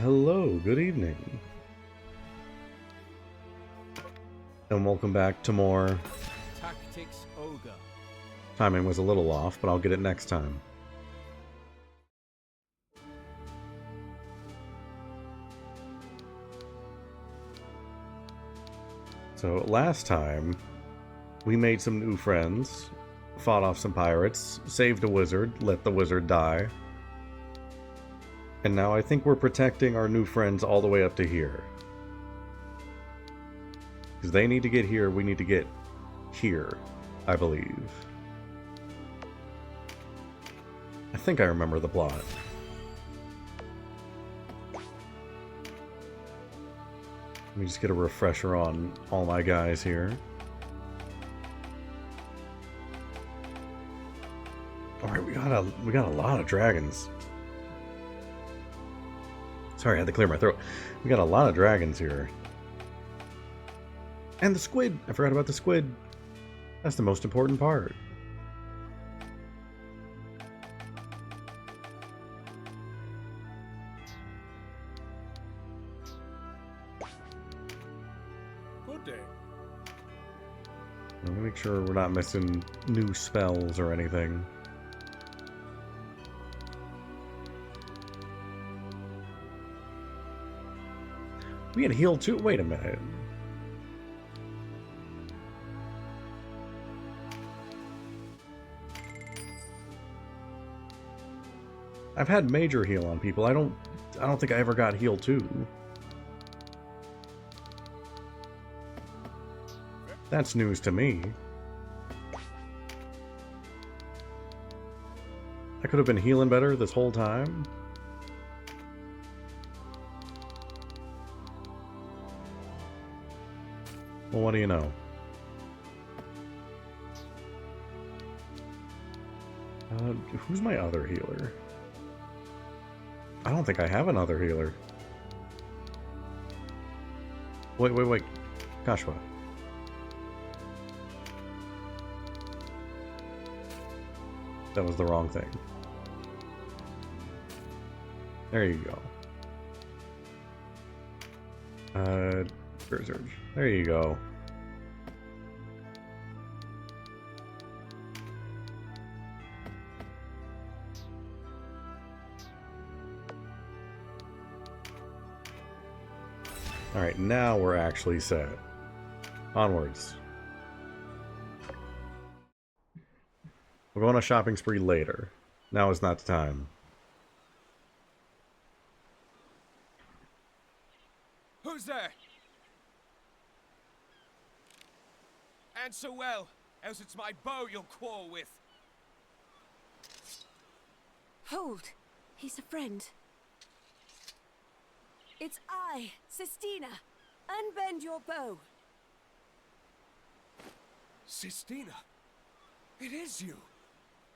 Hello, good evening. And welcome back to more... Tactics Ogre. Timing was a little off, but I'll get it next time. So, last time, we made some new friends, fought off some pirates, saved a wizard, let the wizard die. And now I think we're protecting our new friends all the way up to here. Because they need to get here, we need to get here, I believe. I think I remember the plot. Let me just get a refresher on all my guys here. Alright, we got a lot of dragons. Sorry, I had to clear my throat. We got a lot of dragons here. And the squid! I forgot about the squid. That's the most important part. Good day. Let me make sure we're not missing new spells or anything. We can heal too? Wait a minute. I've had major heal on people. I don't think I ever got heal 2. That's news to me. I could have been healing better this whole time. Well, what do you know? Who's my other healer? I don't think I have another healer. Wait. Kashwa. That was the wrong thing. There you go. Berserk. There you go. Alright, now we're actually set. Onwards. We'll go on a shopping spree later. Now is not the time. Who's there? Answer well, else it's my bow you'll quarrel with. Hold! He's a friend. It's I, Sistina. Unbend your bow. Sistina, it is you.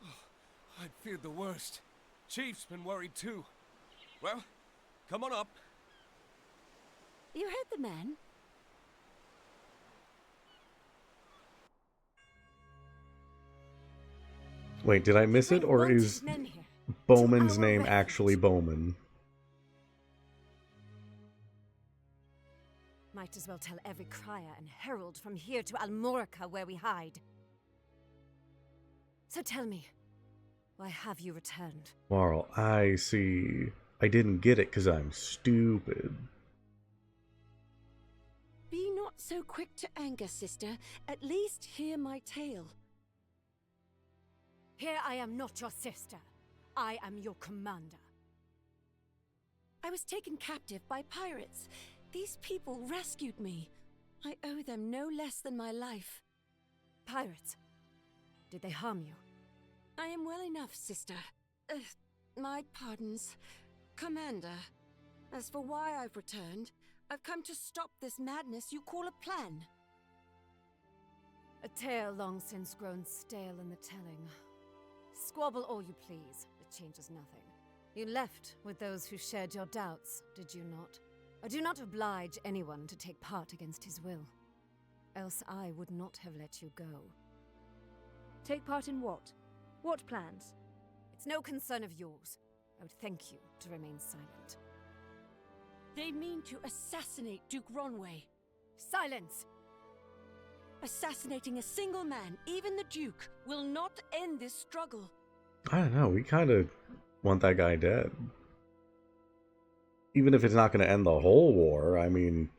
Oh, I'd feared the worst. Chief's been worried too. Well, come on up. You heard the man? Wait, did I miss it, or is Bowman's name actually Bowman? Might as well tell every crier and herald from here to Almorica where we hide. So tell me, why have you returned? Marl, I see. I didn't get it because I'm stupid. Be not so quick to anger, sister. At least hear my tale. Here I am not your sister. I am your commander. I was taken captive by pirates. These people rescued me. I owe them no less than my life. Pirates? Did they harm you? I am well enough, sister. My pardons. Commander, as for why I've returned, I've come to stop this madness you call a plan. A tale long since grown stale in the telling. Squabble all you please, it changes nothing. You left with those who shared your doubts, did you not? I do not oblige anyone to take part against his will. Else I would not have let you go. Take part in what? What plans? It's no concern of yours. I would thank you to remain silent. They mean to assassinate Duke Ronway. Silence! Assassinating a single man, even the Duke, will not end this struggle. I don't know, we kind of want that guy dead. Even if it's not going to end the whole war, I mean,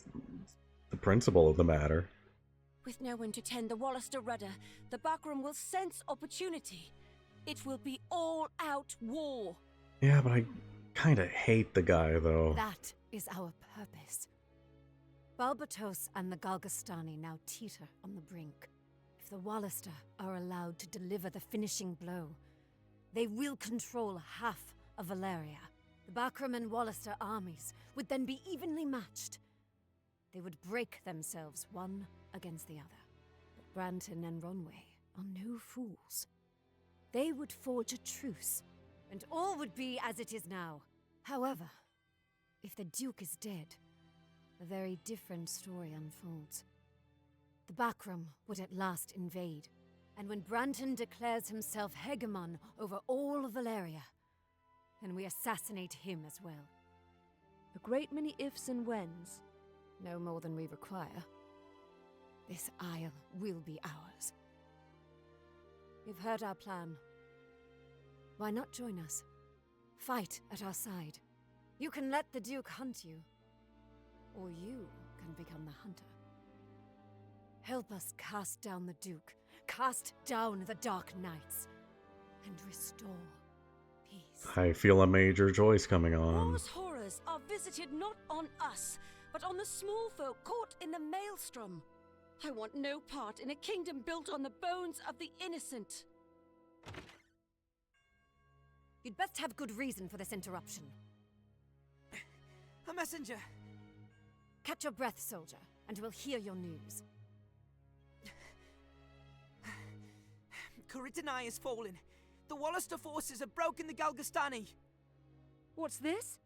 the principle of the matter. With no one to tend the Wallister rudder, the Bakram will sense opportunity. It will be all-out war. Yeah, but I kind of hate the guy, though. That is our purpose. Balbatos and the Galgastani now teeter on the brink. If the Wallister are allowed to deliver the finishing blow, they will control half of Valeria. The Bakram and Wallister armies would then be evenly matched. They would break themselves one against the other. But Branton and Ronway are no fools. They would forge a truce, and all would be as it is now. However, if the Duke is dead, a very different story unfolds. The Bakram would at last invade, and when Branton declares himself hegemon over all of Valeria, then we assassinate him as well. A great many ifs and whens. No more than we require. This isle will be ours. You've heard our plan. Why not join us? Fight at our side. You can let the Duke hunt you, or you can become the hunter. Help us cast down the Duke, cast down the Dark Knights, and restore peace. I feel a major choice coming on. War's horrors are visited not on us, but on the small folk caught in the maelstrom. I want no part in a kingdom built on the bones of the innocent. You'd best have good reason for this interruption. A messenger. Catch your breath, soldier, and we'll hear your news. Coritanai has fallen. The Wallister forces have broken the Galgastani. What's this?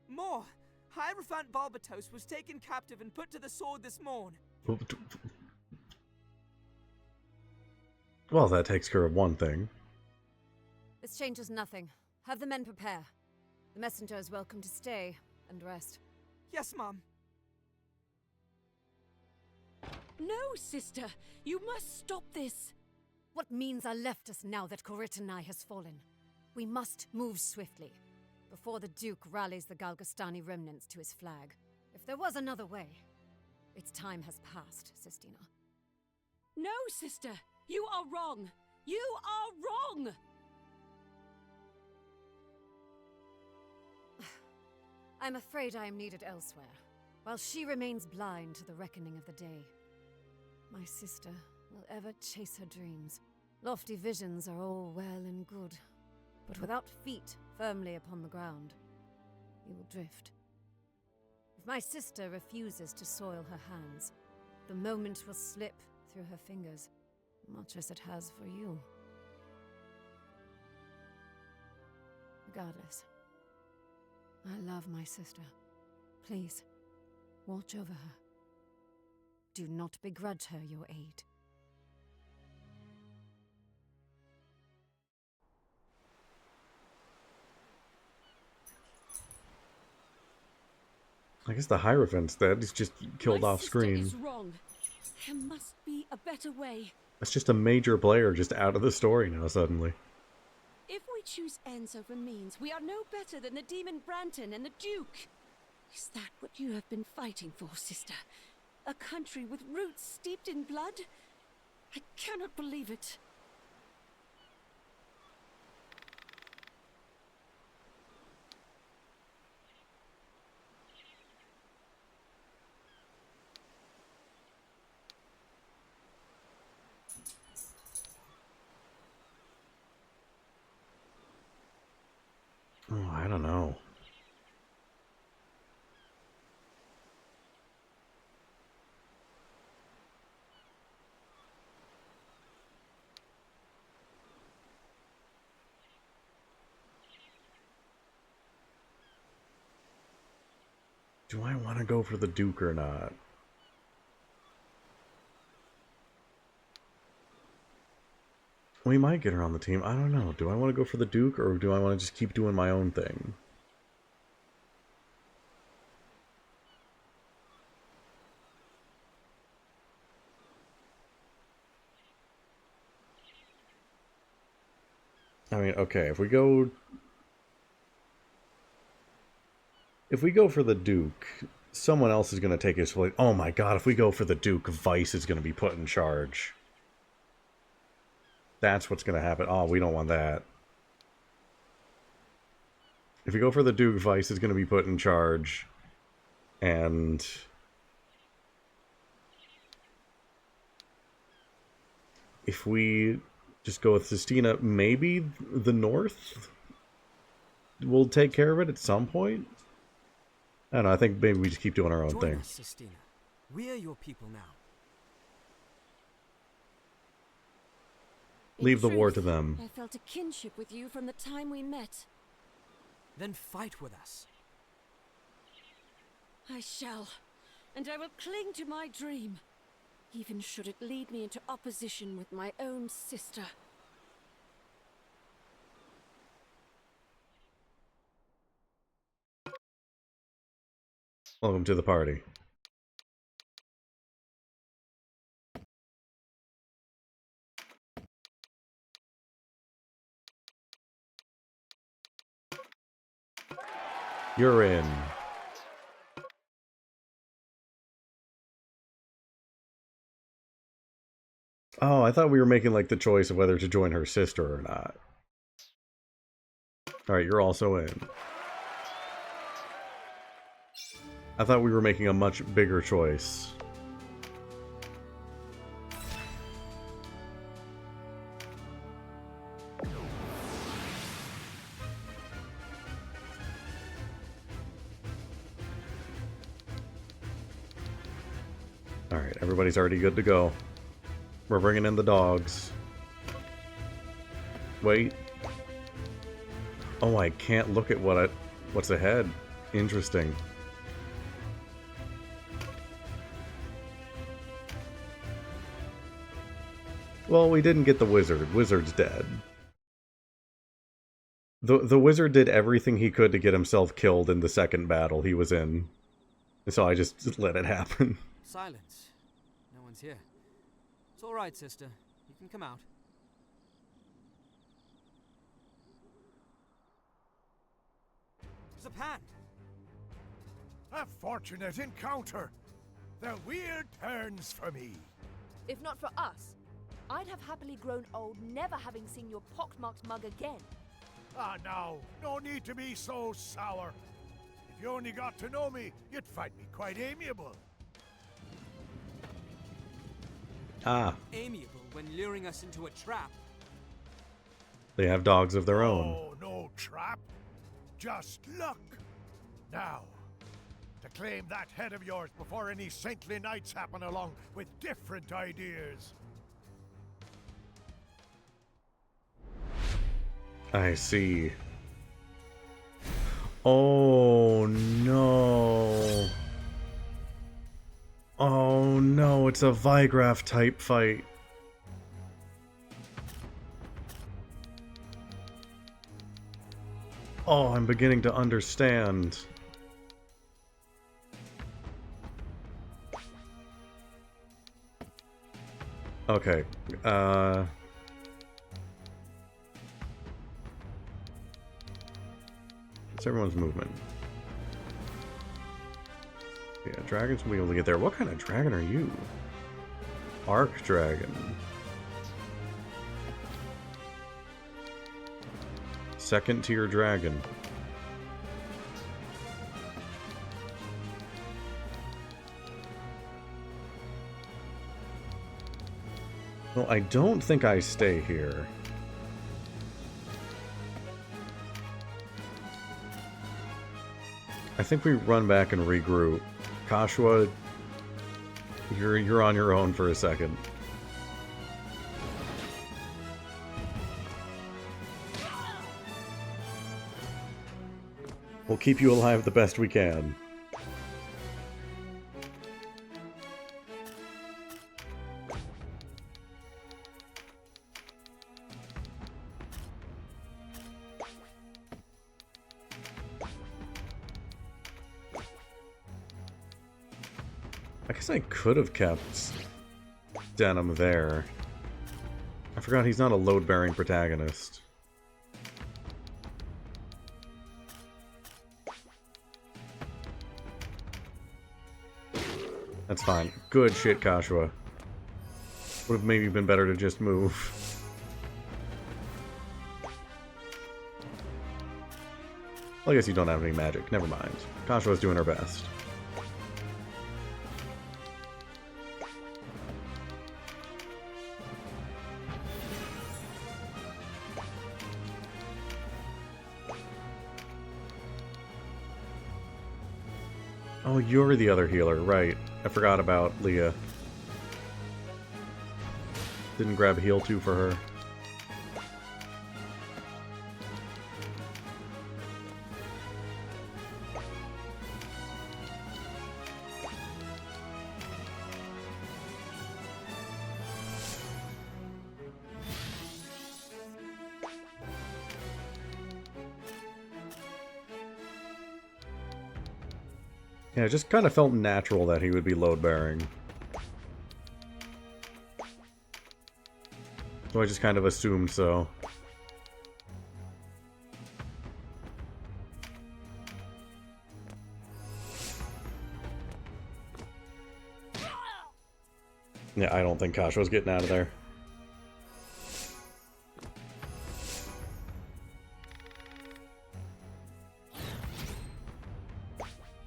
More. Hierophant Balbatos was taken captive and put to the sword this morn. Well, that takes care of one thing. This changes nothing. Have the men prepare. The messenger is welcome to stay and rest. Yes, Mom. No, sister! You must stop this! What means are left us now that Coritanai has fallen? We must move swiftly, before the Duke rallies the Galgastani remnants to his flag. If there was another way, its time has passed, Sistina. No, sister! You are wrong! You are wrong! I'm afraid I am needed elsewhere, while she remains blind to the reckoning of the day. My sister will ever chase her dreams. Lofty visions are all well and good, but without feet firmly upon the ground, you will drift. If my sister refuses to soil her hands, the moment will slip through her fingers, much as it has for you. Regardless, I love my sister. Please, watch over her. Do not begrudge her your aid. I guess the Hierophant's dead. He's just killed off screen. My sister is wrong. There must be a better way. That's just a major player just out of the story now, suddenly. If we choose ends over means, we are no better than the demon Branton and the Duke. Is that what you have been fighting for, sister? A country with roots steeped in blood? I cannot believe it. Oh, I don't know. Do I want to go for the Duke or not? We might get her on the team. I don't know. Do I want to go for the Duke or do I want to just keep doing my own thing? I mean, okay, if we go for the Duke, someone else is going to take his place. Oh my god, if we go for the Duke, Vice is going to be put in charge. That's what's going to happen. Oh, we don't want that. If we go for the Duke, Vice is going to be put in charge. And if we just go with Sistina, maybe the North will take care of it at some point? I don't know, I think maybe we just keep doing our own thing. Join us, Sistina. We are your people now. Leave the war to them. I felt a kinship with you from the time we met. Then fight with us. I shall, and I will cling to my dream, even should it lead me into opposition with my own sister. Welcome to the party. You're in. Oh, I thought we were making, like, the choice of whether to join her sister or not. Alright, you're also in. I thought we were making a much bigger choice. Alright, everybody's already good to go. We're bringing in the dogs. Wait. Oh, I can't look at what's ahead. Interesting. Well, we didn't get the wizard. Wizard's dead. The wizard did everything he could to get himself killed in the second battle he was in. So I just let it happen. Silence. No one's here. It's all right, sister. You can come out. Zapan! A fortunate encounter. The wheel turns for me. If not for us, I'd have happily grown old, never having seen your pockmarked mug again. Ah, now, no need to be so sour. If you only got to know me, you'd find me quite amiable. Ah, Amiable when luring us into a trap. they have dogs of their own. Oh, no trap. Just luck. Now, to claim that head of yours before any saintly knights happen along with different ideas. I see. Oh no. Oh no, it's a Vigraph type fight. Oh, I'm beginning to understand. Okay, it's everyone's movement. Yeah, dragons will be able to get there. What kind of dragon are you? Arc dragon. Second tier dragon. Well, I don't think I stay here. I think we run back and regroup. Kashua, you're on your own for a second. We'll keep you alive the best we can. I guess I could have kept Denim there. I forgot he's not a load-bearing protagonist. That's fine. Good shit, Kashua. Would have maybe been better to just move. Well, I guess you don't have any magic. Never mind. Kashua's doing her best. Oh, you're the other healer, right. I forgot about Leah. Didn't grab heal 2 for her. Yeah, it just kind of felt natural that he would be load-bearing. So I just kind of assumed so. Yeah, I don't think Kashua's getting out of there.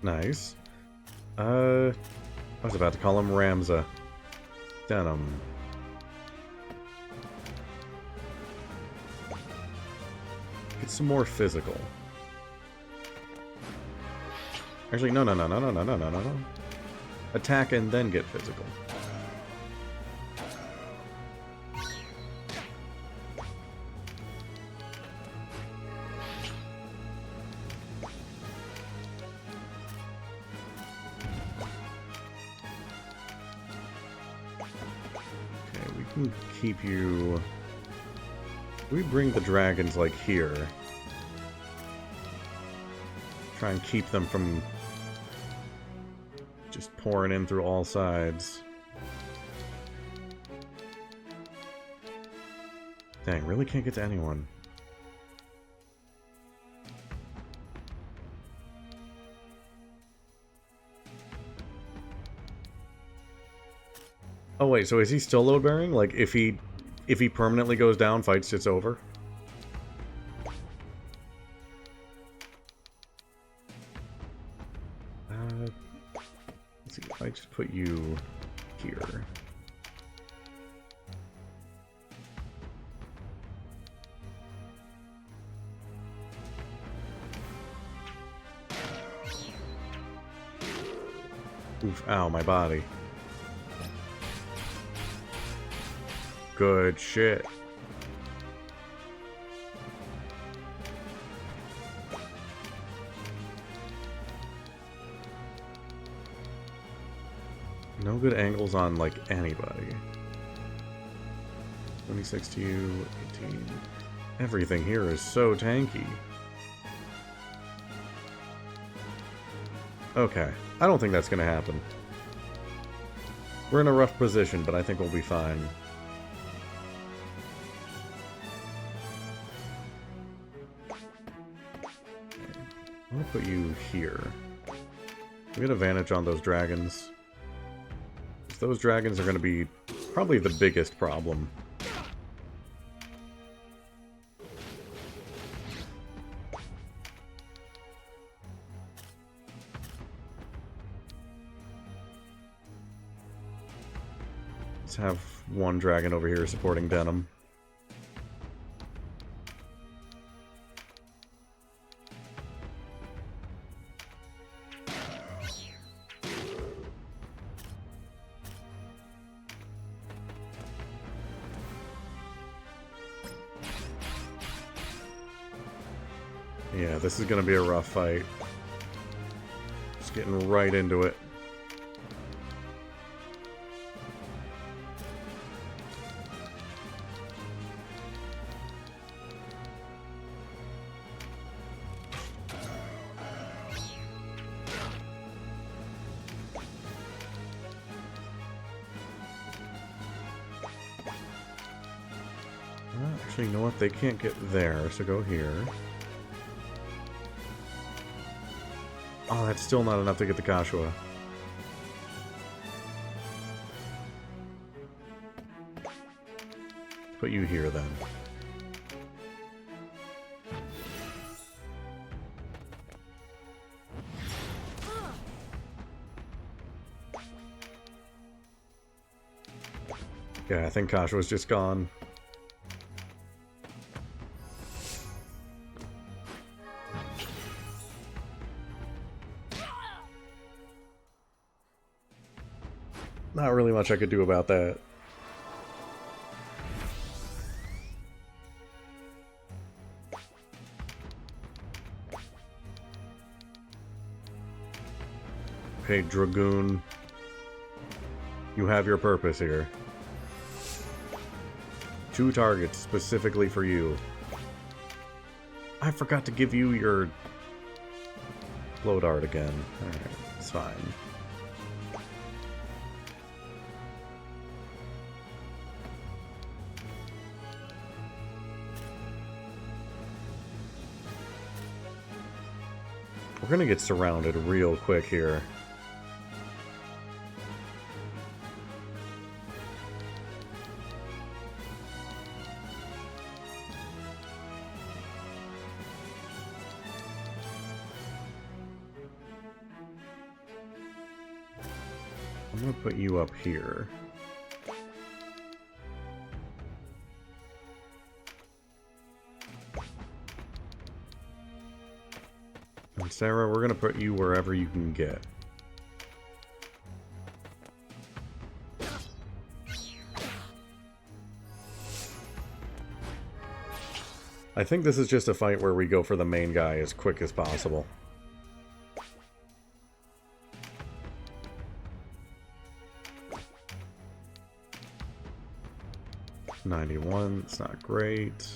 Nice. I was about to call him Ramza. Denim. Get some more physical. Actually, no. Attack and then get physical. Keep you... We bring the dragons, like, here. Try and keep them from just pouring in through all sides. Dang, really can't get to anyone. Oh wait, so is he still load bearing? Like if he permanently goes down, fight's it's over? Let's see, if I just put you here. Oof, ow, my body. Good shit. No good angles on, like, anybody. 26 to you, 18. Everything here is so tanky. Okay. I don't think that's gonna happen. We're in a rough position, but I think we'll be fine. I'm gonna put you here. We get advantage on those dragons. Those dragons are gonna be probably the biggest problem. Let's have one dragon over here supporting Denim. Yeah, this is gonna be a rough fight. Just getting right into it. Actually, you know what? They can't get there, so go here. Oh, that's still not enough to get the Kashua. put you here then. Yeah, I think Kasha was just gone. Not really much I could do about that. Okay, Dragoon. You have your purpose here. 2 targets specifically for you. I forgot to give you your blow dart again. Alright, it's fine. We're gonna get surrounded real quick here. I'm gonna put you up here. And Sarah, we're gonna put you wherever you can get. I think this is just a fight where we go for the main guy as quick as possible. $91, it's not great.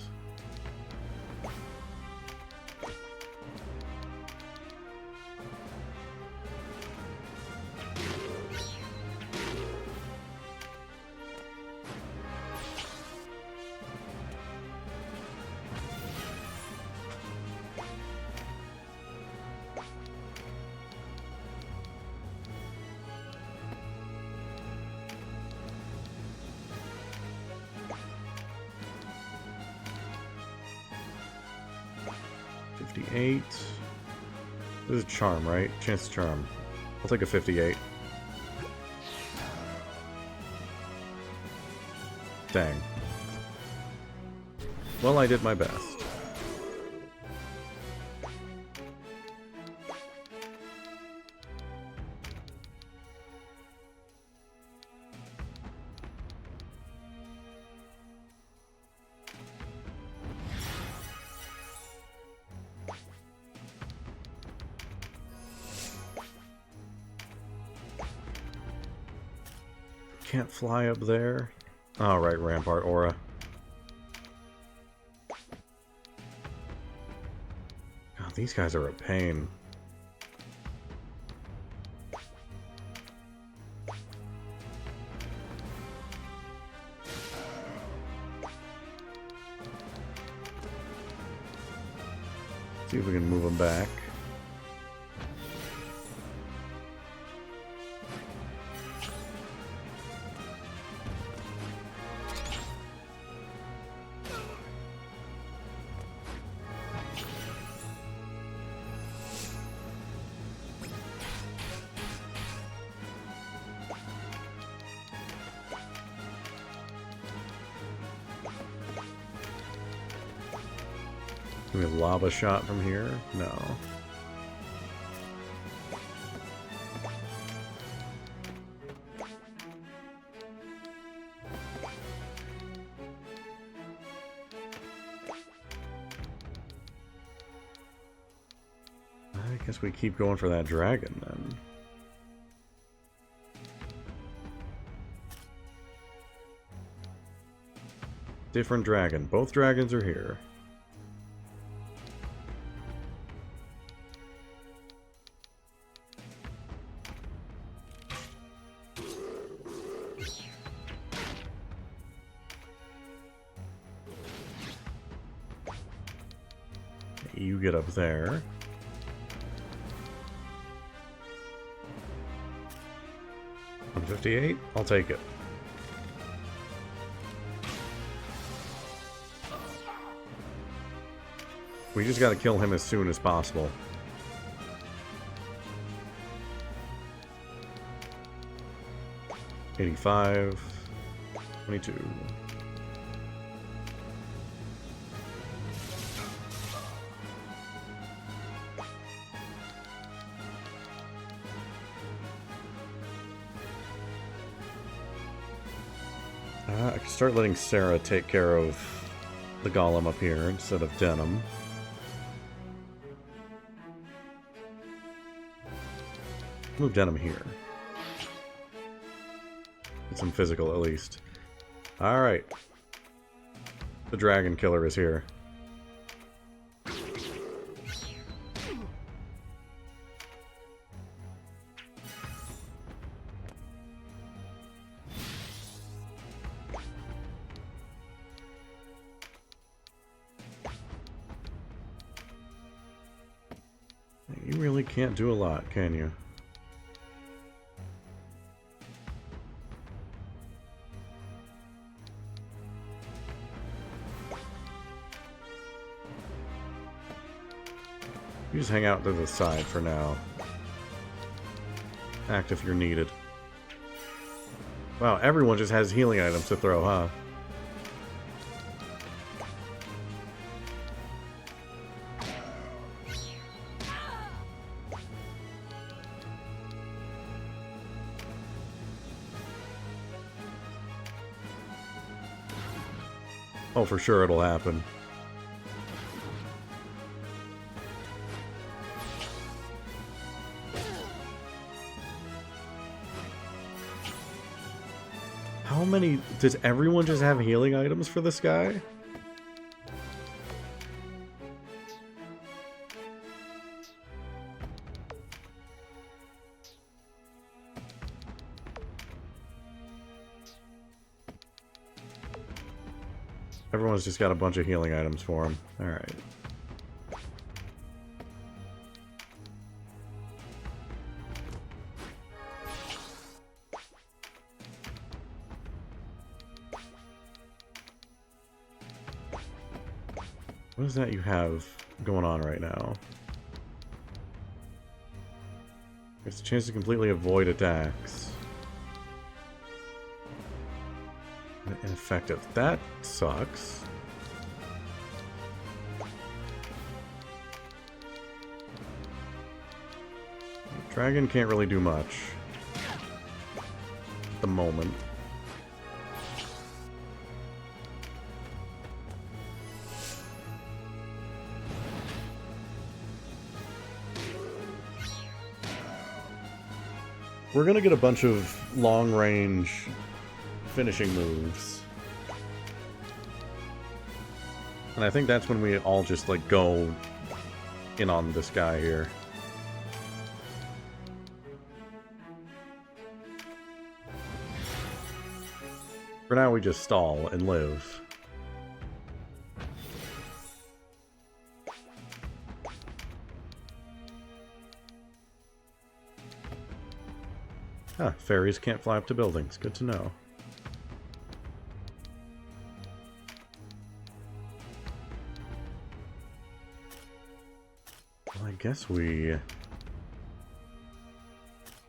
$58. This is charm, right? Chance to charm. I'll take a 58. Dang. Well, I did my best. Can't fly up there. Oh, right, Rampart Aura. God, these guys are a pain. See if we can move them back. Can we lava shot from here? No. I guess we keep going for that dragon then. Different dragon. Both dragons are here. You get up there. $158? I'll take it. We just gotta kill him as soon as possible. $85, 22. I can start letting Sarah take care of the golem up here instead of Denim. Move Denim here. Get some physical at least. Alright. The dragon killer is here. You really can't do a lot, can you? You just hang out to the side for now. Act if you're needed. Wow, everyone just has healing items to throw, huh? Oh, for sure it'll happen. How many... Does everyone just have healing items for this guy? Everyone's just got a bunch of healing items for him. Alright. What is that you have going on right now? It's a chance to completely avoid attacks. Ineffective. That sucks. Dragon can't really do much at the moment. We're gonna get a bunch of long-range finishing moves. And I think that's when we all just, like, go in on this guy here. For now, we just stall and live. Ah, fairies can't fly up to buildings. Good to know. Well, I guess we...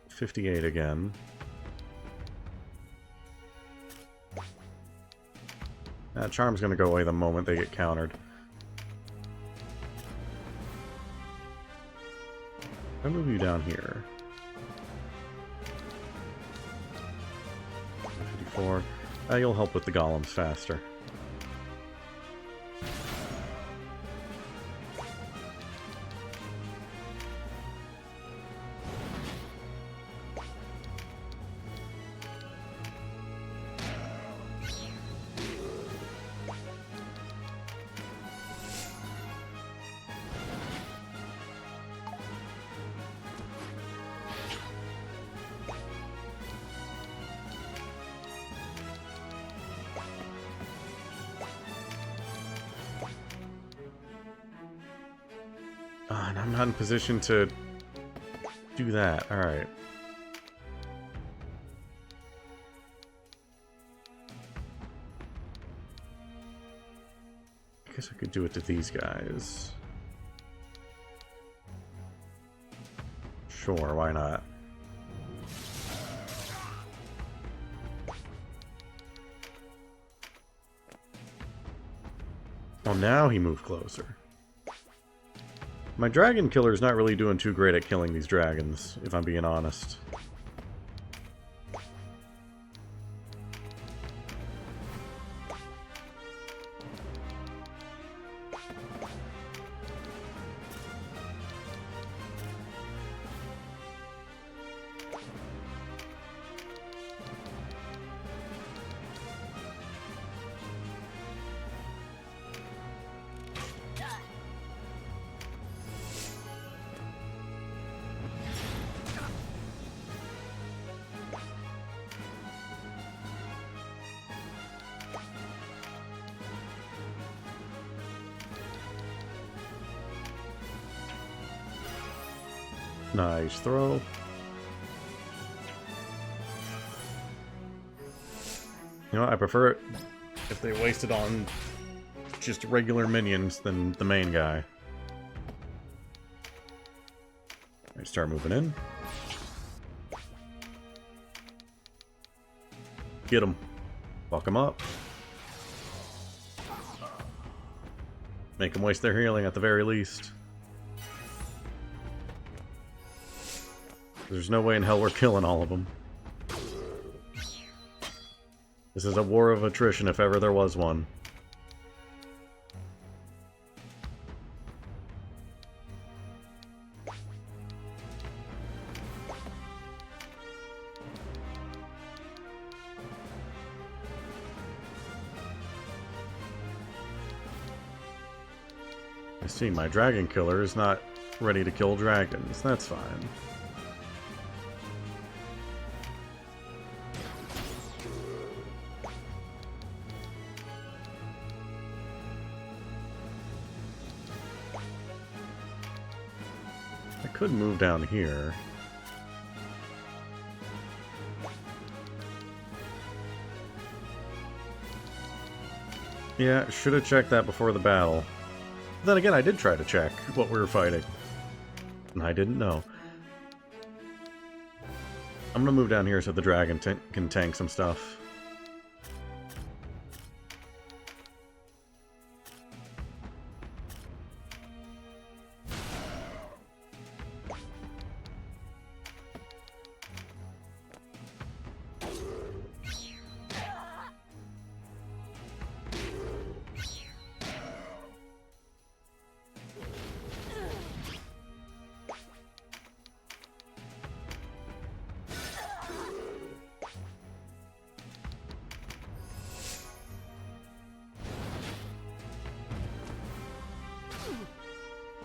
58 again. That charm's gonna go away the moment they get countered. I'll move you down here. 54. You'll help with the golems faster. And I'm not in position to do that. Alright. I guess I could do it to these guys. Sure, why not? Well, now he moved closer. My dragon killer's not really doing too great at killing these dragons, if I'm being honest. Nice throw. You know what, I prefer it if they waste it on just regular minions than the main guy. I start moving in. Get him. Fuck him up. Make them waste their healing at the very least. There's no way in hell we're killing all of them. This is a war of attrition if ever there was one. I see, my dragon killer is not ready to kill dragons. That's fine. I could move down here. Yeah, should have checked that before the battle. Then again, I did try to check what we were fighting. And I didn't know. I'm gonna move down here so the dragon can tank some stuff.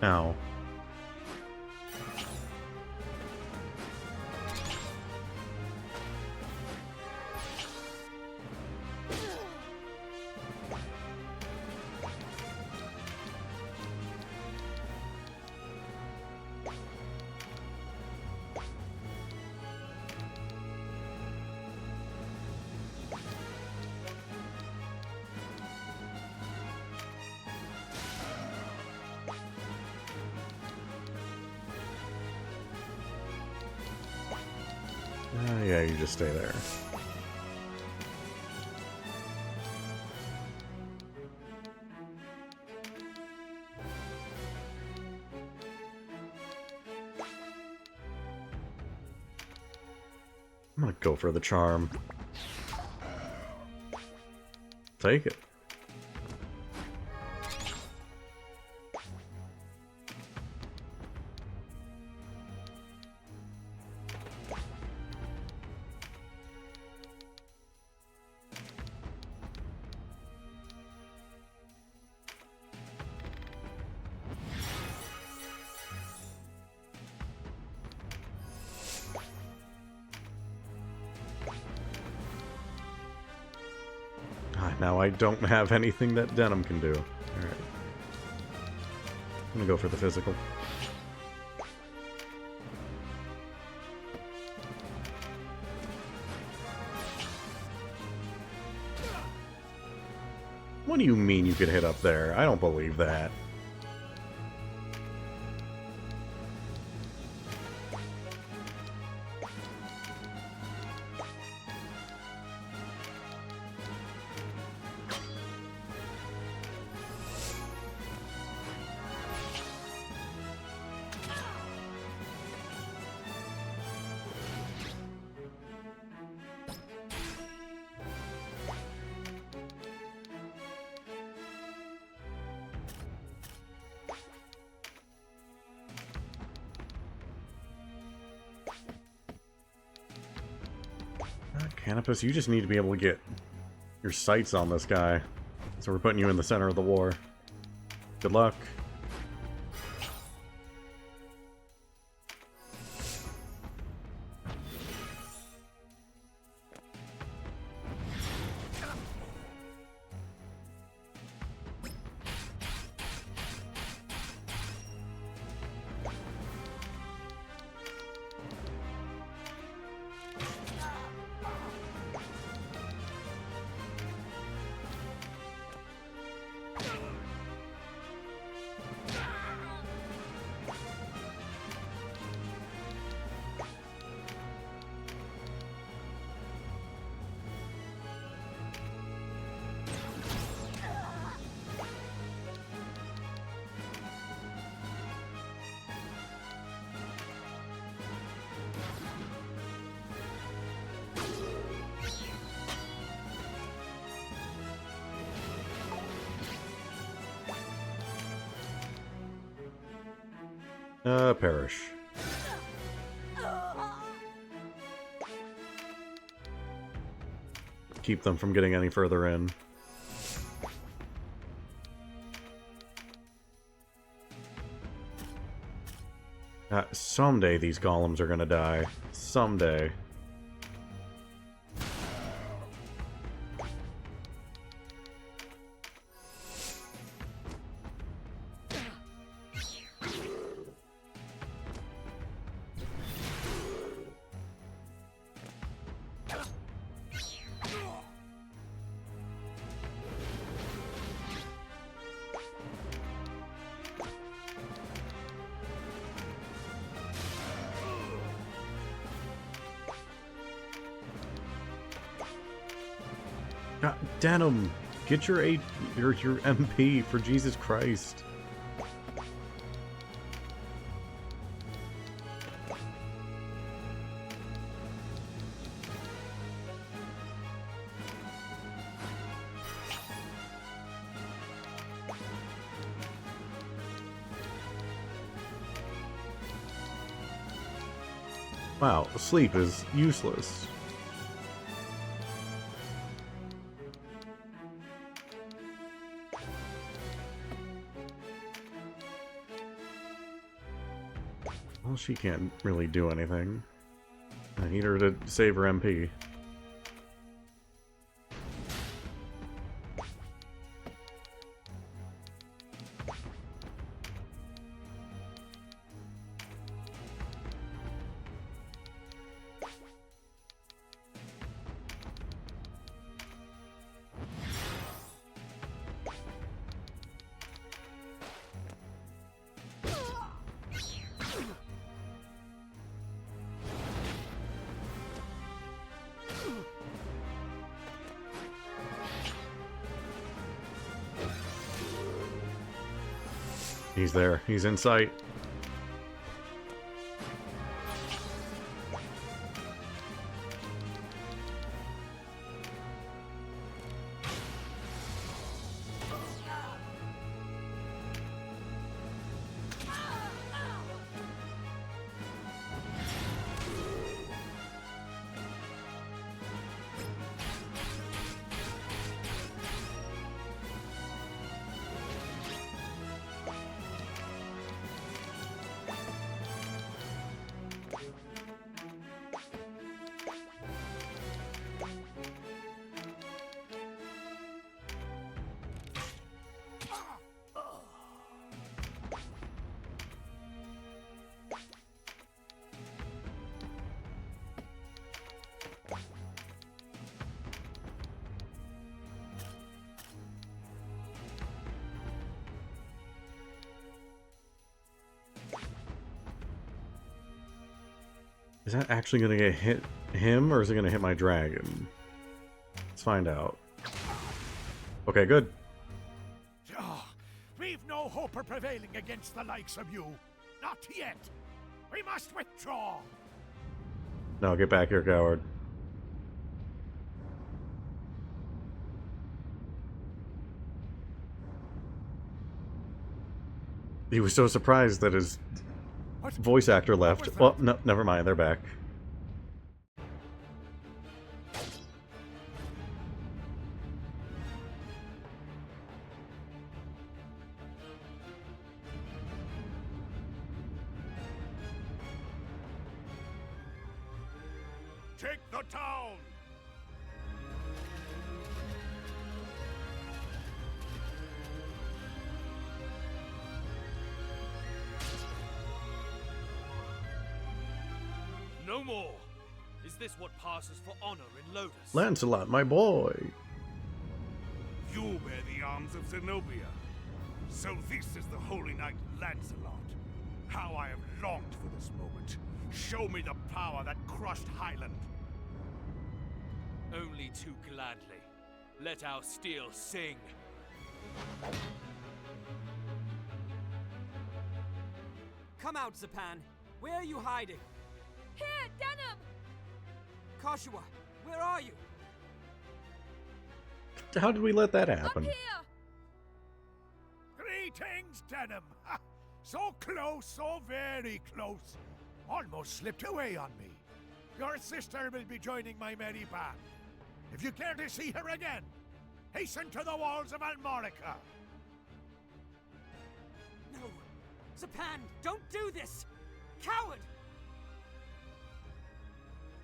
Ow. Yeah, you just stay there. I'm gonna go for the charm. Take it. Now I don't have anything that Denim can do. Alright. I'm gonna go for the physical. What do you mean you could hit up there? I don't believe that. Canopus, you just need to be able to get your sights on this guy. So we're putting you in the center of the war. Good luck. Perish. Keep them from getting any further in. Someday these golems are gonna die. Someday. God, Denim, get your MP for Jesus Christ. Wow, sleep is useless. Well, she can't really do anything. I need her to save her MP. He's there. He's in sight. Is that actually going to hit him, or is it going to hit my dragon? Let's find out. Okay, good. Ah, we've no hope of prevailing against the likes of you. Not yet. We must withdraw. No, get back here, coward. He was so surprised that his voice actor left. Well, no, never mind. They're back. take the town! No more! Is this what passes for honor in Lotus? Lancelot, my boy. You bear the arms of Zenobia. So this is the Holy Knight Lancelot. How I have longed for this moment. Show me the power that crushed Highland. Only too gladly. Let our steel sing. Come out, Zapan. Where are you hiding? Here, Denim! Koshua, where are you? How did we let that Up happen? here! Greetings, Denim. Ha! So close, so very close. Almost slipped away on me. Your sister will be joining my merry band. If you care to see her again, hasten to the walls of Almorica. No! Zapan, don't do this! Coward!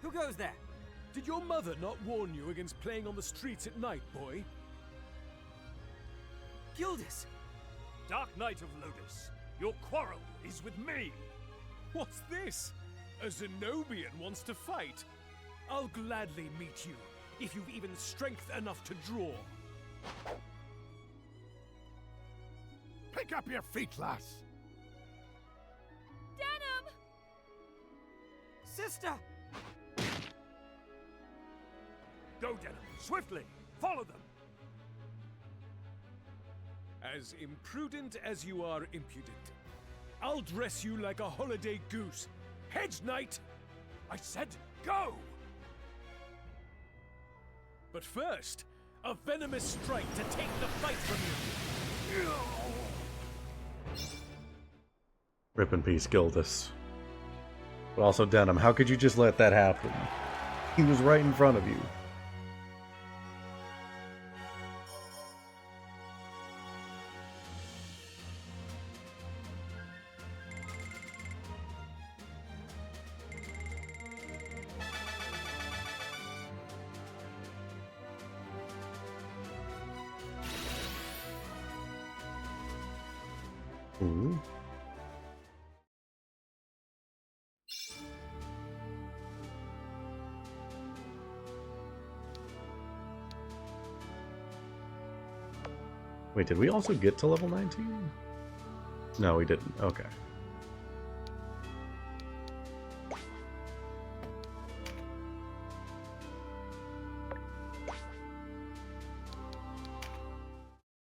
Who goes there? Did your mother not warn you against playing on the streets at night, boy? Gildas! Dark Knight of Lotus, your quarrel is with me! What's this? A Zenobian wants to fight. I'll gladly meet you, if you've even strength enough to draw. Pick up your feet, lass. Denim! Sister! Go, Denim, swiftly! Follow them! As imprudent as you are impudent. I'll dress you like a holiday goose. Hedge Knight! I said go! But first, a venomous strike to take the fight from you. Rip in peace, Gildas. But also, Denim, how could you just let that happen? He was right in front of you. Ooh. Wait, did we also get to level 19? No, we didn't. Okay.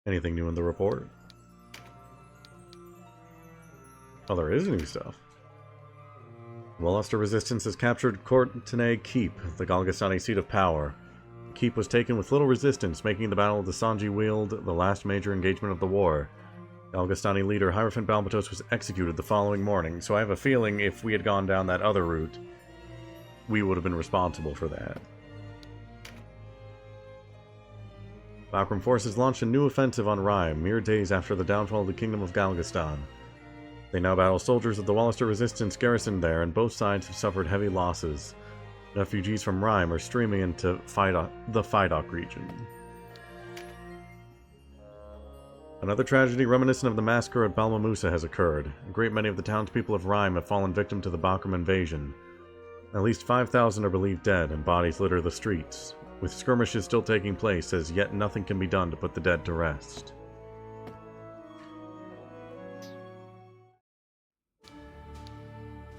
Anything new in the report? Oh, there is new stuff. Wallester Resistance has captured Courtenay Keep, the Galgastani seat of power. The keep was taken with little resistance, making the Battle of the Sanji Weald the last major engagement of the war. Galgastani leader Hierophant Balbatos was executed the following morning, so I have a feeling if we had gone down that other route, we would have been responsible for that. Bakram forces launched a new offensive on Rime, mere days after the downfall of the Kingdom of Galgastan. They now battle soldiers of the Wallester Resistance garrisoned there, and both sides have suffered heavy losses. Refugees from Rime are streaming into the Phydock region. Another tragedy reminiscent of the massacre at Balmamusa has occurred. A great many of the townspeople of Rime have fallen victim to the Bakram invasion. At least 5,000 are believed dead, and bodies litter the streets, with skirmishes still taking place as yet nothing can be done to put the dead to rest.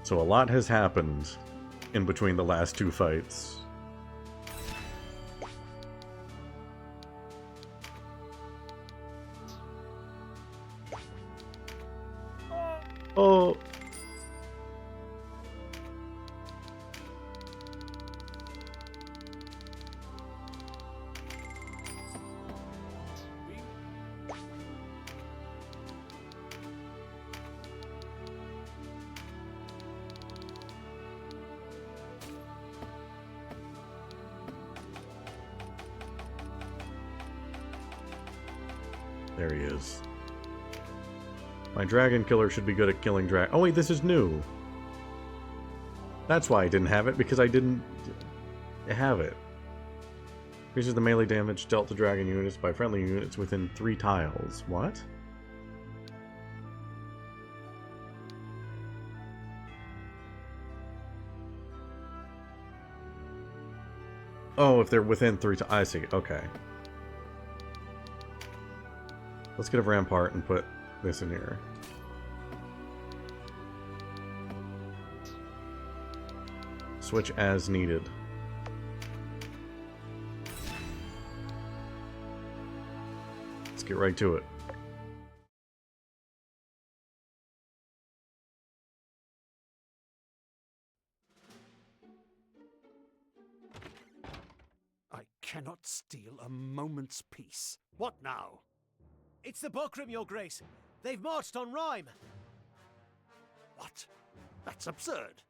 So a lot has happened in between the last two fights. Oh. There he is. My dragon killer should be good at killing Oh wait, this is new. That's why I didn't have it, because I didn't... have it. Increases the melee damage dealt to dragon units by friendly units within 3 tiles. What? Oh, if they're within 3 tiles. I see. Okay. Let's get a rampart and put this in here. Switch as needed. Let's get right to it. I cannot steal a moment's peace. What now? It's the Bokrim, Your Grace. They've marched on Rhyme. What? That's absurd.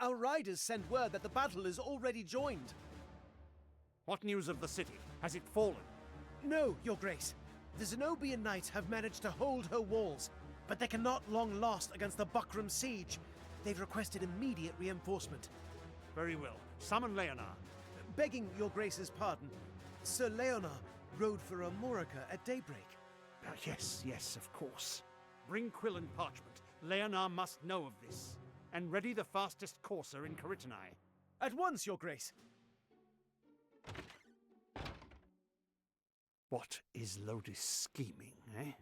Our riders sent word that the battle is already joined. What news of the city? Has it fallen? No, Your Grace. The Zenobian knights have managed to hold her walls, but they cannot long last against the Bokrim siege. They've requested immediate reinforcement. Very well. Summon Leonard. Begging Your Grace's pardon, Sir Leonard rode for Amorica at daybreak. Yes, of course. Bring quill and parchment. Leonard must know of this. And ready the fastest courser in Caritini. At once, Your Grace. What is Lodis scheming, eh?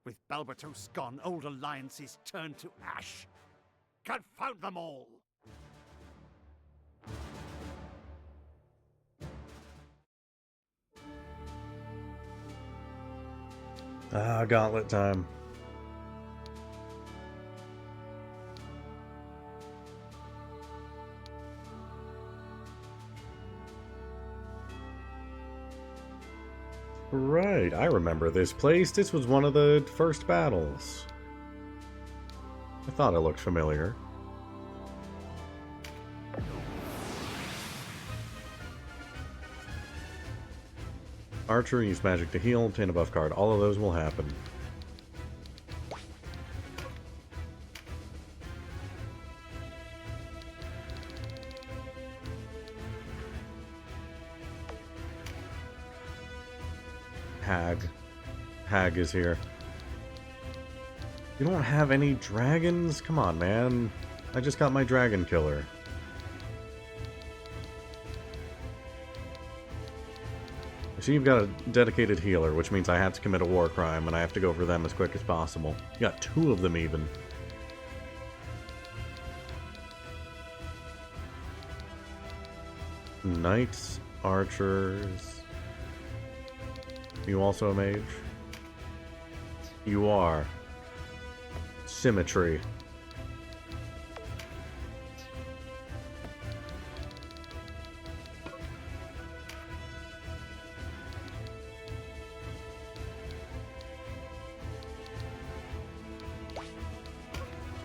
With Balbatos gone, old alliances turn to ash. Confound them all! Ah, gauntlet time. Right, I remember this place. This was one of the first battles. I thought it looked familiar. Archer, use magic to heal, obtain a buff card. All of those will happen. Hag is here. You don't have any dragons? Come on, man. I just got my dragon killer. So you've got a dedicated healer, which means I have to commit a war crime, and I have to go for them as quick as possible. You got 2 of them, even. Knights, archers... You also a mage? You are. Symmetry.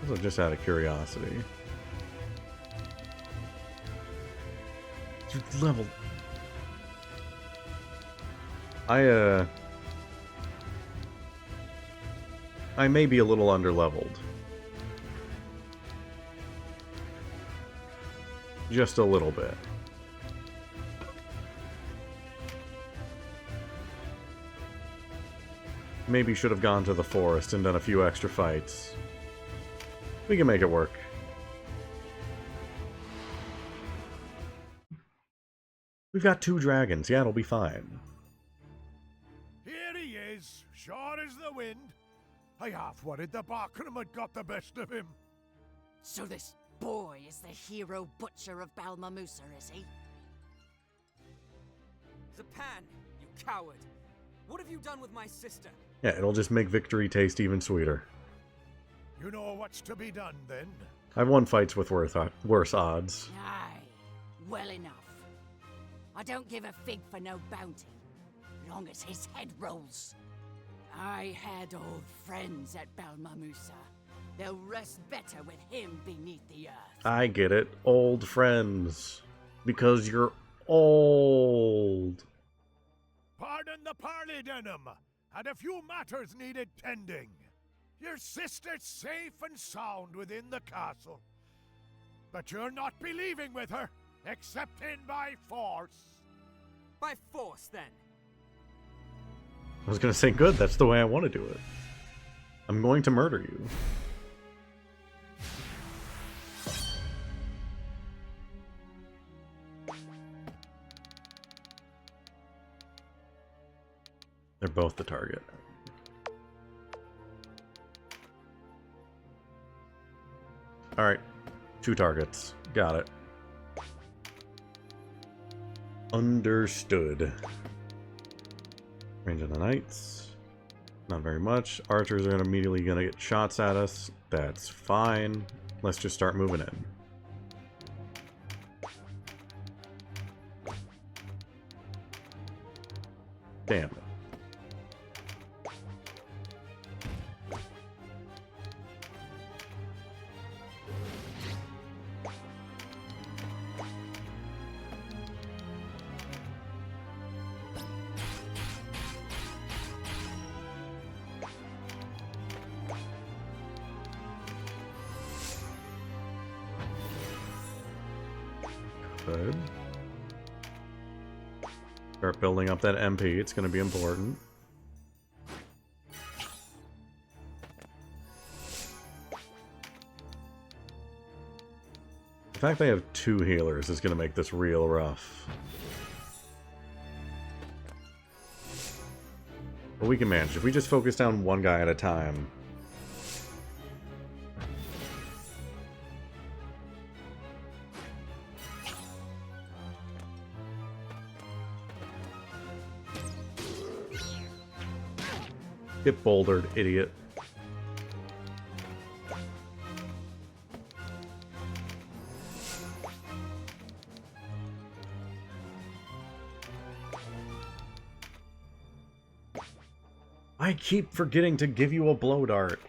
So just out of curiosity. You're level... I may be a little underleveled. Just a little bit. Maybe should have gone to the forest and done a few extra fights. We can make it work. We've got 2 dragons. Yeah, it'll be fine. Here he is, sure as the wind. I half worried the Bokrim had got the best of him. So this boy is the hero butcher of Balmamusa, is he? Zapan, you coward. What have you done with my sister? Yeah, it'll just make victory taste even sweeter. You know what's to be done, then? I've won fights with worse odds. Aye, well enough. I don't give a fig for no bounty, long as his head rolls. I had old friends at Balmamusa. They'll rest better with him beneath the earth. I get it. Old friends. Because you're old. Pardon the parley, Denham. Had a few matters needed tending. Your sister's safe and sound within the castle. But you're not believing with her, except in by force. By force, then. I was gonna say, good, that's the way I want to do it. I'm going to murder you. They're both the target. Alright. 2 targets. Got it. Understood. Range of the knights. Not very much. Archers are immediately gonna get shots at us. That's fine. Let's just start moving in. Damn it. Good. Start building up that MP. It's going to be important. The fact they have 2 healers is going to make this real rough. But we can manage. If we just focus down one guy at a time. Get bouldered, idiot. I keep forgetting to give you a blow dart.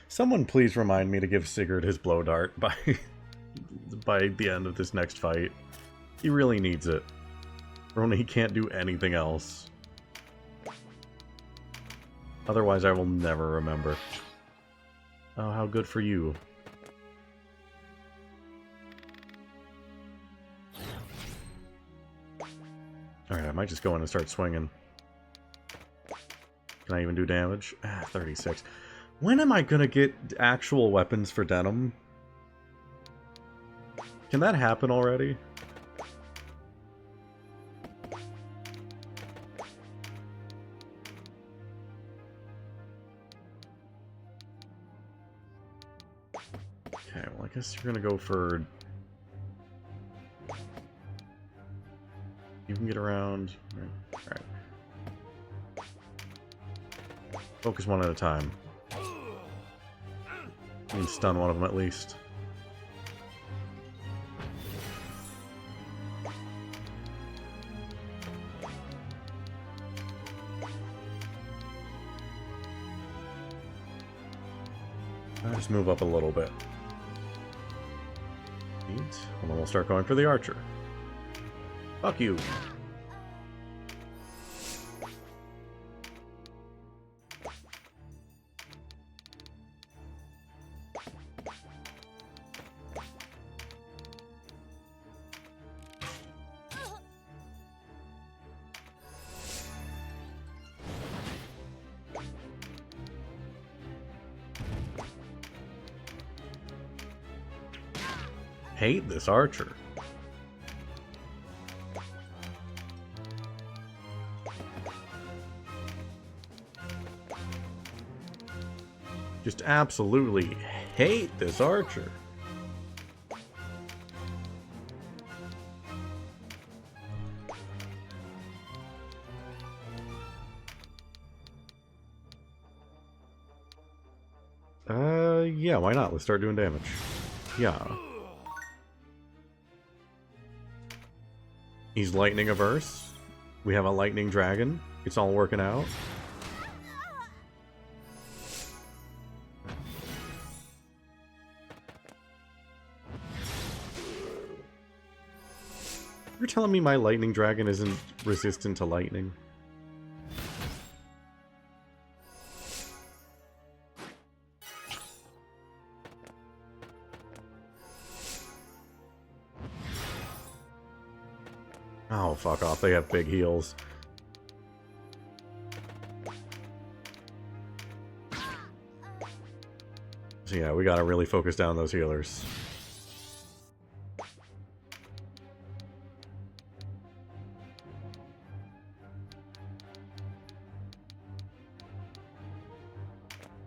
Someone please remind me to give Sigurd his blow dart by the end of this next fight. He really needs it. Or only he can't do anything else. Otherwise, I will never remember. Oh, how good for you. Alright, I might just go in and start swinging. Can I even do damage? Ah, 36. When am I gonna get actual weapons for Denim? Can that happen already? Okay, well, I guess you're gonna go for... You can get around... Alright. Focus one at a time. You can stun one of them at least. I'll just move up a little bit. Neat. And then we'll start going for the archer. Fuck you. Hate this archer. Just absolutely hate this archer. Yeah, why not? Let's start doing damage. Yeah. He's lightning averse. We have a lightning dragon. It's all working out. You're telling me my lightning dragon isn't resistant to lightning? Oh, fuck off. They have big heals. So yeah, we gotta really focus down those healers.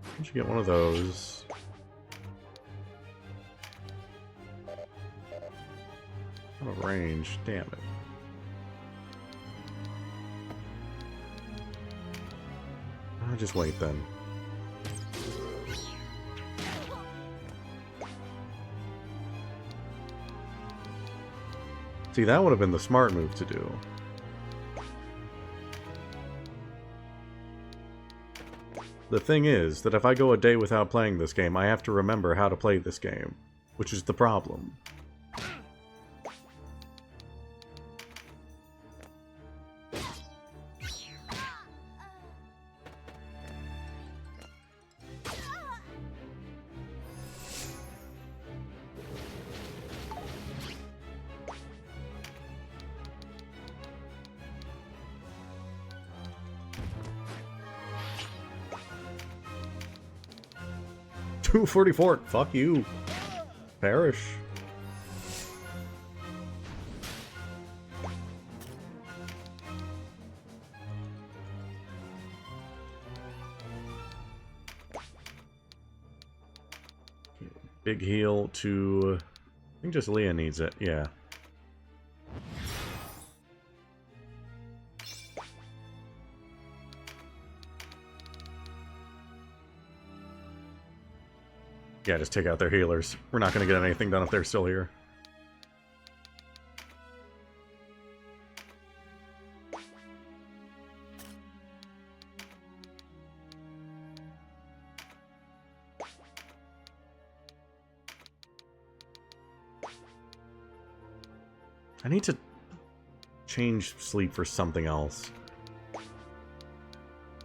Why don't you get one of those? Out of range, damn it. I'll just wait then. See, that would have been the smart move to do. The thing is that if I go a day without playing this game, I have to remember how to play this game, which is the problem. .244, fuck you. Perish. Big heal to... I think just Leah needs it, yeah. Yeah, just take out their healers. We're not going to get anything done if they're still here. I need to change sleep for something else.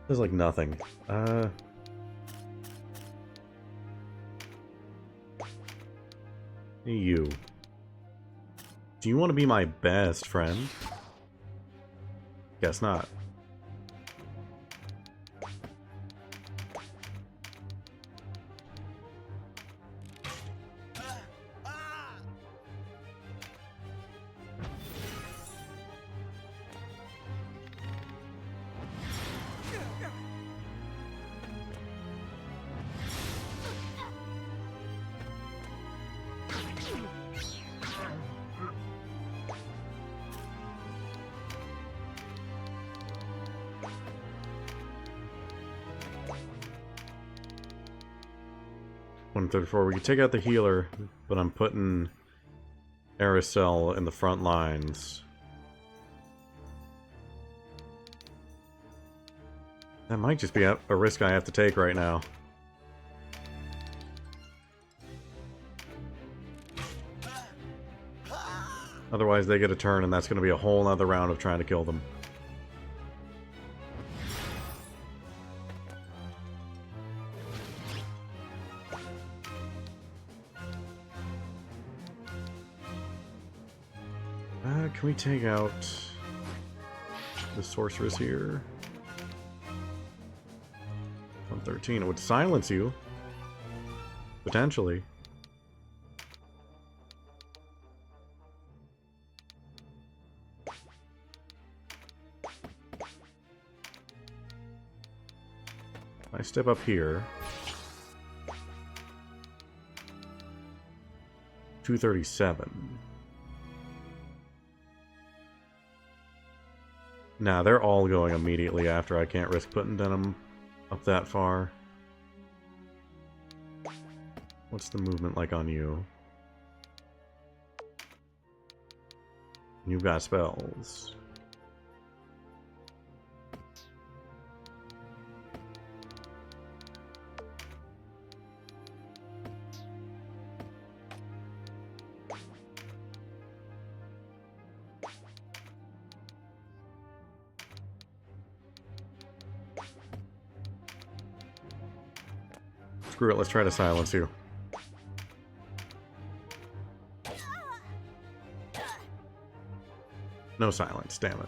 There's like nothing. Hey, you. Do you want to be my best friend? Guess not. .134. We can take out the healer, but I'm putting Aracel in the front lines. That might just be a risk I have to take right now. Otherwise they get a turn and that's going to be a whole nother round of trying to kill them. Can we take out the sorceress here? 113. It would silence you. Potentially. I step up here. 237. Nah, they're all going immediately after. I can't risk putting Denim up that far. What's the movement like on you? You've got spells. Screw it, let's try to silence you. No silence, damn it.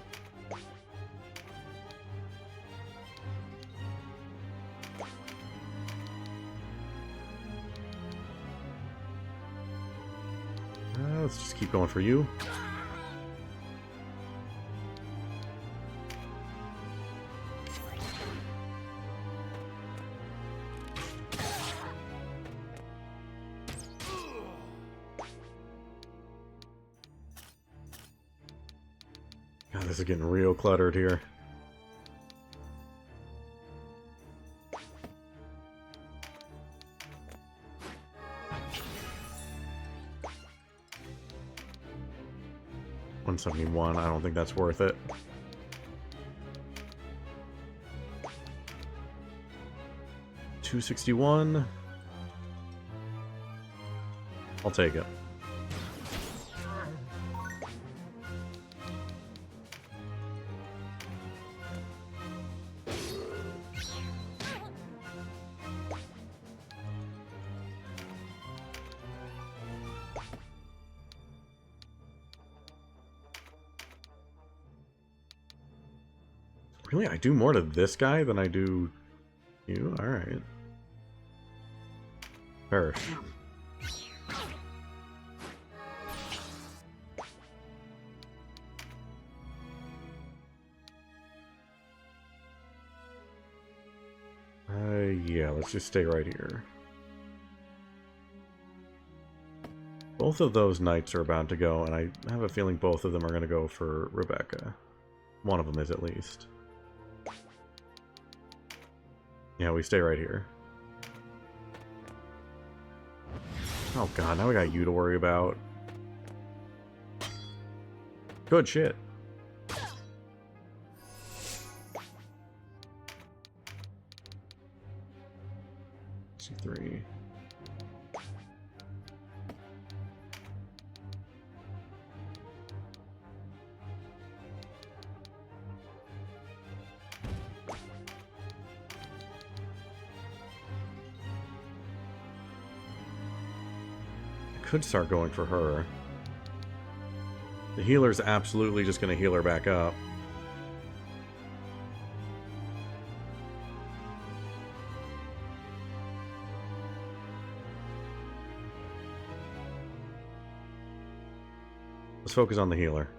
Let's just keep going for you. God, this is getting real cluttered here. $171, I don't think that's worth it. $261. I'll take it. Really? I do more to this guy than I do you? Alright. Perish. Yeah, let's just stay right here. Both of those knights are about to go, and I have a feeling both of them are going to go for Rebecca. One of them is, at least. Yeah, we stay right here. Oh god, now we got you to worry about. Good shit. C3. Could start going for her. The healer's absolutely just going to heal her back up. Let's focus on the healer.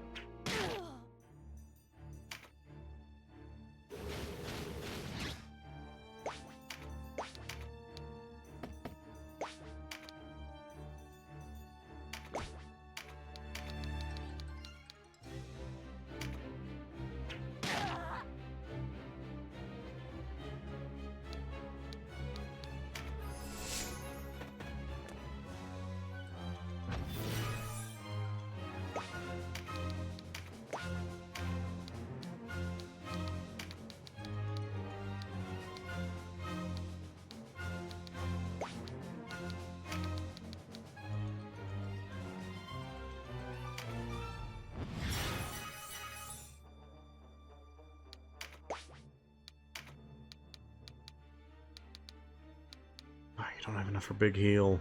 You don't have enough for big heal.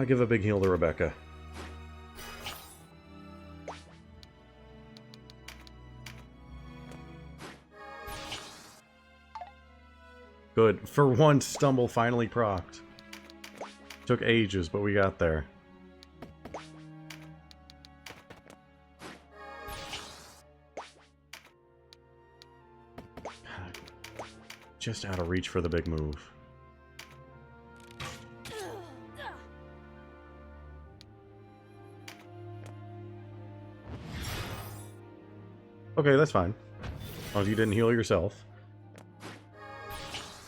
Give a big heal to Rebecca. Good. For once, Stumble finally procced. Took ages, but we got there. Just out of reach for the big move. Okay, that's fine. As long as you didn't heal yourself.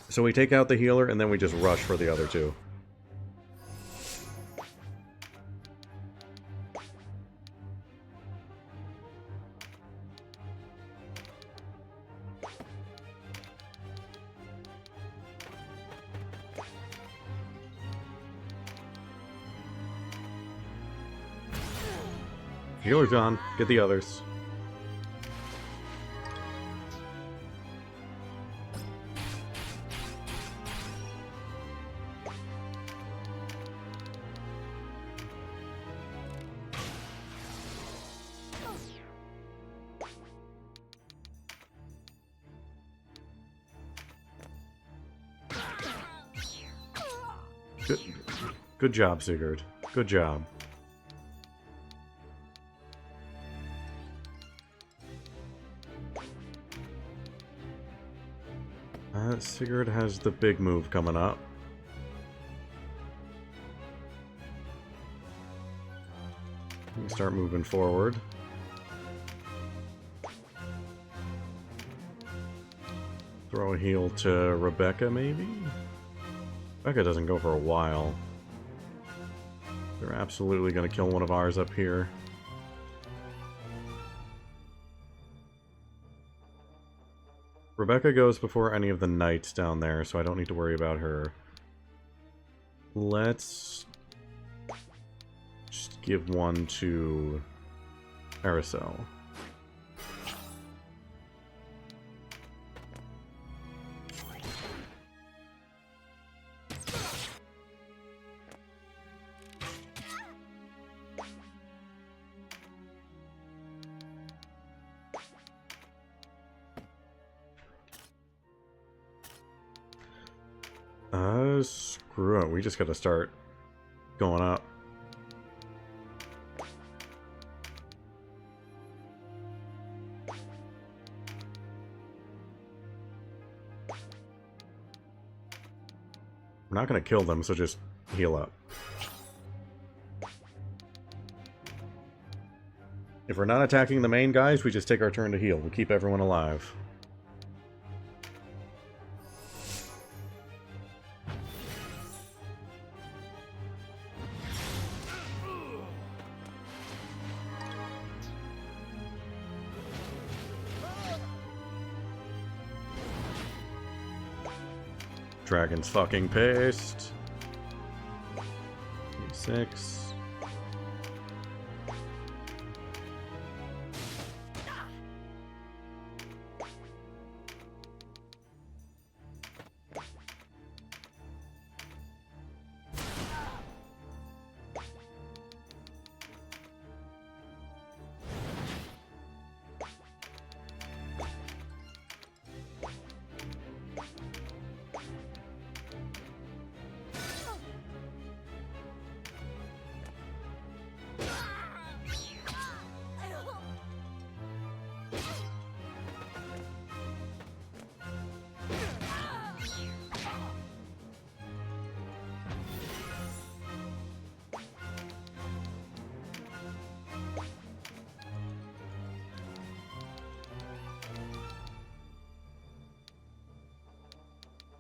So we take out the healer, and then we just rush for the other two. Healer's gone. Get the others. Good job, Sigurd. Good job. Sigurd has the big move coming up. We start moving forward. Throw a heal to Rebecca, maybe? Rebecca doesn't go for a while. They're absolutely going to kill one of ours up here. Rebecca goes before any of the knights down there, so I don't need to worry about her. Let's just give one to Aracel. Screw it. We just gotta start going up. We're not gonna kill them, so just heal up. If we're not attacking the main guys, we just take our turn to heal. We'll keep everyone alive. Dragon's fucking pissed. 6.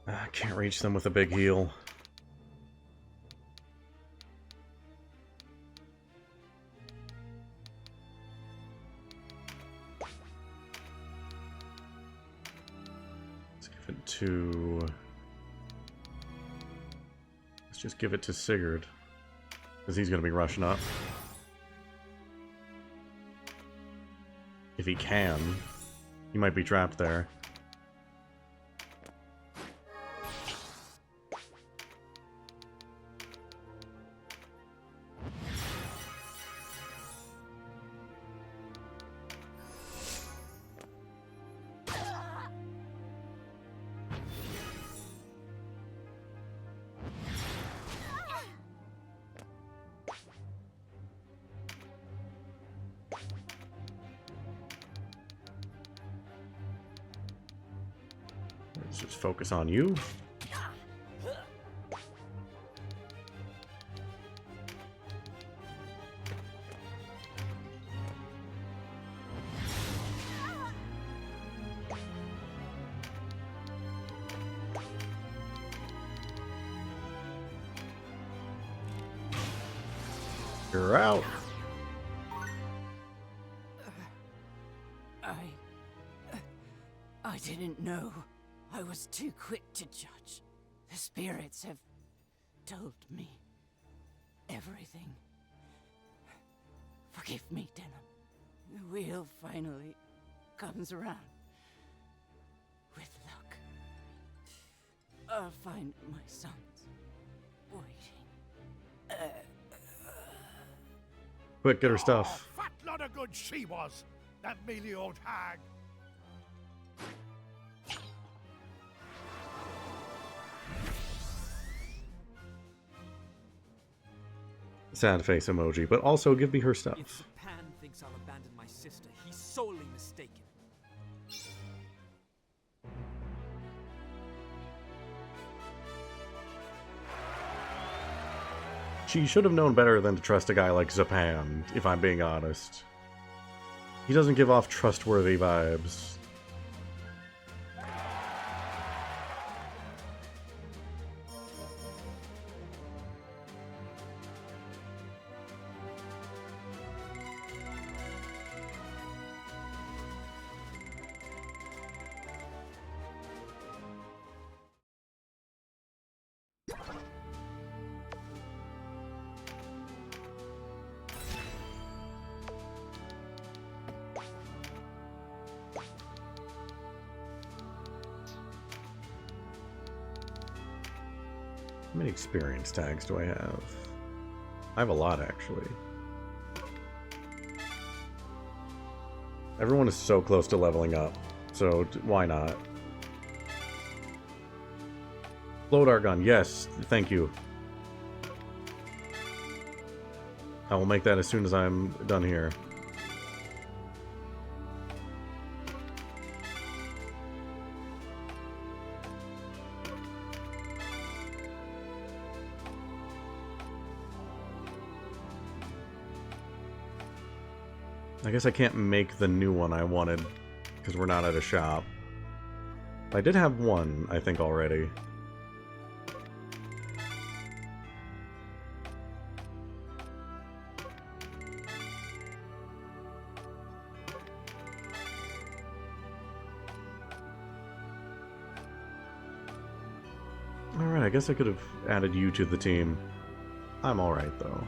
I can't reach them with a big heal. Let's give it to... Let's just give it to Sigurd, because he's going to be rushing up. If he can. He might be trapped there. Let's just focus on you. You're out. I didn't know. I was too quick to judge. The spirits have told me everything. Forgive me, Denon. The wheel finally comes around. With luck, I'll find my sons waiting. Quick, get her stuff. Oh, fat lot of good she was, that mealy old hag. sad face emoji, but also give me her stuff. If Japan thinks I'll abandon my sister, he's sorely mistaken. She should have known better than to trust a guy like Zapan, if I'm being honest. He doesn't give off trustworthy vibes. How many experience tags do I have? I have a lot, actually. Everyone is so close to leveling up, so why not? Blow dart gun, yes, thank you. I will make that as soon as I'm done here. I guess I can't make the new one I wanted, because we're not at a shop. I did have one, I think, already. Alright, I guess I could have added you to the team. I'm alright, though.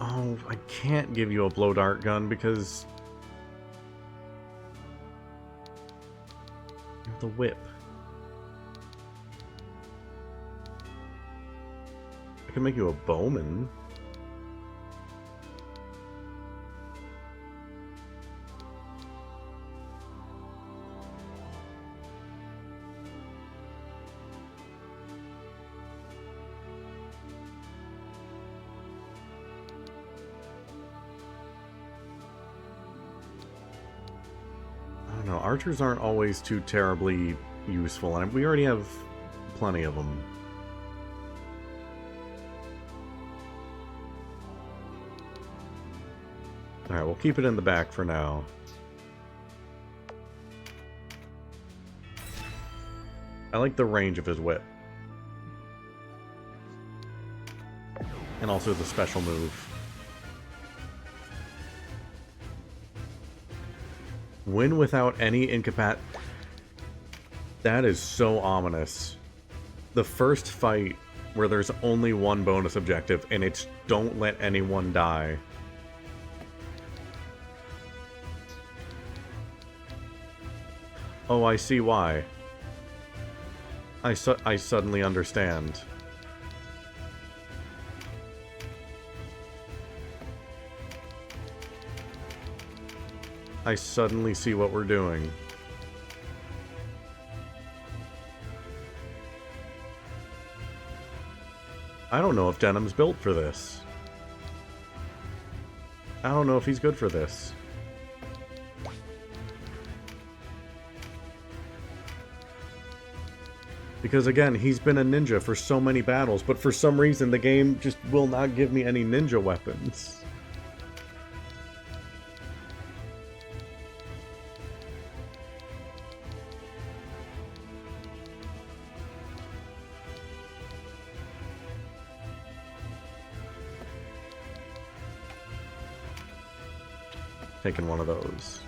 Oh, I can't give you a blow dart gun because... you have the whip. I can make you a bowman. Archers aren't always too terribly useful, and we already have plenty of them. Alright, we'll keep it in the back for now. I like the range of his whip. And also the special move. Win without any incapac... That is so ominous. The first fight where there's only one bonus objective, and it's don't let anyone die. Oh, I see why. I suddenly understand. I suddenly see what we're doing. I don't know if Denim's built for this. I don't know if he's good for this. Because again, he's been a ninja for so many battles, but for some reason the game just will not give me any ninja weapons. Taking one of those.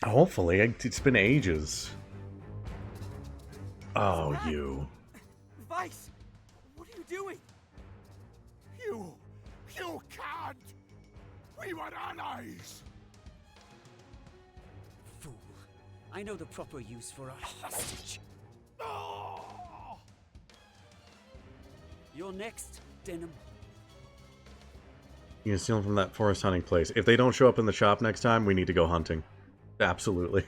Hopefully, it's been ages. Oh, you. Vice! What are you doing? You can't! We were allies! I know the proper use for a hostage. You're next, Denim. You can steal them from that forest hunting place. If they don't show up in the shop next time, we need to go hunting. Absolutely.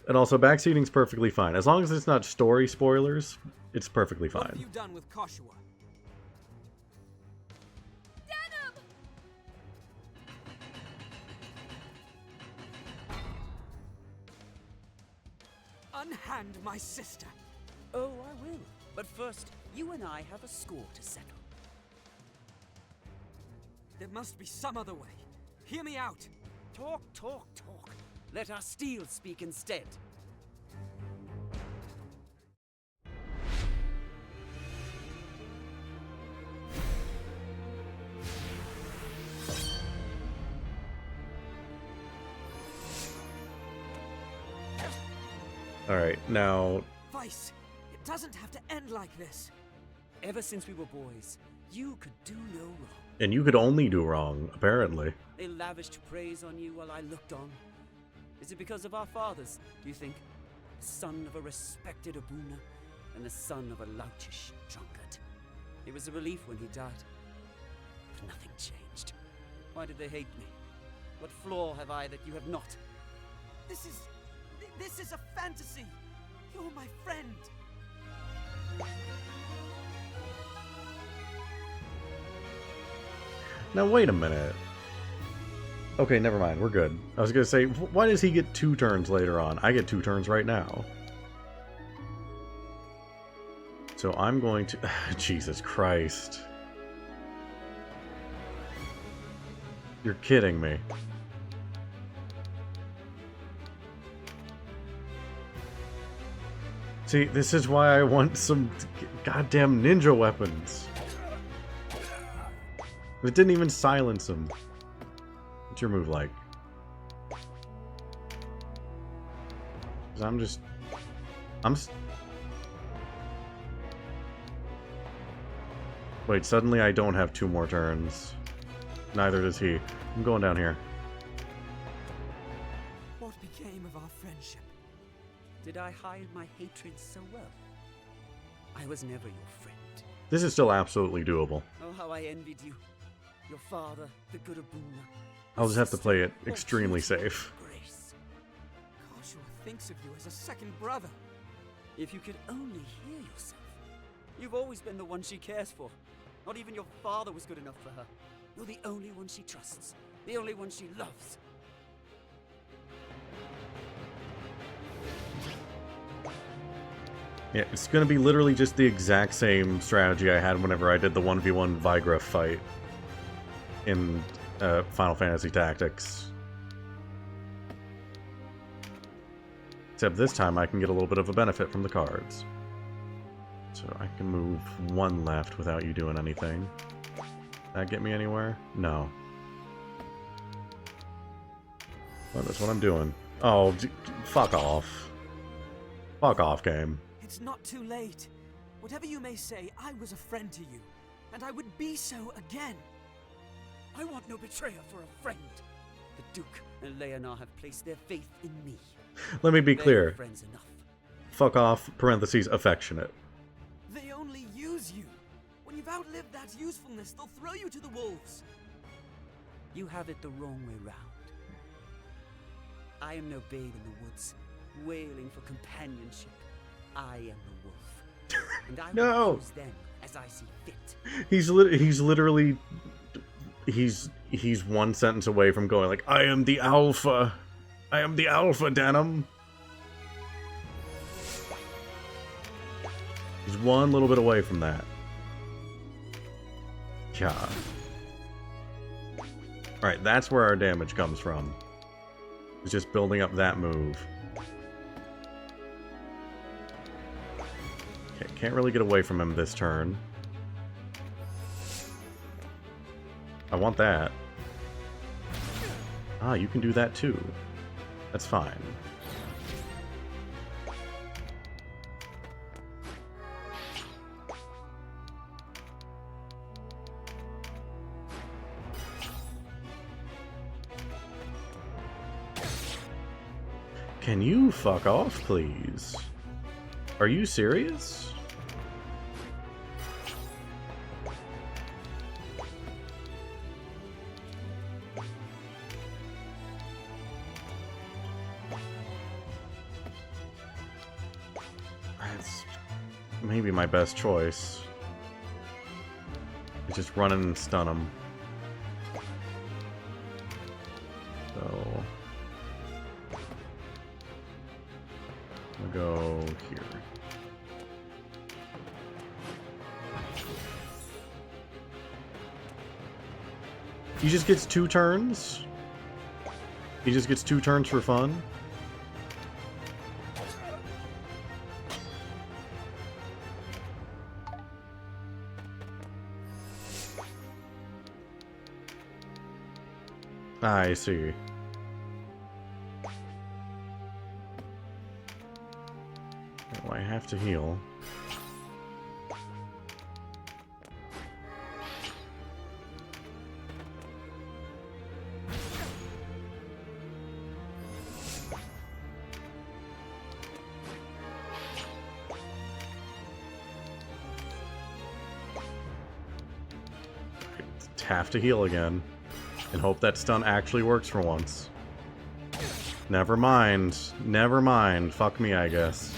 And also, backseating's perfectly fine. As long as it's not story spoilers, it's perfectly What have fine. you done with Koshua? Unhand my sister. Oh, I will. But first, you and I have a score to settle. There must be some other way. Hear me out. Talk, talk, talk. Let our steel speak instead. Alright, now... Vice, it doesn't have to end like this. Ever since we were boys, you could do no wrong. And you could only do wrong, apparently. They lavished praise on you while I looked on. Is it because of our fathers, do you think? The son of a respected Abuna, and the son of a loutish drunkard. It was a relief when he died. But nothing changed. Why did they hate me? What flaw have I that you have not? This is a fantasy. You're my friend. Now, wait a minute. Okay, never mind. We're good. I was gonna say, why does he get 2 turns later on? I get 2 turns right now. So I'm going to... Jesus Christ. You're kidding me. See, this is why I want some goddamn ninja weapons. It didn't even silence him. What's your move like? 'Cause Wait, suddenly I don't have 2 more turns. Neither does he. I'm going down here. What became of our friendship? Did I hide my hatred so well? I was never your friend. This is still absolutely doable. Oh, how I envied you. Your father, the good Abuna. I'll just have to play it extremely safe. Grace. Koshua thinks of you as a second brother. If you could only hear yourself. You've always been the one she cares for. Not even your father was good enough for her. You're the only one she trusts. The only one she loves. Yeah, it's gonna be literally just the exact same strategy I had whenever I did the 1v1 Vigra fight in Final Fantasy Tactics. Except this time I can get a little bit of a benefit from the cards. So I can move 1 left without you doing anything. That get me anywhere? No. Well, that's what I'm doing. Oh, fuck off. Fuck off, game. It's not too late. Whatever you may say, I was a friend to you, and I would be so again. I want no betrayer for a friend. The Duke and Leonard have placed their faith in me. Let me be They're clear. friends enough. Fuck off, parentheses, affectionate. They only use you. When you've outlived that usefulness, they'll throw you to the wolves. You have it the wrong way round. I am no babe in the woods, wailing for companionship. I am the wolf. And I No. will use them as I see fit. He's literally... He's 1 sentence away from going like, I am the alpha. I am the alpha, Denim. He's 1 little bit away from that. God. Alright, that's where our damage comes from. It's just building up that move. Okay, can't really get away from him this turn. I want that. Ah, you can do that too. That's fine. Can you fuck off, please? Are you serious? That's maybe my best choice. Just run and stun him. So I'll go here. He just gets 2 turns? He just gets 2 turns for fun? I see. Well, I have to heal. Have to heal again. And hope that stun actually works for once. Never mind. Never mind. Fuck me, I guess.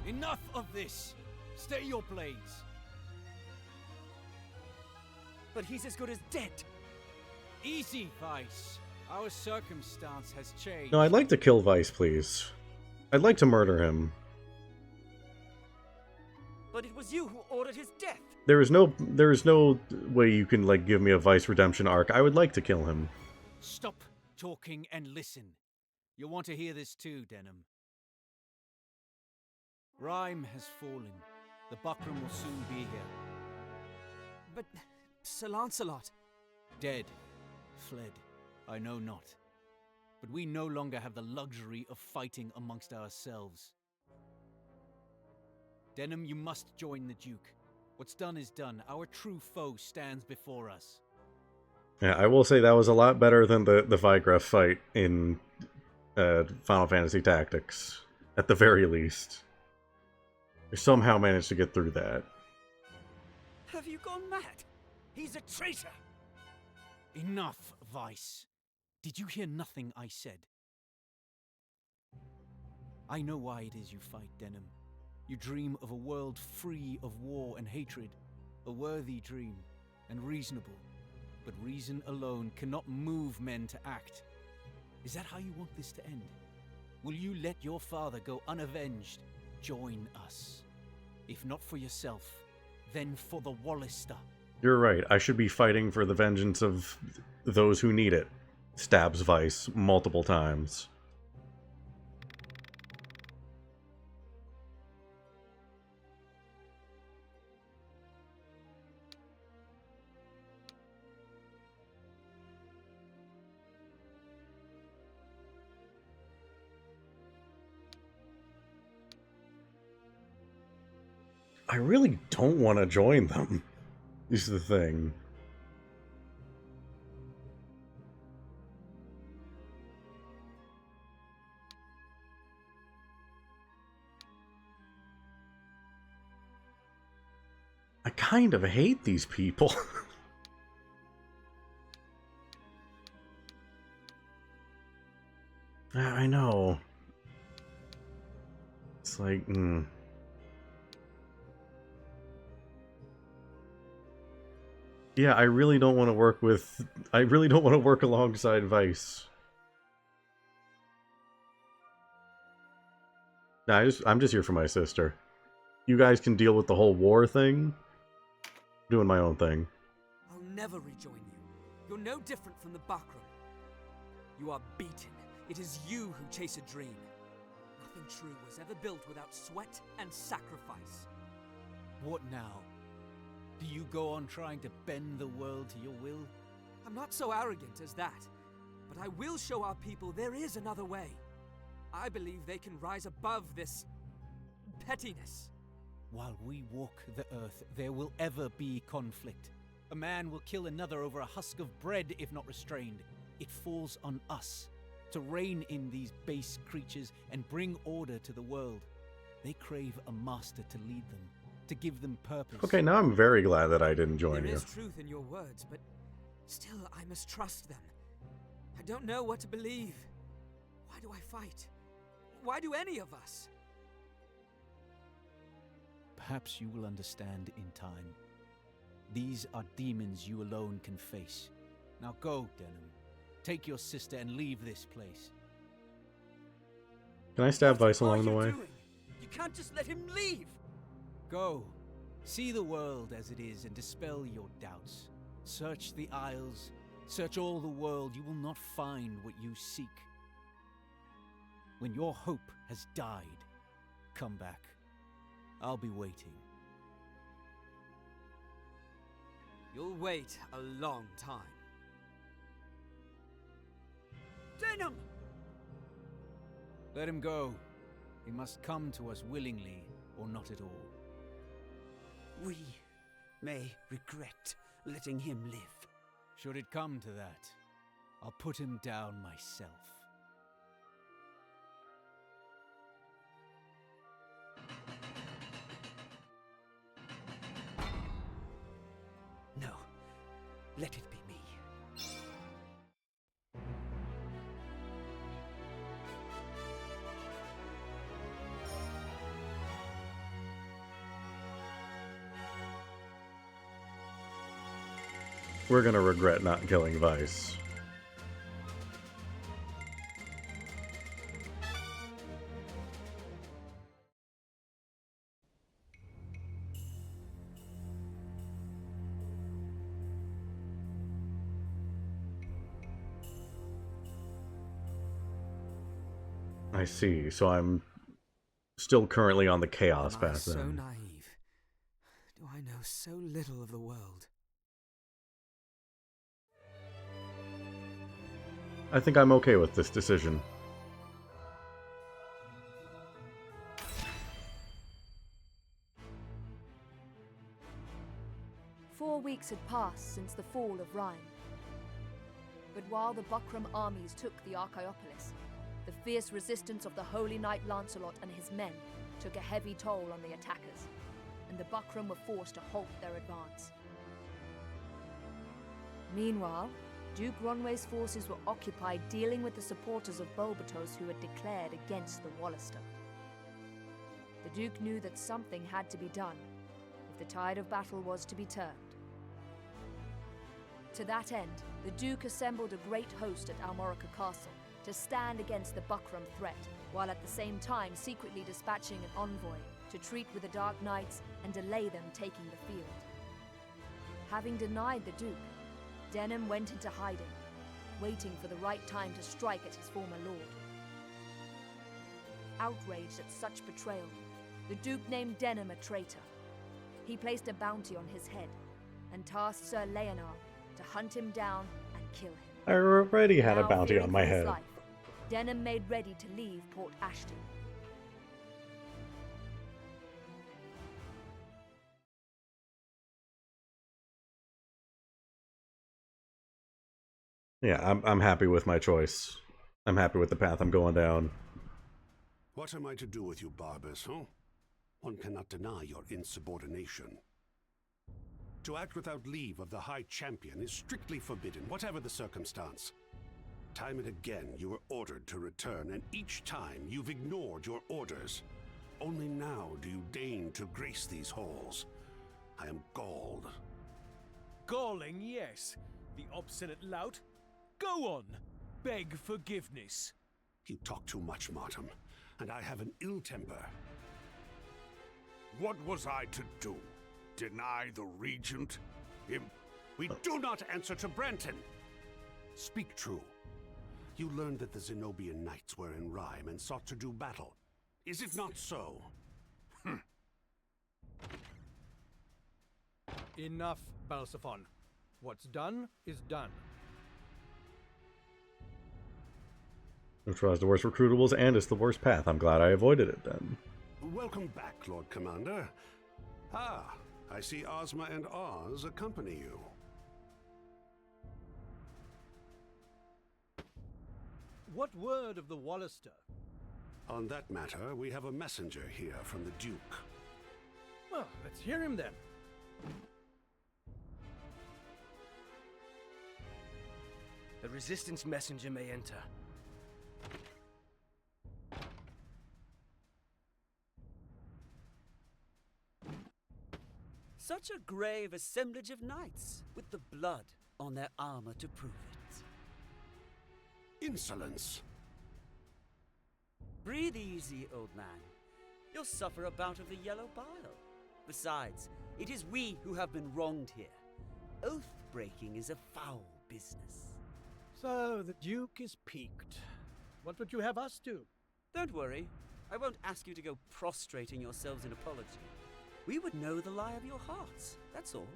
Enough of this! Stay your blades! But he's as good as dead. Easy, Vice. Our circumstance has changed. No, I'd like to kill Vice, please. I'd like to murder him. But it was you who ordered his death. There is no way you can, like, give me a Vice redemption arc. I would like to kill him. Stop talking and listen. You'll want to hear this too, Denim. Rhyme has fallen. The Buckram will soon be here. But Sir Lancelot... Dead. Fled. I know not. But we no longer have the luxury of fighting amongst ourselves. Denim, you must join the Duke. What's done is done. Our true foe stands before us. Yeah, I will say that was a lot better than the Vigref fight in Final Fantasy Tactics, at the very least. We somehow managed to get through that. Have you gone mad? He's a traitor! Enough, Vice. Did you hear nothing I said? I know why it is you fight, Denim. You dream of a world free of war and hatred. A worthy dream, and reasonable. But reason alone cannot move men to act. Is that how you want this to end? Will you let your father go unavenged? Join us. If not for yourself, then for the Wallister. You're right. I should be fighting for the vengeance of those who need it. Stabs Vice multiple times. I really don't want to join them, is the thing. I kind of hate these people. I know. It's like, Yeah, I really don't want to work with... I really don't want to work alongside Vice. Nah, I'm just here for my sister. You guys can deal with the whole war thing. I'm doing my own thing. I'll never rejoin you. You're no different from the Buckram. You are beaten. It is you who chase a dream. Nothing true was ever built without sweat and sacrifice. What now? Do you go on trying to bend the world to your will? I'm not so arrogant as that. But I will show our people there is another way. I believe they can rise above this pettiness. While we walk the earth, there will ever be conflict. A man will kill another over a husk of bread if not restrained. It falls on us to rein in these base creatures and bring order to the world. They crave a master to lead them, to give them purpose. Okay, now I'm very glad that I didn't join There you. is truth in your words, but still I must trust them. I don't know what to believe. Why do I fight? Why do any of us? Perhaps you will understand in time. These are demons you alone can face. Now go, Denim. Take your sister and leave this place. Can I stab Vice along the What are way? you doing? You can't just let him leave! Go. See the world as it is and dispel your doubts. Search the isles. Search all the world. You will not find what you seek. When your hope has died, come back. I'll be waiting. You'll wait a long time. Denim! Let him go. He must come to us willingly or not at all. We may regret letting him live. Should it come to that, I'll put him down myself. No, let it be me. We're gonna regret not killing Vice. I see. So I'm still currently on the chaos Am I path so then. naive? Do I know so little of the world? I think I'm okay with this decision. Four weeks had passed since the fall of Rhyme. But while the Buckram armies took the Archaeopolis, the fierce resistance of the Holy Knight Lancelot and his men took a heavy toll on the attackers, and the Buckram were forced to halt their advance. Meanwhile, Duke Ronway's forces were occupied dealing with the supporters of Bulbatos who had declared against the Wallister. The Duke knew that something had to be done if the tide of battle was to be turned. To that end, the Duke assembled a great host at Almorica Castle to stand against the Buckram threat, while at the same time secretly dispatching an envoy to treat with the Dark Knights and delay them taking the field. Having denied the Duke, Denim went into hiding, waiting for the right time to strike at his former lord. Outraged at such betrayal, the Duke named Denim a traitor. He placed a bounty on his head and tasked Sir Leonard to hunt him down and kill him. I already had a Now, bounty fearing on my for his head. life, Denim made ready to leave Port Ashton. Yeah, I'm happy with my choice. I'm happy with the path I'm going down. What am I to do with you, Barbas, huh? One cannot deny your insubordination. To act without leave of the High Champion is strictly forbidden, whatever the circumstance. Time and again you were ordered to return, and each time you've ignored your orders. Only now do you deign to grace these halls. I am galled. Galling, yes. The obstinate lout. Go on. Beg forgiveness. You talk too much, Martin, and I have an ill temper. What was I to do? Deny the Regent? We do not answer to Branton! Speak true. You learned that the Zenobian Knights were in Rhyme and sought to do battle. Is it not so? Enough, Balsaphon. What's done is done. Which was the worst recruitables, and it's the worst path. I'm glad I avoided it then. Welcome back, Lord Commander. Ah, I see Ozma and Oz accompany you. What word of the Wallister? On that matter, we have a messenger here from the Duke. Well, let's hear him then. The Resistance messenger may enter. Such a grave assemblage of knights, with the blood on their armor to prove it. Insolence! Breathe easy, old man. You'll suffer a bout of the yellow bile. Besides, it is we who have been wronged here. Oath-breaking is a foul business. So, the Duke is piqued. What would you have us do? Don't worry. I won't ask you to go prostrating yourselves in apology. We would know the lie of your hearts, that's all.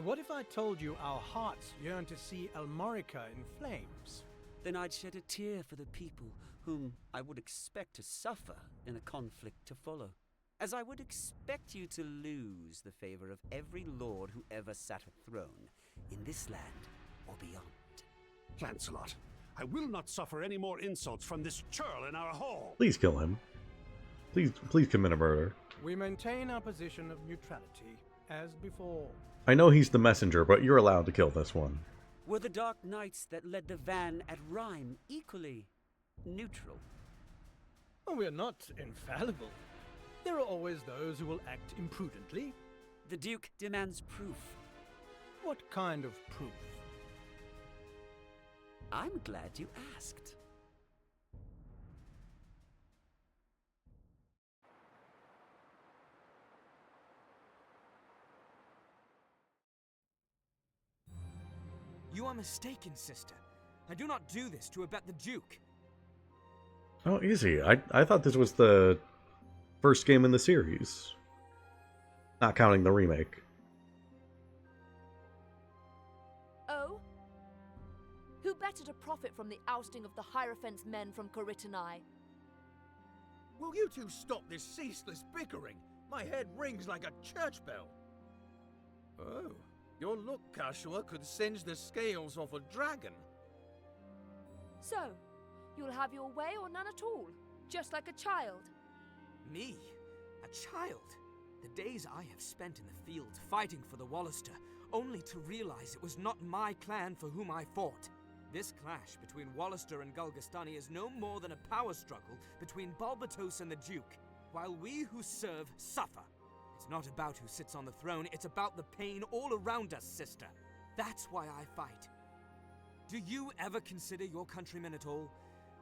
What if I told you our hearts yearn to see Almorica in flames? Then I'd shed a tear for the people whom I would expect to suffer in a conflict to follow. As I would expect you to lose the favor of every lord who ever sat a throne in this land or beyond. Lancelot, I will not suffer any more insults from this churl in our hall. Please kill him. Please commit a murder. We maintain our position of neutrality, as before. I know he's the messenger, but you're allowed to kill this one. Were the Dark Knights that led the van at Rhyme equally neutral? Oh, we're not infallible. There are always those who will act imprudently. The Duke demands proof. What kind of proof? I'm glad you asked. You are mistaken, sister. I do not do this to abet the Duke. Oh, easy. I thought this was the first game in the series. Not counting the remake. Oh? Who better to profit from the ousting of the Hierophant's men from Corytonai? Will you two stop this ceaseless bickering? My head rings like a church bell. Oh, your look, Kashua, could singe the scales off a dragon. So, you'll have your way or none at all, just like a child. Me? A child? The days I have spent in the field fighting for the Wallister, only to realize it was not my clan for whom I fought. This clash between Wallister and Gulgastani is no more than a power struggle between Balbatos and the Duke, while we who serve suffer. It's not about who sits on the throne, it's about the pain all around us, sister. That's why I fight. Do you ever consider your countrymen at all?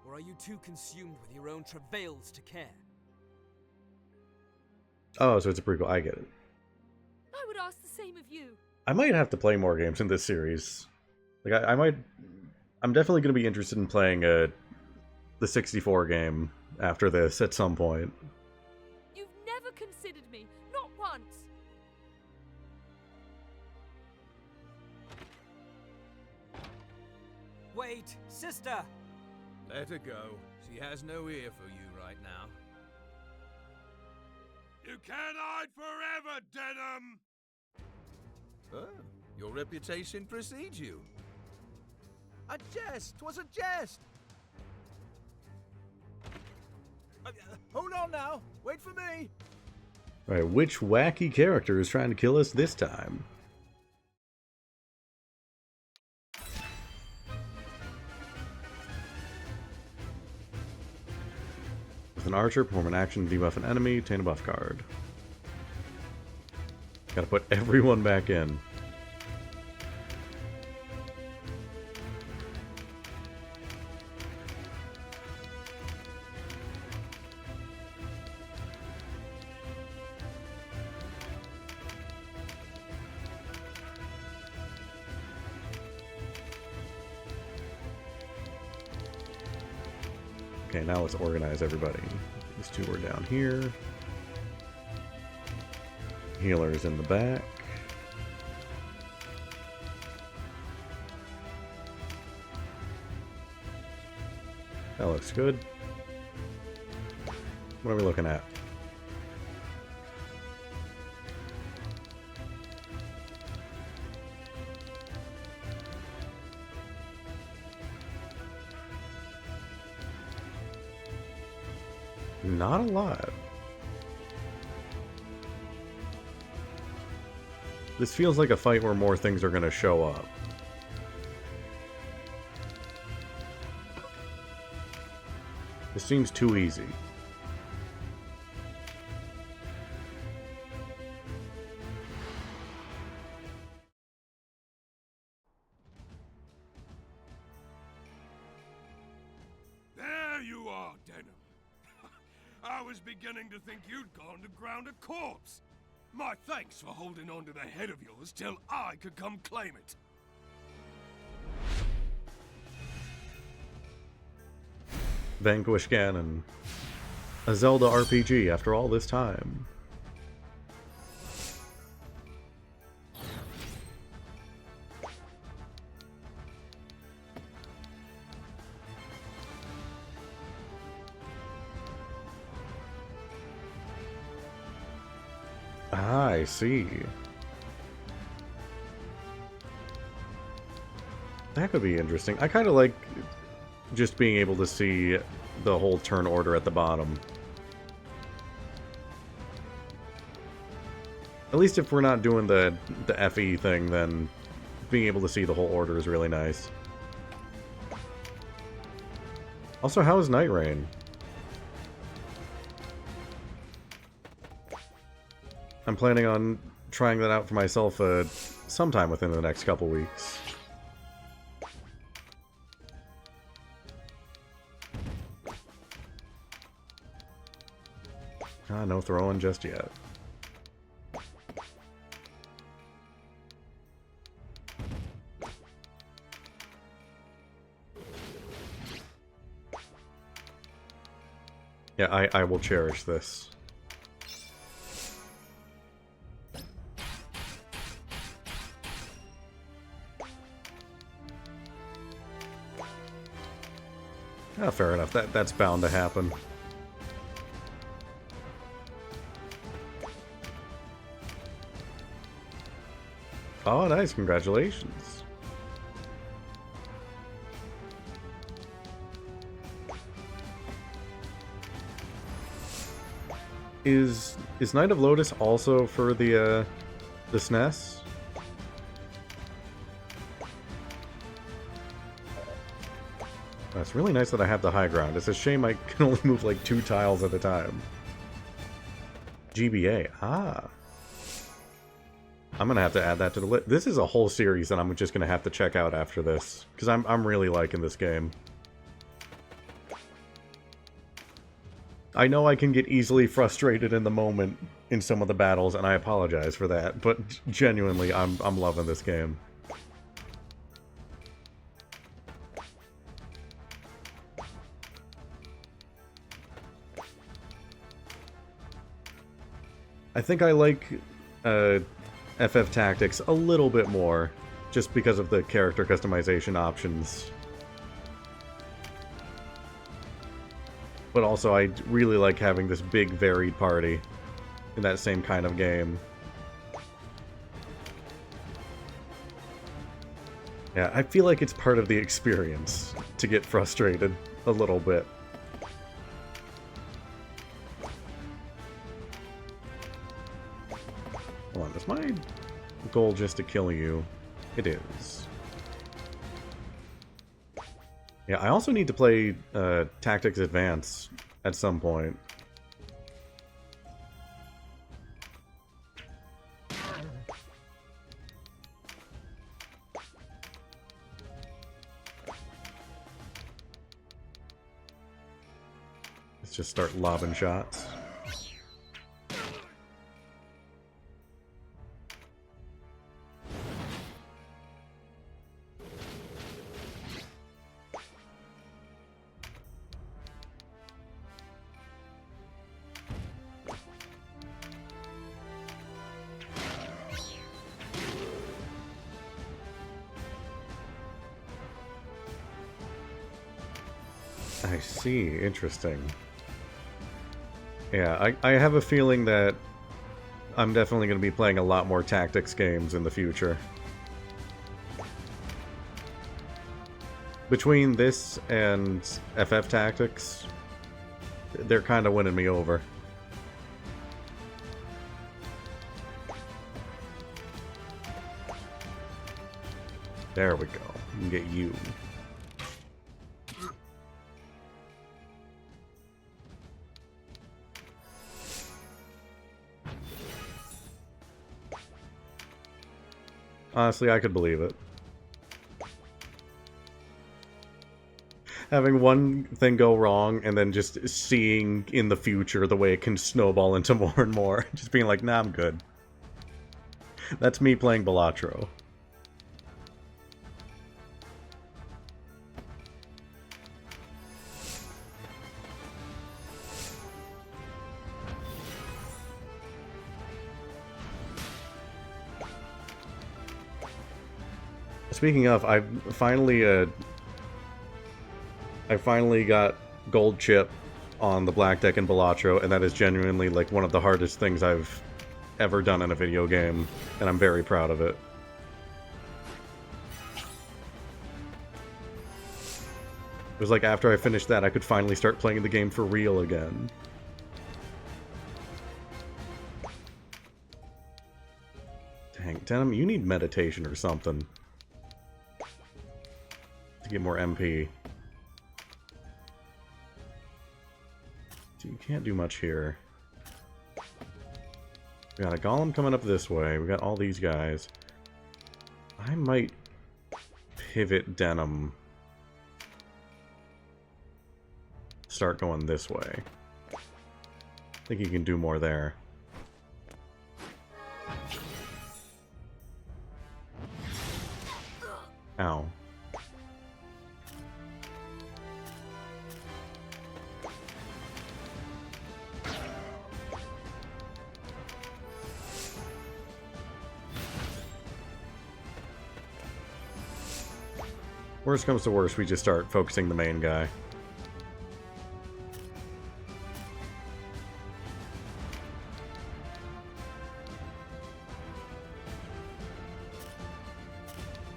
Or are you too consumed with your own travails to care? Oh, so it's a prequel. I get it. I would ask the same of you. I might have to play more games in this series. Like, I'm definitely going to be interested in playing the 64 game after this at some point. You've never considered me, not once. Wait, sister! Let her go. She has no ear for you right now. You can't hide forever, Denim! Oh, your reputation precedes you. A jest! 'Twas a jest! Hold on now! Wait for me! Alright, which wacky character is trying to kill us this time? With an archer, perform an action, debuff an enemy, obtain a buff card. Gotta put everyone back in. Okay, now let's organize everybody. These two are down here. Healer's in the back. That looks good. What are we looking at? Not a lot. This feels like a fight where more things are going to show up. This seems too easy. There you are, Denim. I was beginning to think you'd gone to ground a corpse. My thanks for holding on to the head of yours till I could come claim it. Vanquish Ganon. A Zelda RPG after all this time. Ah, I see. That could be interesting. I kind of like just being able to see the whole turn order at the bottom. At least if we're not doing the FE thing, then being able to see the whole order is really nice. Also, how is Night Rain? I'm planning on trying that out for myself sometime within the next couple weeks. Ah, no throwing just yet. Yeah, I will cherish this. Ah, fair enough. That's bound to happen. Oh, nice. Congratulations. Is Knight of Lotus also for the SNES? It's really nice that I have the high ground. It's a shame I can only move like 2 tiles at a time. GBA. Ah. I'm gonna have to add that to the list. This is a whole series that I'm just gonna have to check out after this, because I'm really liking this game. I know I can get easily frustrated in the moment in some of the battles, and I apologize for that, but genuinely, I'm loving this game. I think I like FF Tactics a little bit more, just because of the character customization options. But also, I really like having this big, varied party in that same kind of game. Yeah, I feel like it's part of the experience to get frustrated a little bit. Hold on, is my goal just to kill you? It is. Yeah, I also need to play Tactics Advance at some point. Let's just start lobbing shots. I see. Interesting. Yeah, I have a feeling that I'm definitely going to be playing a lot more tactics games in the future. Between this and FF Tactics, they're kind of winning me over. There we go. We can get you. Honestly, I could believe it. Having one thing go wrong and then just seeing in the future the way it can snowball into more and more. Just being like, nah, I'm good. That's me playing Balatro. Speaking of, I finally got gold chip on the Black Deck and Balatro, and that is genuinely like one of the hardest things I've ever done in a video game, and I'm very proud of it. It was like after I finished that, I could finally start playing the game for real again. Dang, Denim, you need meditation or something. To get more MP. So you can't do much here. We got a golem coming up this way. We got all these guys. I might pivot Denim. Start going this way. I think you can do more there. Ow. Worst comes to worst, we just start focusing the main guy.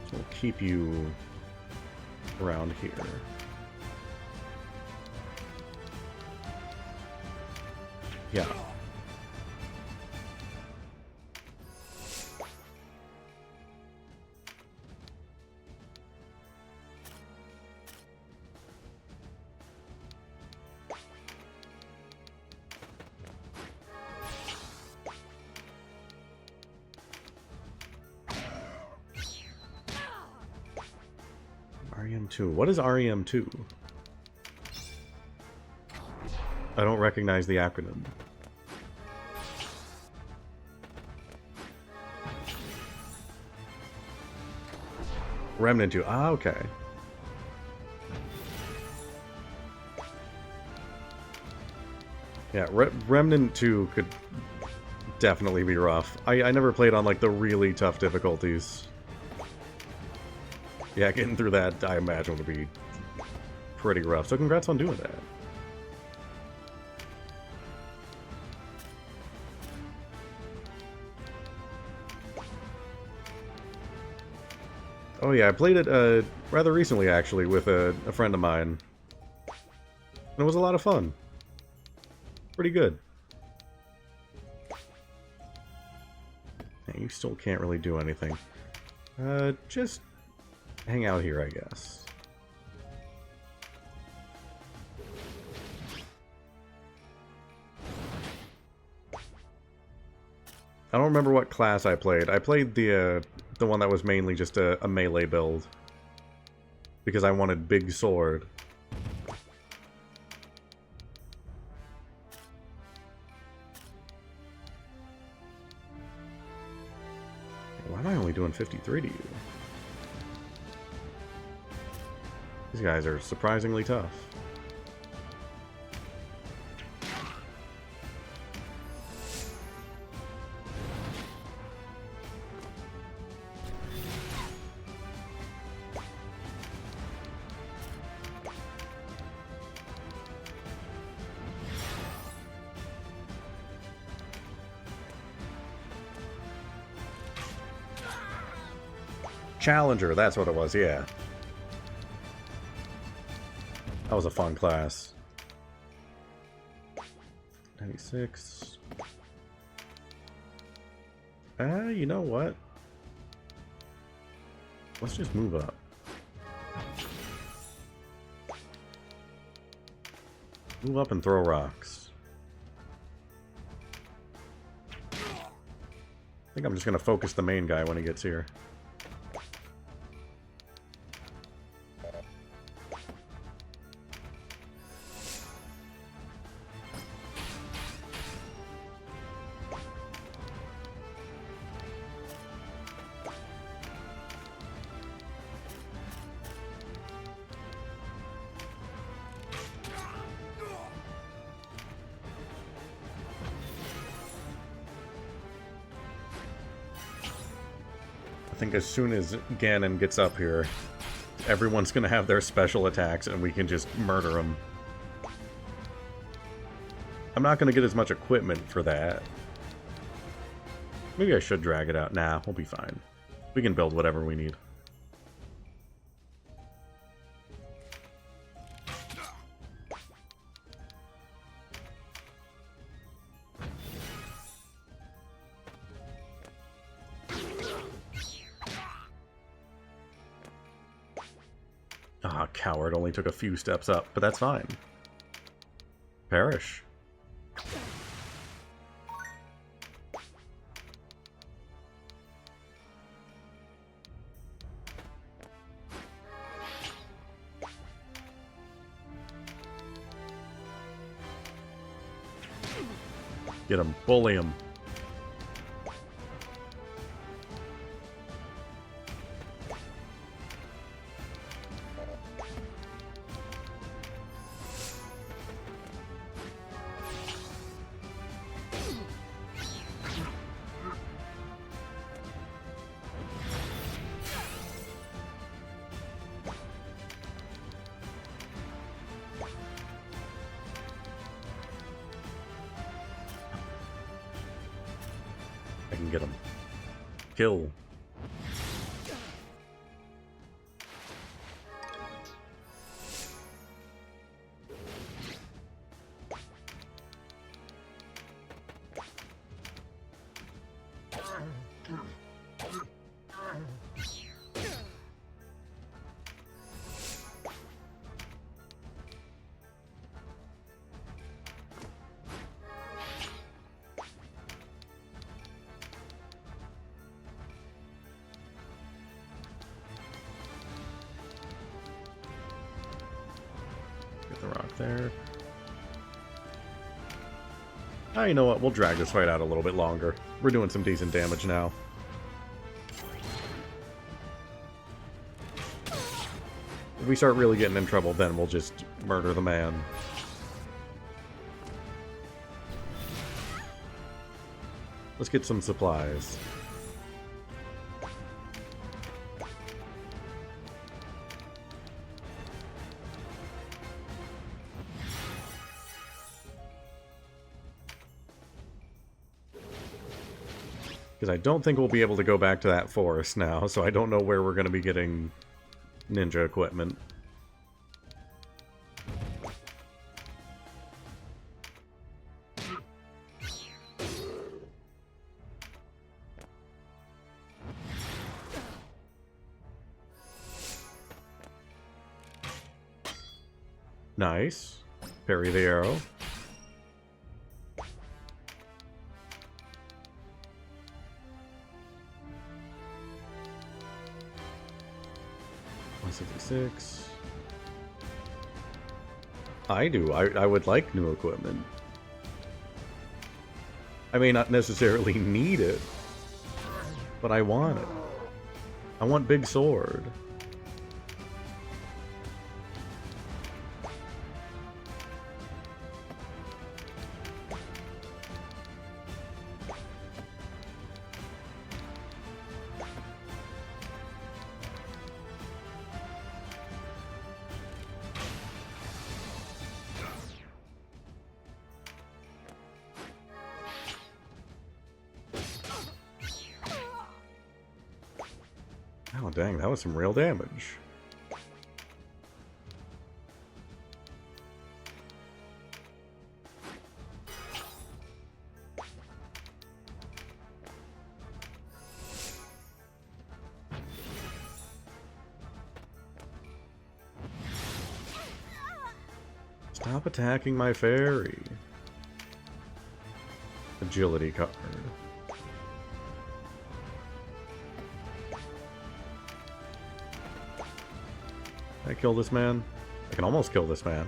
So we'll keep you around here. Yeah. REM2. What is REM2? I don't recognize the acronym. Remnant 2. Ah, okay. Yeah, Remnant 2 could definitely be rough. I never played on, like, the really tough difficulties. Yeah, getting through that, I imagine, would be pretty rough. So congrats on doing that. Oh yeah, I played it rather recently, actually, with a friend of mine. And it was a lot of fun. Pretty good. Hey, you still can't really do anything. Just hang out here, I guess. I don't remember what class I played. I played the one that was mainly just a melee build. Because I wanted big sword. Why am I only doing 53 to you? These guys are surprisingly tough. Challenger, that's what it was, yeah. That was a fun class. 96. You know what? Let's just move up. Move up and throw rocks. I think I'm just gonna focus the main guy when he gets here. I think as soon as Ganon gets up here, everyone's gonna have their special attacks and we can just murder them. I'm not gonna get as much equipment for that. Maybe I should drag it out. Nah, we'll be fine. We can build whatever we need. Ah, coward, only took a few steps up, but that's fine. Perish. Get him, bully him. I can get him. Kill. Get the rock there. Ah, you know what? We'll drag this fight out a little bit longer. We're doing some decent damage now. If we start really getting in trouble, then we'll just murder the man. Let's get some supplies. Because I don't think we'll be able to go back to that forest now, so I don't know where we're going to be getting ninja equipment. Nice. Parry the arrow. $166. I do. I would like new equipment. I may not necessarily need it, but I want it. I want big sword. dang, that was some real damage. Stop attacking my fairy. Agility card. Can I kill this man? I can almost kill this man.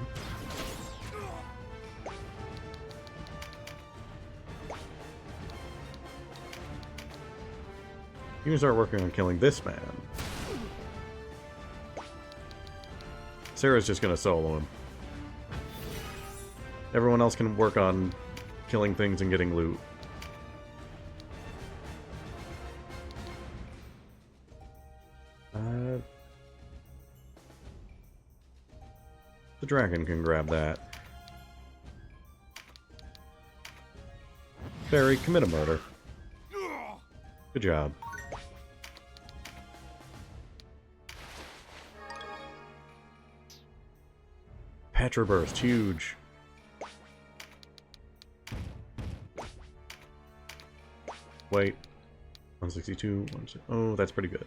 You can start working on killing this man. Sarah's just gonna solo him. Everyone else can work on killing things and getting loot. The dragon can grab that. Fairy, commit a murder. Good job. Petra burst, huge. Wait. 162, 160. Oh, that's pretty good.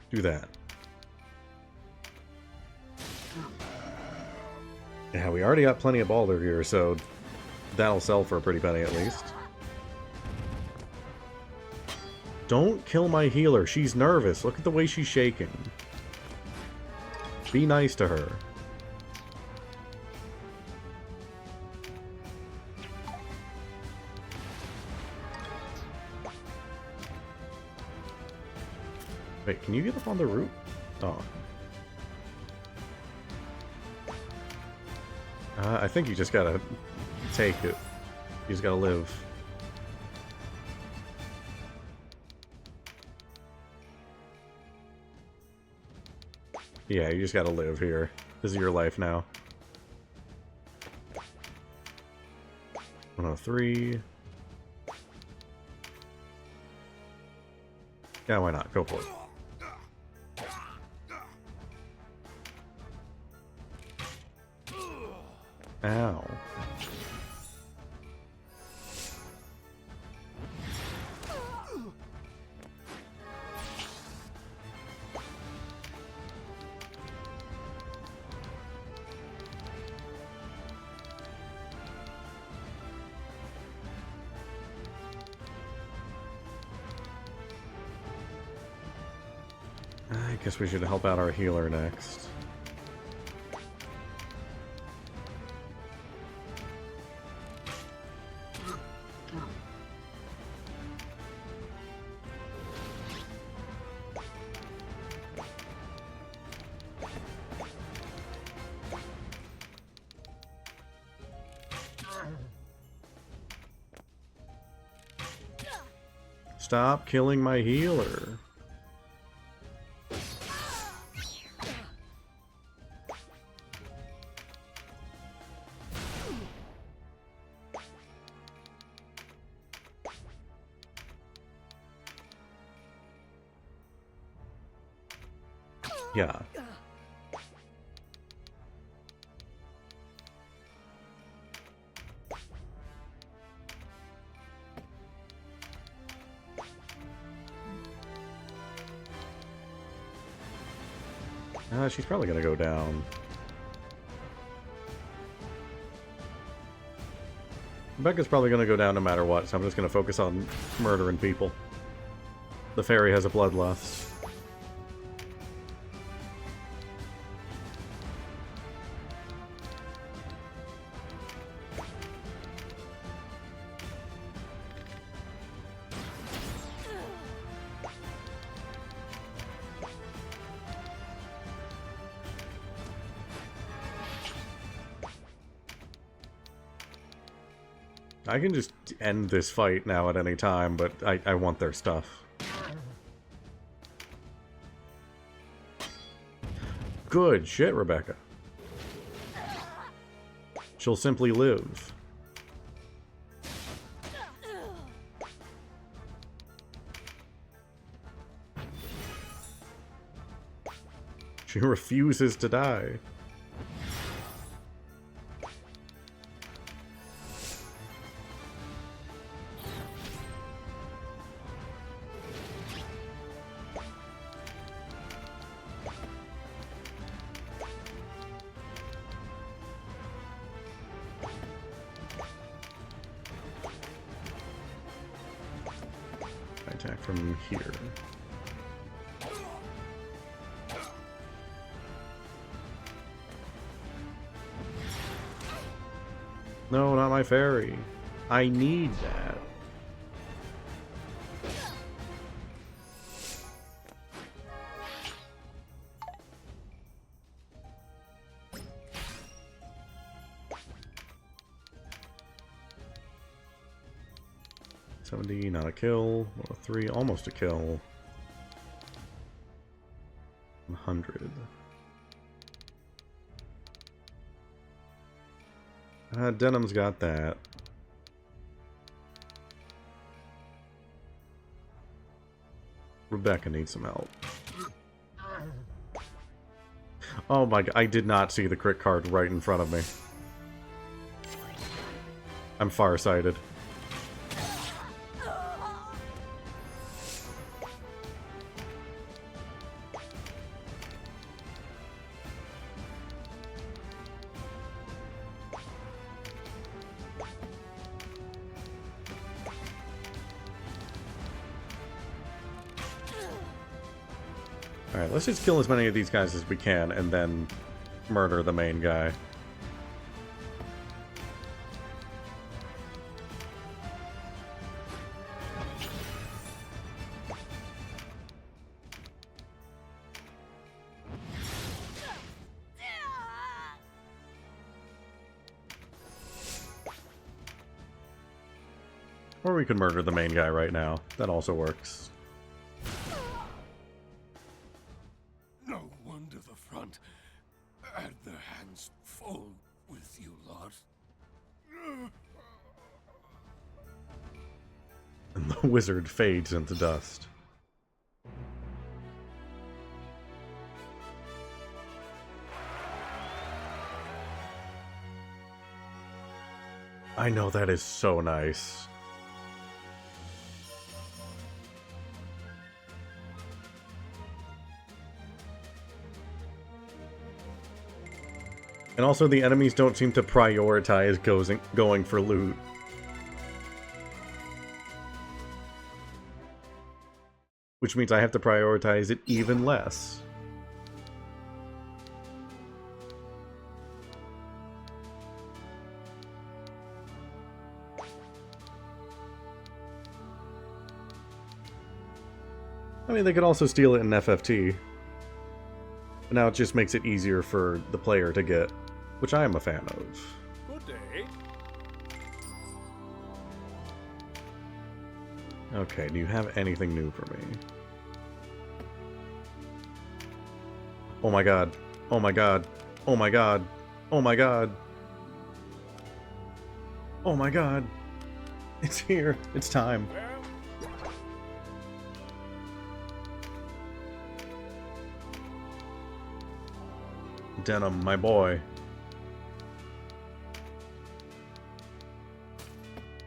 Do that. Yeah, we already got plenty of Balder here, so that'll sell for a pretty penny at least. Don't kill my healer. She's nervous. Look at the way she's shaking. Be nice to her. Wait, can you get up on the roof? Oh. I think you just gotta take it. You just gotta live. Yeah, you just gotta live here. This is your life now. 103. Yeah, why not? Go for it. Ow. I guess we should help out our healer next. Stop killing my healer. Yeah. She's probably gonna go down. Becca's probably gonna go down no matter what, so I'm just gonna focus on murdering people. The fairy has a bloodlust. I can just end this fight now at any time, but I want their stuff. Good shit, Rebecca. She'll simply live. She refuses to die. I attack from here. No, not my fairy. I need that. $70, not a kill. 3, almost a kill. 100. Denim's got that. Rebecca needs some help. Oh my god, I did not see the crit card right in front of me. I'm farsighted. Alright, let's just kill as many of these guys as we can, and then murder the main guy. Or we could murder the main guy right now. That also works. No wonder the front had their hands full with you lot. And the wizard fades into dust. I know, that is so nice. And also, the enemies don't seem to prioritize going for loot. Which means I have to prioritize it even less. I mean, they could also steal it in FFT. But now it just makes it easier for the player to get, which I am a fan of. Good day. Okay, do you have anything new for me? Oh my god. Oh my god. Oh my god. Oh my god. Oh my god. It's here. It's time. Denim, my boy.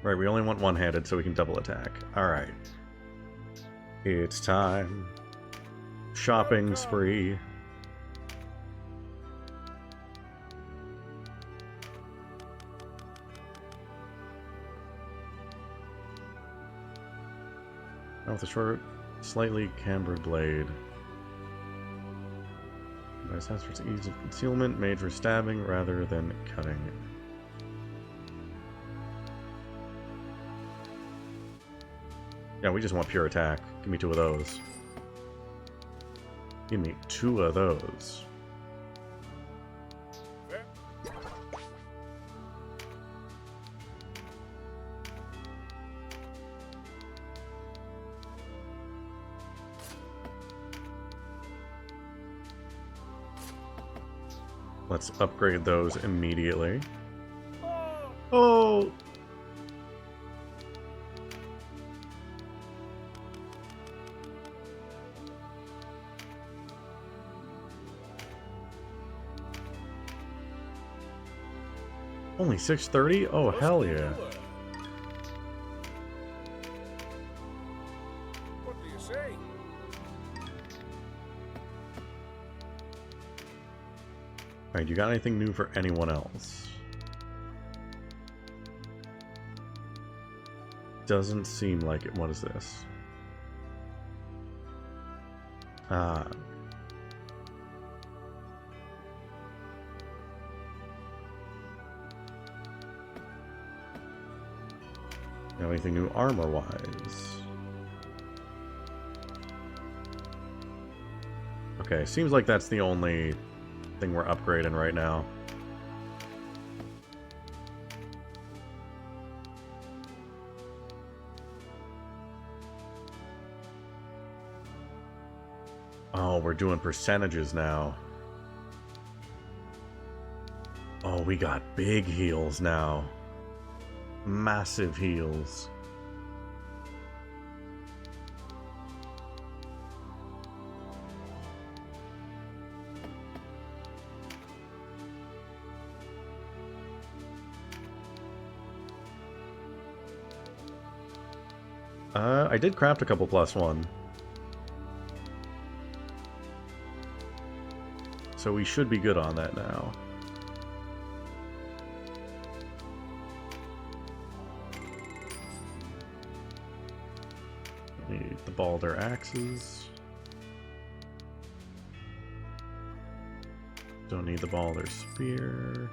Right, we only want one-handed so we can double attack. Alright. It's time. Shopping spree. Now with a short, slightly cambered blade. Device has for ease of concealment, made for stabbing rather than cutting. Yeah, we just want pure attack. Give me 2 of those. Give me 2 of those. Let's upgrade those immediately. Oh! Only 630? Oh, hell yeah. What do you say? Alright, you got anything new for anyone else? Doesn't seem like it. What is this? Ah. Anything new armor-wise? Okay, seems like that's the only thing we're upgrading right now. Oh, we're doing percentages now. Oh, we got big heals now. Massive heals. I did craft a couple +1. So we should be good on that now. Need the Balder axes. Don't need the Balder spear.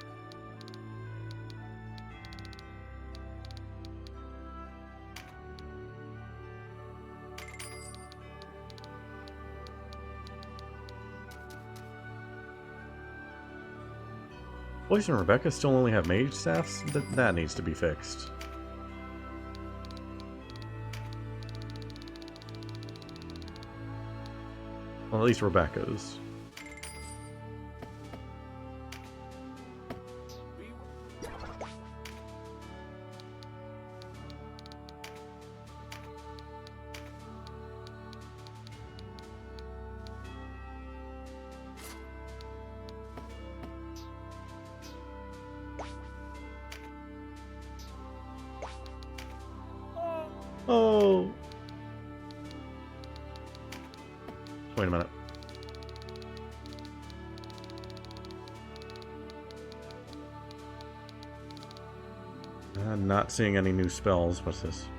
Boyce and Rebecca still only have mage staffs? That needs to be fixed. Well, at least Rebecca's. Oh! Wait a minute. I'm not seeing any new spells. What's this?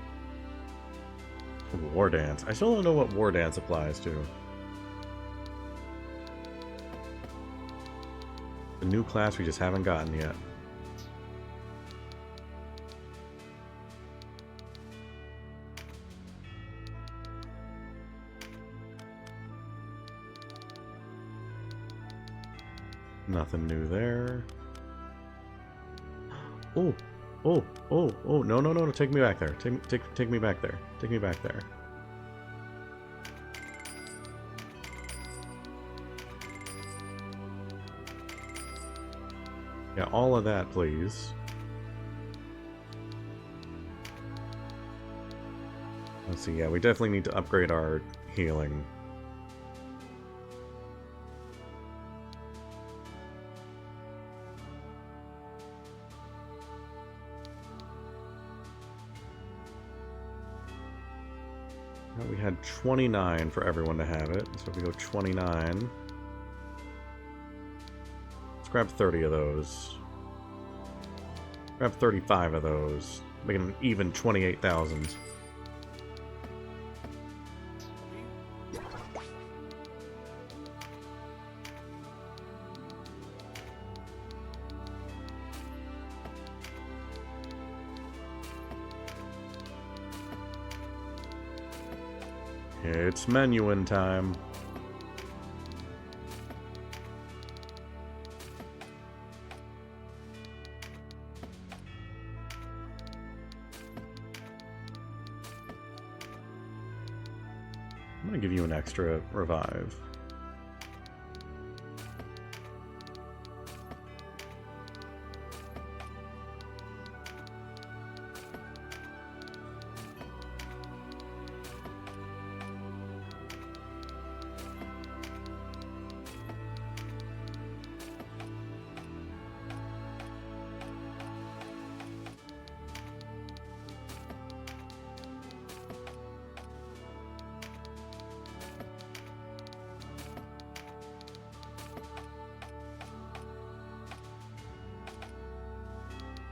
War Dance. I still don't know what War Dance applies to. The new class we just haven't gotten yet. Nothing new there. Oh, oh, oh, oh! No, no, no, no! Take me back there. Take me back there. Take me back there. Yeah, all of that, please. Let's see. Yeah, we definitely need to upgrade our healing. We had 29 for everyone to have it, so if we go 29, let's grab 30 of those. Grab 35 of those, making an even 28,000. It's menuing time. I'm gonna give you an extra revive.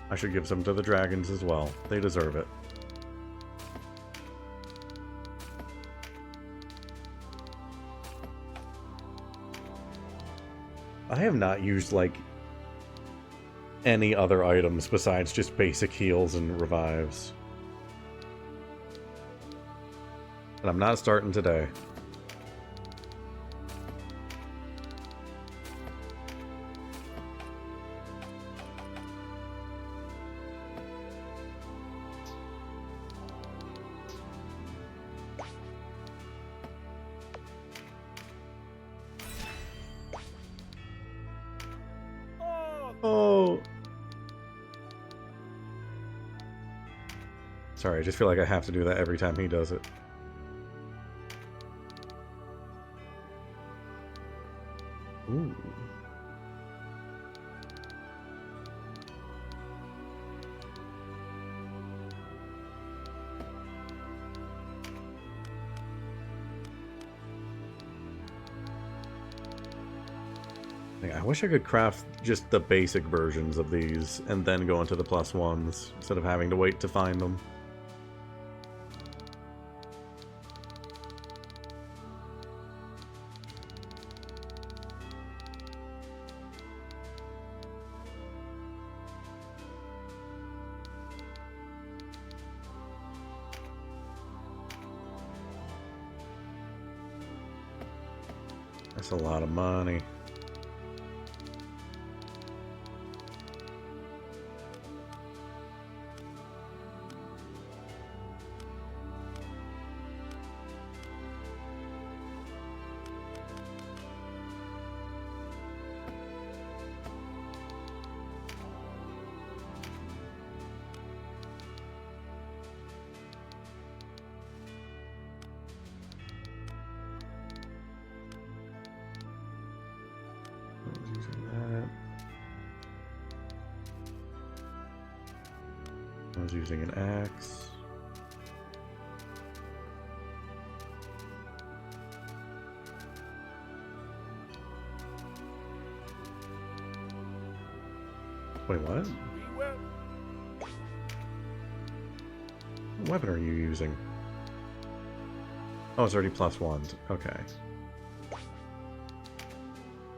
I should give some to the dragons as well. They deserve it. I have not used, like, any other items besides just basic heals and revives. And I'm not starting today. Oh. Sorry, I just feel like I have to do that every time he does it. Ooh. I wish I could craft just the basic versions of these and then go into the +1s instead of having to wait to find them. That's a lot of money. I was using an axe. Wait, what? What weapon are you using? Oh, it's already +1. Okay.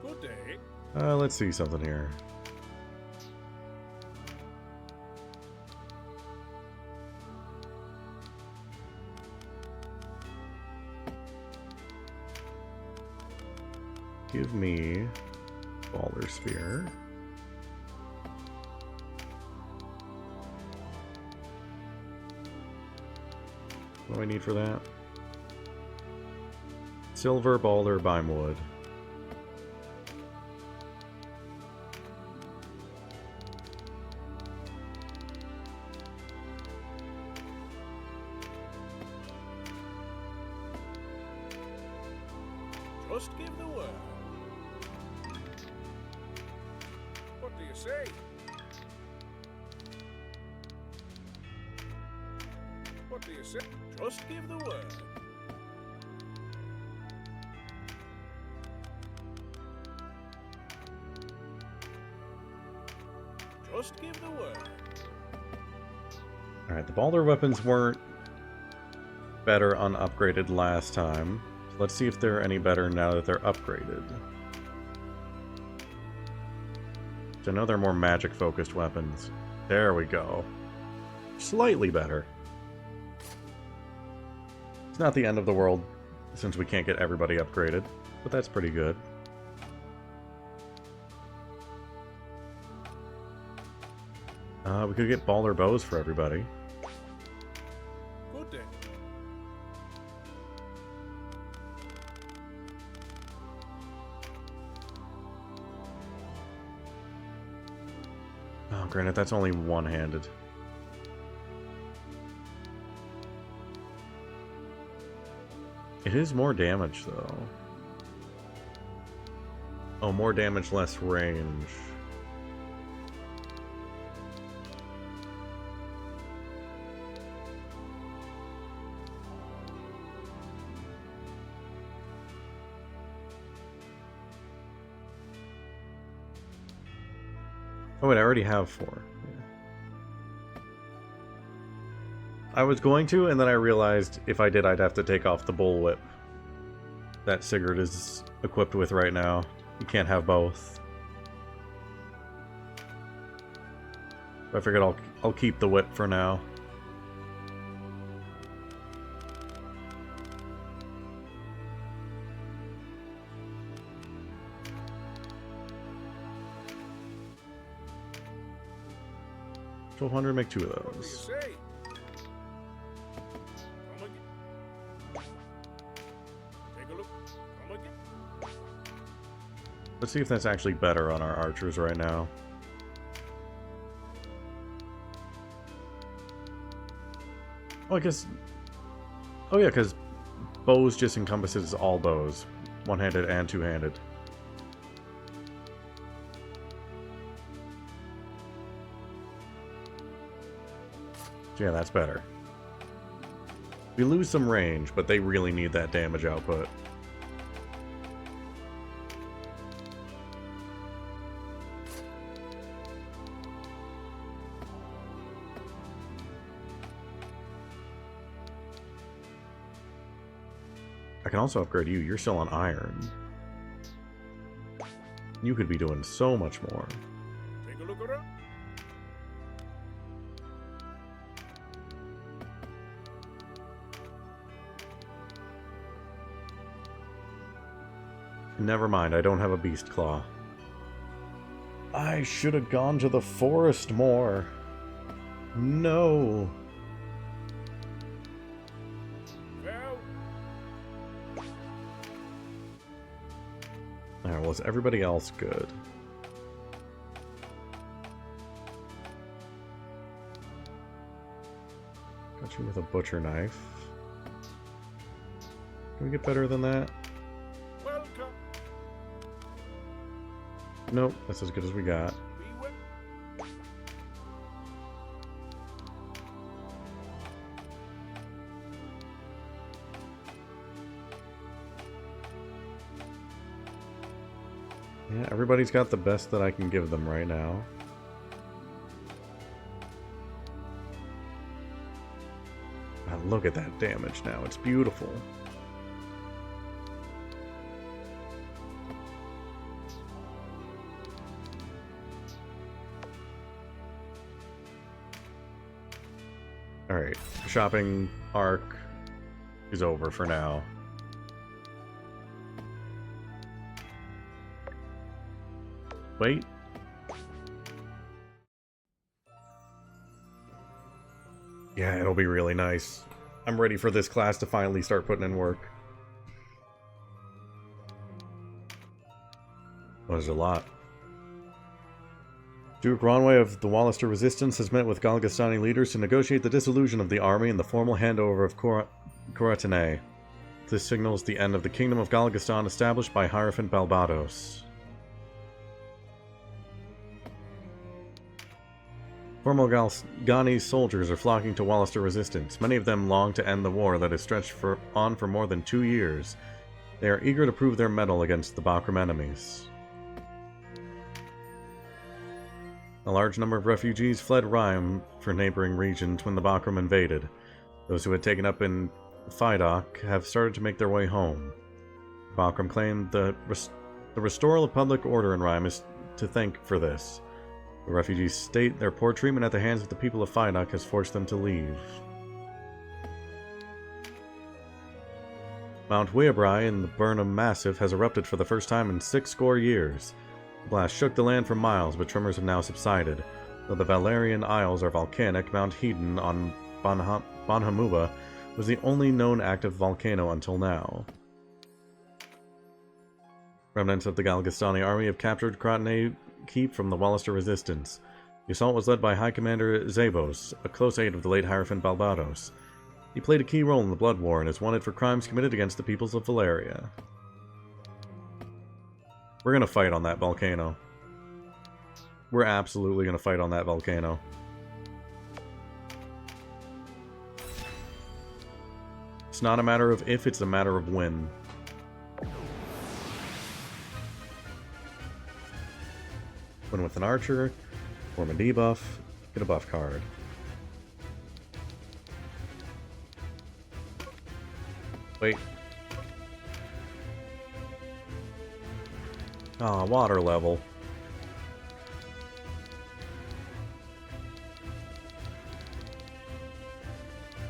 Good day. Let's see something here. Give me Baller Spear. What do I need for that? Silver Baller Bimewood. Just give the word. What do you say? What do you say? Just give the word. Just give the word. Alright, the Balder weapons weren't better unupgraded last time. Let's see if they're any better now that they're upgraded. So I know they're more magic-focused weapons. There we go. Slightly better. It's not the end of the world, since we can't get everybody upgraded, but that's pretty good. We could get baller bows for everybody. Good day. Oh, granted, that's only one-handed. It is more damage, though. Oh, more damage, less range. Oh wait, I already have 4. Yeah. I was going to, and then I realized if I did, I'd have to take off the bullwhip that Sigurd is equipped with right now. You can't have both. I figured I'll keep the whip for now. $1,200, make 2 of those. Let's see if that's actually better on our archers right now. Oh, I guess... Oh yeah, because bows just encompasses all bows. One-handed and two-handed. Yeah, that's better. We lose some range, but they really need that damage output. I can also upgrade you. You're still on iron. You could be doing so much more. Take a look around. Never mind, I don't have a beast claw. I should have gone to the forest more. No. Alright, well, is everybody else good? Got you with a butcher knife. Can we get better than that? Welcome. Nope, that's as good as we got. Yeah, everybody's got the best that I can give them right now. Wow, look at that damage now. It's beautiful. Alright, shopping arc is over for now. Wait. Yeah, it'll be really nice. I'm ready for this class to finally start putting in work. Well, there's a lot. Duke Ronway of the Wallister Resistance has met with Galgastani leaders to negotiate the dissolution of the army and the formal handover of Coratanei. This signals the end of the Kingdom of Galgastan established by Hierophant Balbados. Former Galgani soldiers are flocking to Wallister Resistance. Many of them long to end the war that has stretched on for more than 2 years. They are eager to prove their mettle against the Bakram enemies. A large number of refugees fled Rime for neighboring regions when the Bakram invaded. Those who had taken up in Fidok have started to make their way home. Bakram claimed the restoral of public order in Rime is to thank for this. The refugees state their poor treatment at the hands of the people of Fidok has forced them to leave. Mount Weabrai in the Burnham Massif has erupted for the first time in 60 years. The blast shook the land for miles, but tremors have now subsided. Though the Valerian Isles are volcanic, Mount Hedon on Bonhamuba was the only known active volcano until now. Remnants of the Galgastani army have captured Coratanei Keep from the Wallister Resistance. The assault was led by High Commander Zabos, a close aide of the late Hierophant Balbados. He played a key role in the Blood War and is wanted for crimes committed against the peoples of Valeria. We're gonna fight on that volcano. We're absolutely gonna fight on that volcano. It's not a matter of if, it's a matter of when. Win with an archer, form a debuff, get a buff card. Wait. Ah, water level.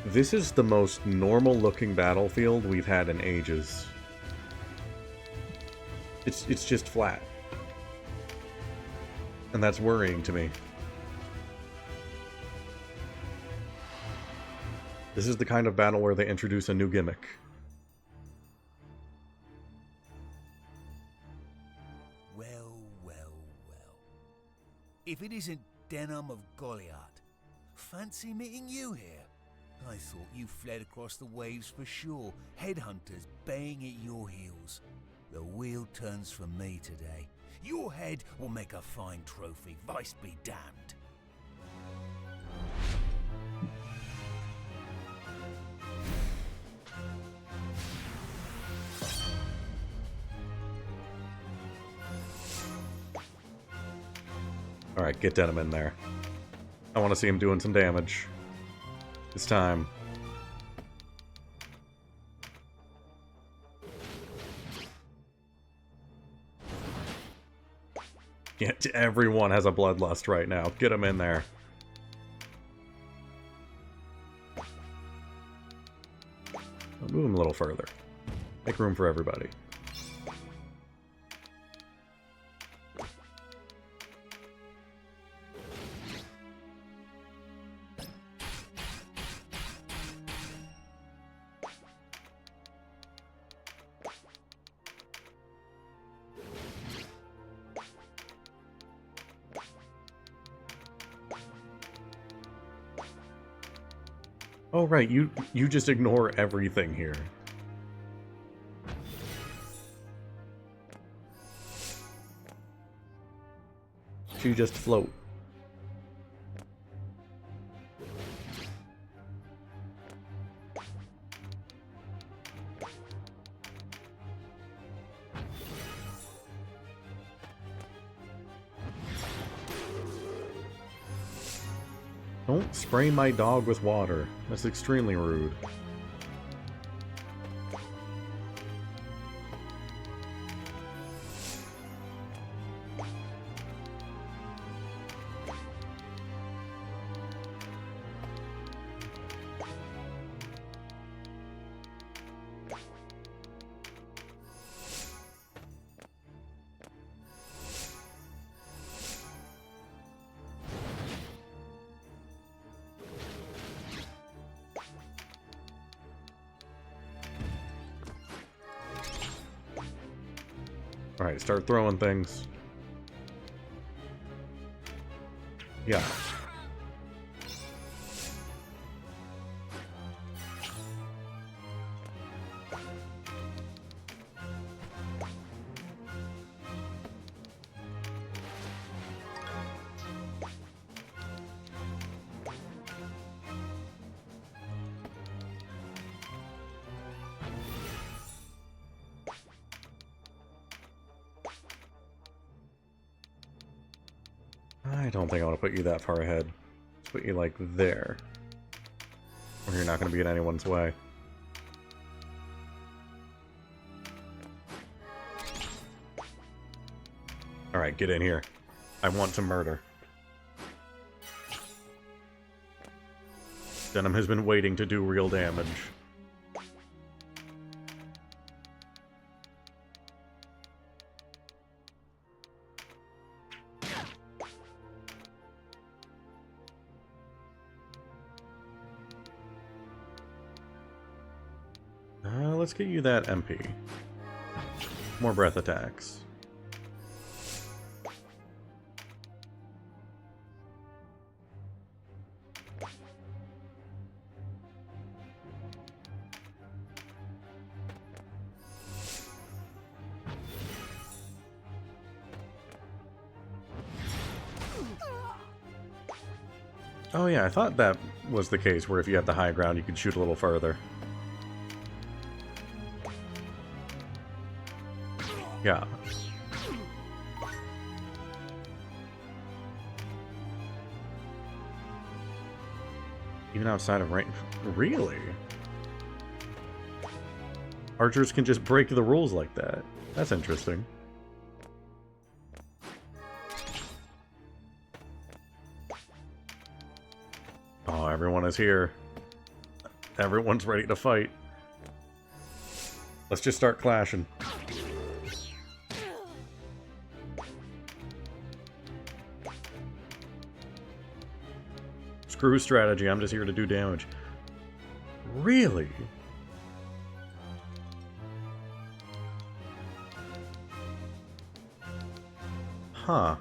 This is the most normal-looking battlefield we've had in ages. It's just flat. And that's worrying to me. This is the kind of battle where they introduce a new gimmick. Well, well, well. If it isn't Denham of Goliath, fancy meeting you here. I thought you fled across the waves for shore, headhunters baying at your heels. The wheel turns for me today. Your head will make a fine trophy, vice be damned. Alright, get Denim in there. I want to see him doing some damage. It's time. Yeah, everyone has a bloodlust right now. Get him in there. I'll move him a little further. Make room for everybody. Oh right, you just ignore everything here. You just float. Don't spray my dog with water. That's extremely rude. Alright, start throwing things. Yeah. I don't think I want to put you that far ahead. Let's put you like there. Or you're not going to be in anyone's way. Alright, get in here. I want to murder. Denim has been waiting to do real damage. Let's get you that MP. More breath attacks. Oh yeah, I thought that was the case, where if you have the high ground you could shoot a little further. Yeah. Even outside of range? Really? Archers can just break the rules like that. That's interesting. Oh, everyone is here. Everyone's ready to fight. Let's just start clashing. Screw strategy, I'm just here to do damage. Really? Huh.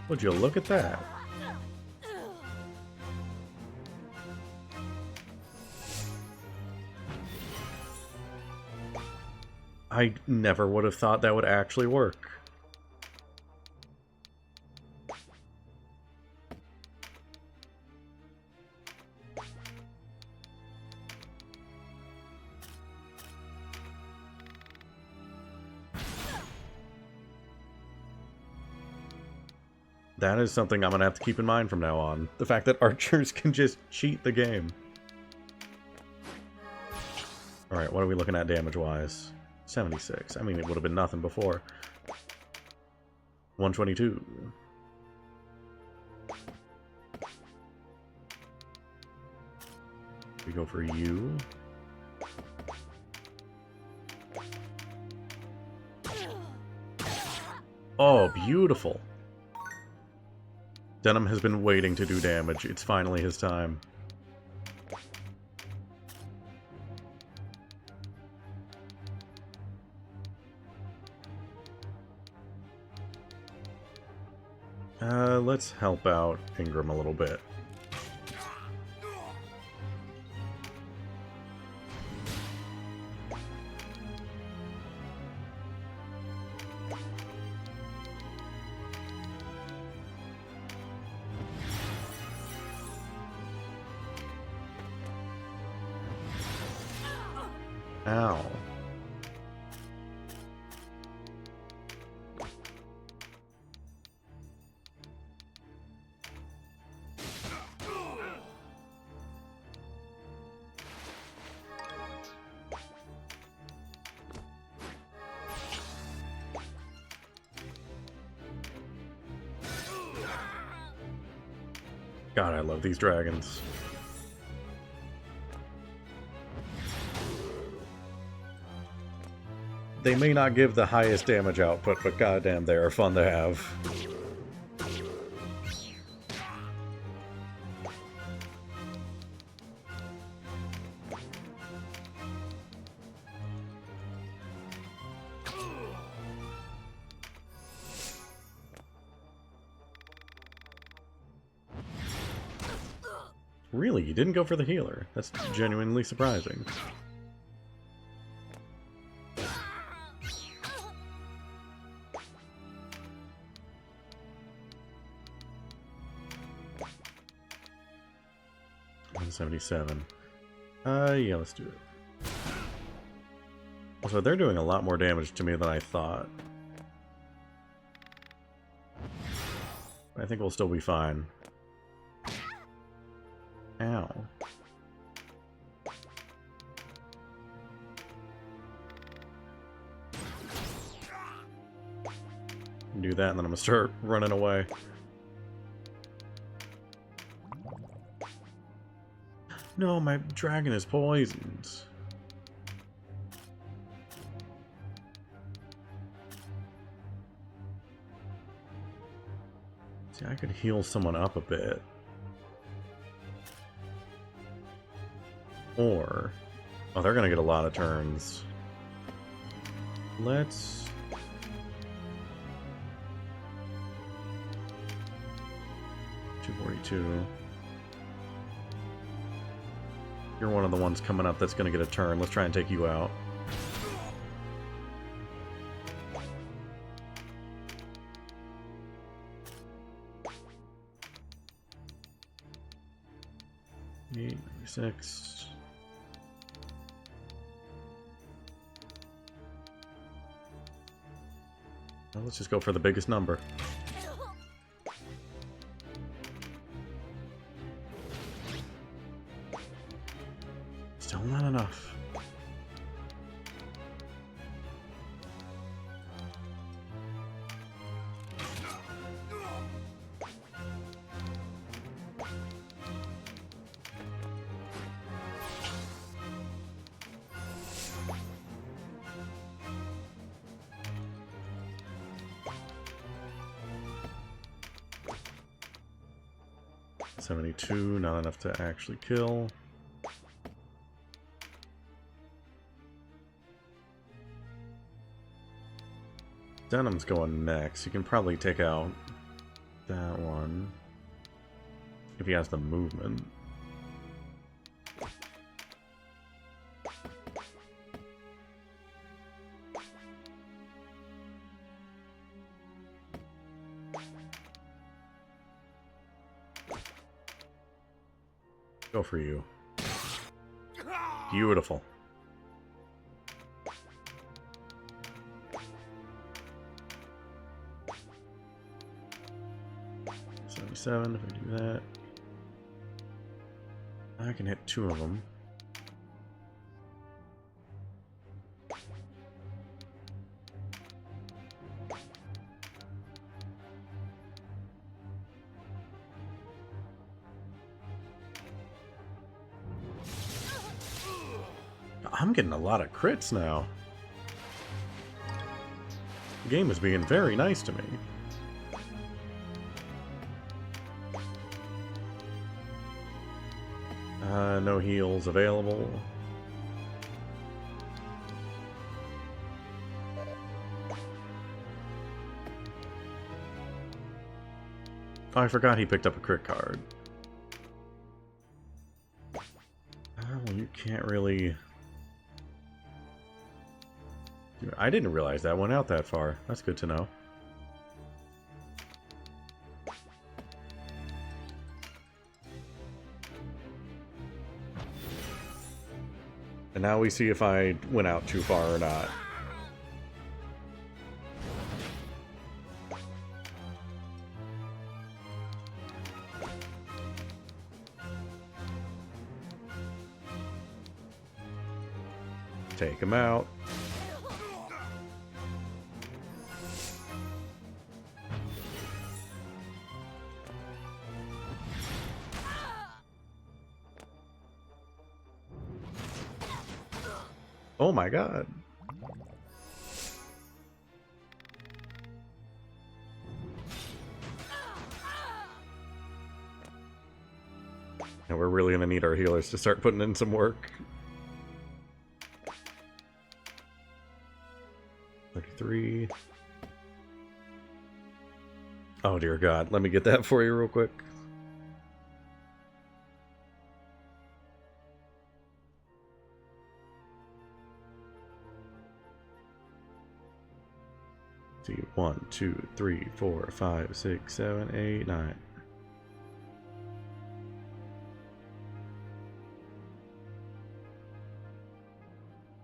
Would you look at that? I never would have thought that would actually work. That is something I'm gonna have to keep in mind from now on. The fact that archers can just cheat the game. Alright, what are we looking at damage-wise? 76. I mean, it would have been nothing before. 122. We go for you. Oh, beautiful. Denim has been waiting to do damage. It's finally his time. Let's help out Ingram a little bit. Ow. God, I love these dragons. They may not give the highest damage output, but goddamn, they are fun to have. Really? You didn't go for the healer? That's genuinely surprising. $177. Yeah, let's do it. Also, they're doing a lot more damage to me than I thought. I think we'll still be fine. Ow. Do that and then I'm gonna start running away. No, my dragon is poisoned. See, I could heal someone up a bit. Or... oh, they're gonna get a lot of turns. Let's... 242. You're one of the ones coming up that's gonna get a turn. Let's try and take you out. $8.96. Well, let's just go for the biggest number. Still Still not enough. $72, not enough to actually kill. Denim's going next. You can probably take out that one if he has the movement. Go for you. Beautiful. If I do that, I can hit 2 of them. I'm getting a lot of crits now. The game is being very nice to me. No heals available. Oh, I forgot he picked up a crit card. Oh, you can't really... I didn't realize that went out that far. That's good to know. And now we see if I went out too far or not. Take him out. Oh my god. Now we're really gonna need our healers to start putting in some work. 33. Oh dear god, let me get that for you real quick. See, 1, 2, 3, 4, 5, 6, 7, 8, 9.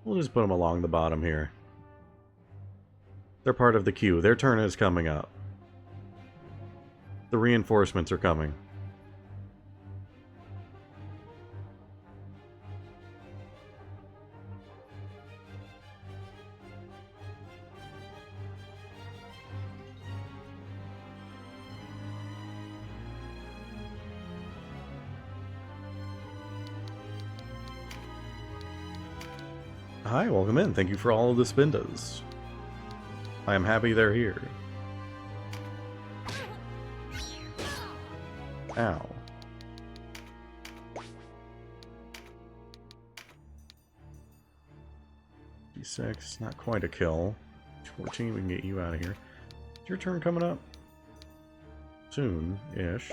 We'll just put them along the bottom here. They're part of the queue. Their turn is coming up. The reinforcements are coming. Hi, welcome in. Thank you for all of the spindas. I am happy they're here. Ow. D6, not quite a kill. 14, we can get you out of here. Is your turn coming up? Soon-ish.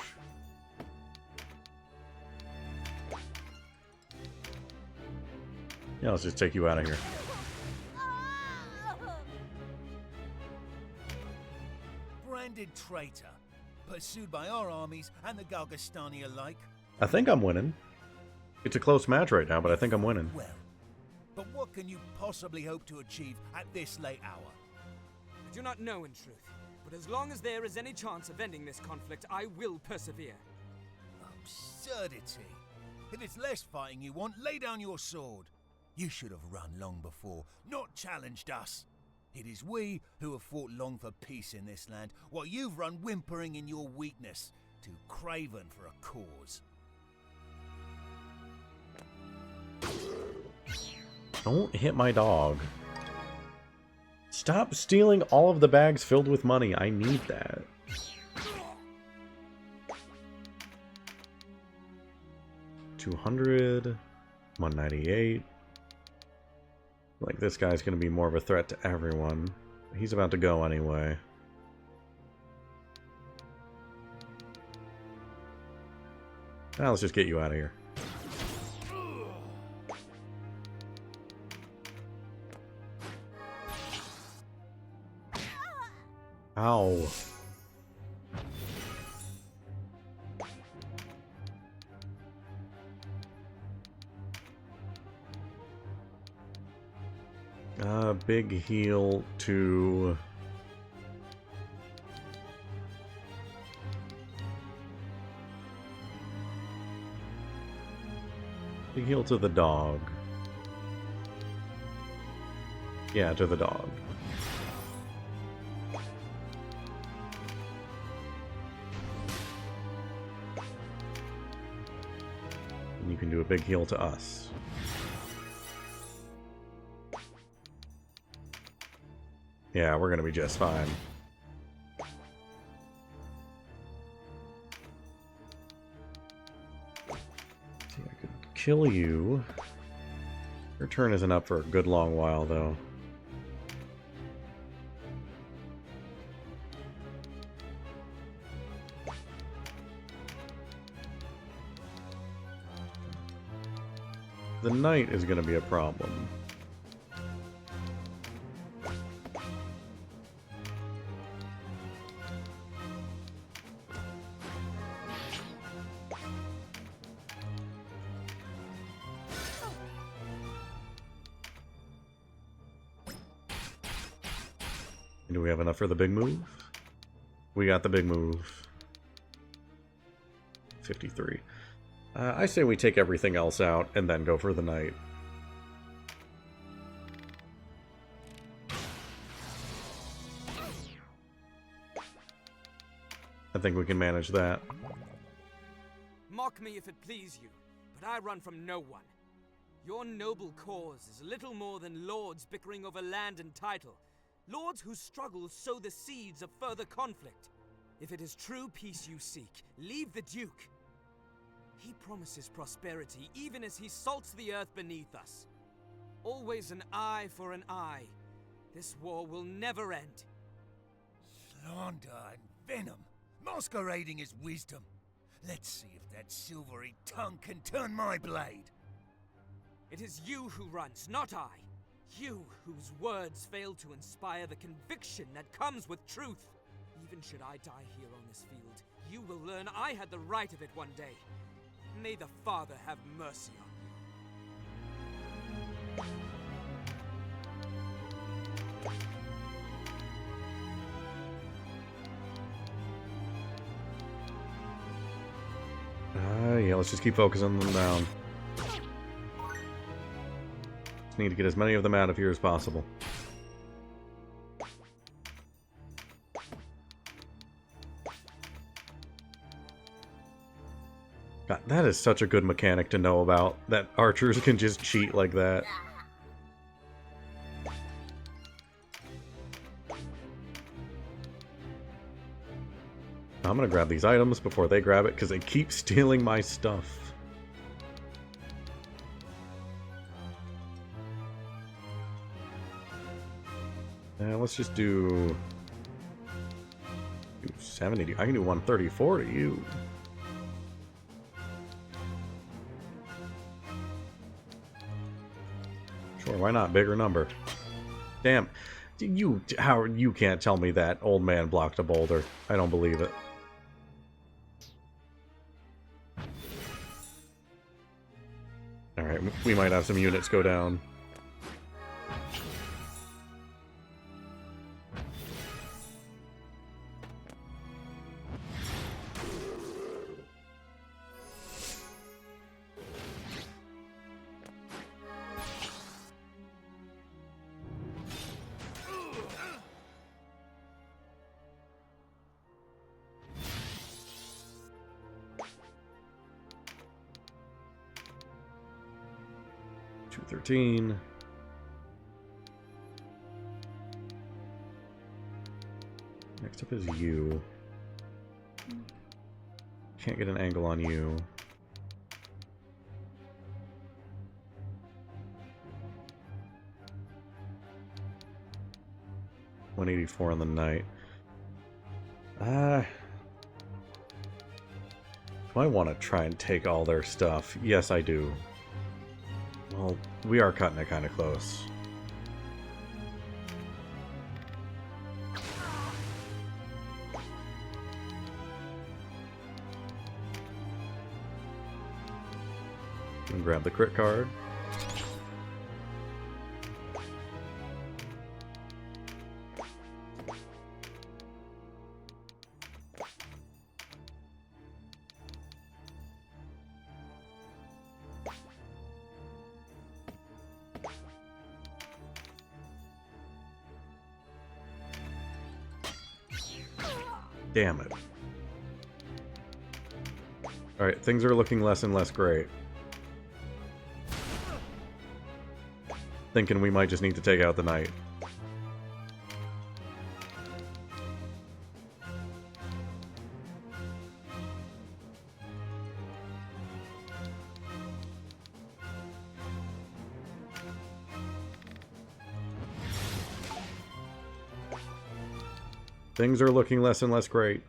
Yeah, let's just take you out of here. Branded traitor, pursued by our armies and the Galgastani alike. I think I'm winning. It's a close match right now, but I think I'm winning. Well, but what can you possibly hope to achieve at this late hour? I do not know in truth, but as long as there is any chance of ending this conflict, I will persevere. Absurdity. If it's less fighting you want, lay down your sword. You should have run long before, not challenged us. It is we who have fought long for peace in this land, while you've run whimpering in your weakness, too craven for a cause. Don't hit my dog. Stop stealing all of the bags filled with money. I need that. $200, $198. Like, this guy's gonna be more of a threat to everyone. He's about to go anyway. Now let's just get you out of here. Ow. Big heal to... Big heal to the dog. Yeah, to the dog. And you can do a big heal to us. Yeah, we're gonna be just fine. See, I could kill you. Your turn isn't up for a good long while, though. The knight is gonna be a problem. Do we have enough for the big move? We got the big move. 53. I say we take everything else out and then go for the knight. I think we can manage that. Mock me if it please you, but I run from no one. Your noble cause is little more than lords bickering over land and title. Lords whose struggles sow the seeds of further conflict. If it is true peace you seek, leave the Duke. He promises prosperity even as he salts the earth beneath us. Always an eye for an eye. This war will never end. Slander and venom, masquerading as wisdom. Let's see if that silvery tongue can turn my blade. It is you who runs, not I. You whose words fail to inspire the conviction that comes with truth. Even should I die here on this field, you will learn I had the right of it one day. May the Father have mercy on you. Yeah, let's just keep focusing them down. Just need to get as many of them out of here as possible. God, that is such a good mechanic to know about, that archers can just cheat like that. I'm gonna grab these items before they grab it, because they keep stealing my stuff. Let's just do 70. I can do 134 to you. Sure, why not? Bigger number. Damn. You can't tell me that old man blocked a boulder. I don't believe it. Alright, we might have some units go down. 213. Next up is you. Can't get an angle on you. $184 on the night. Do I want to try and take all their stuff? Yes, I do. Well, we are cutting it kind of close. And grab the crit card. Damn it. Alright, things are looking less and less great. Thinking we might just need to take out the knight. Things are looking less and less great.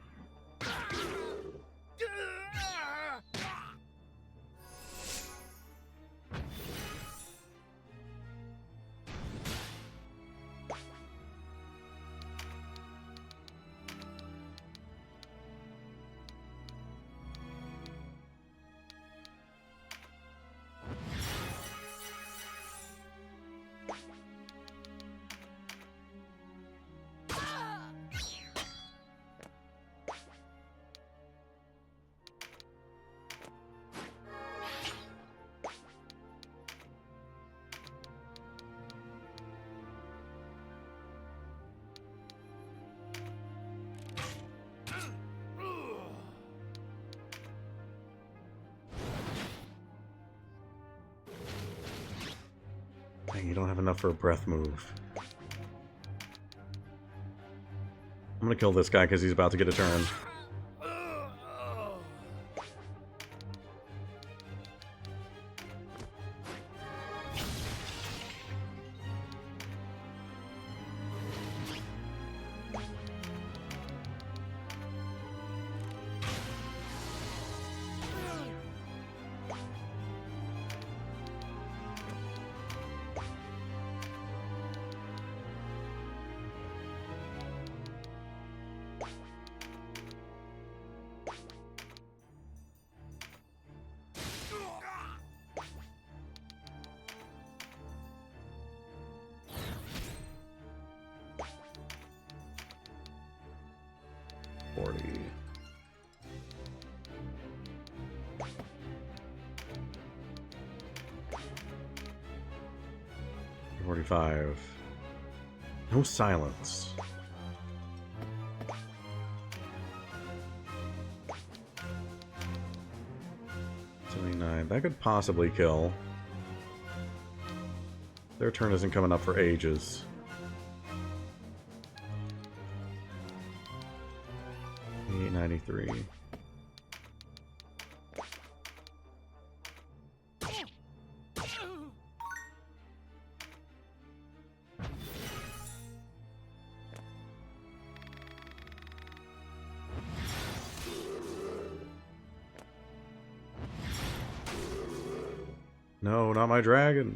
Dang, you don't have enough for a breath move. I'm gonna kill this guy because he's about to get a turn. No silence. 79. That could possibly kill. Their turn isn't coming up for ages. $893. No, not my dragon.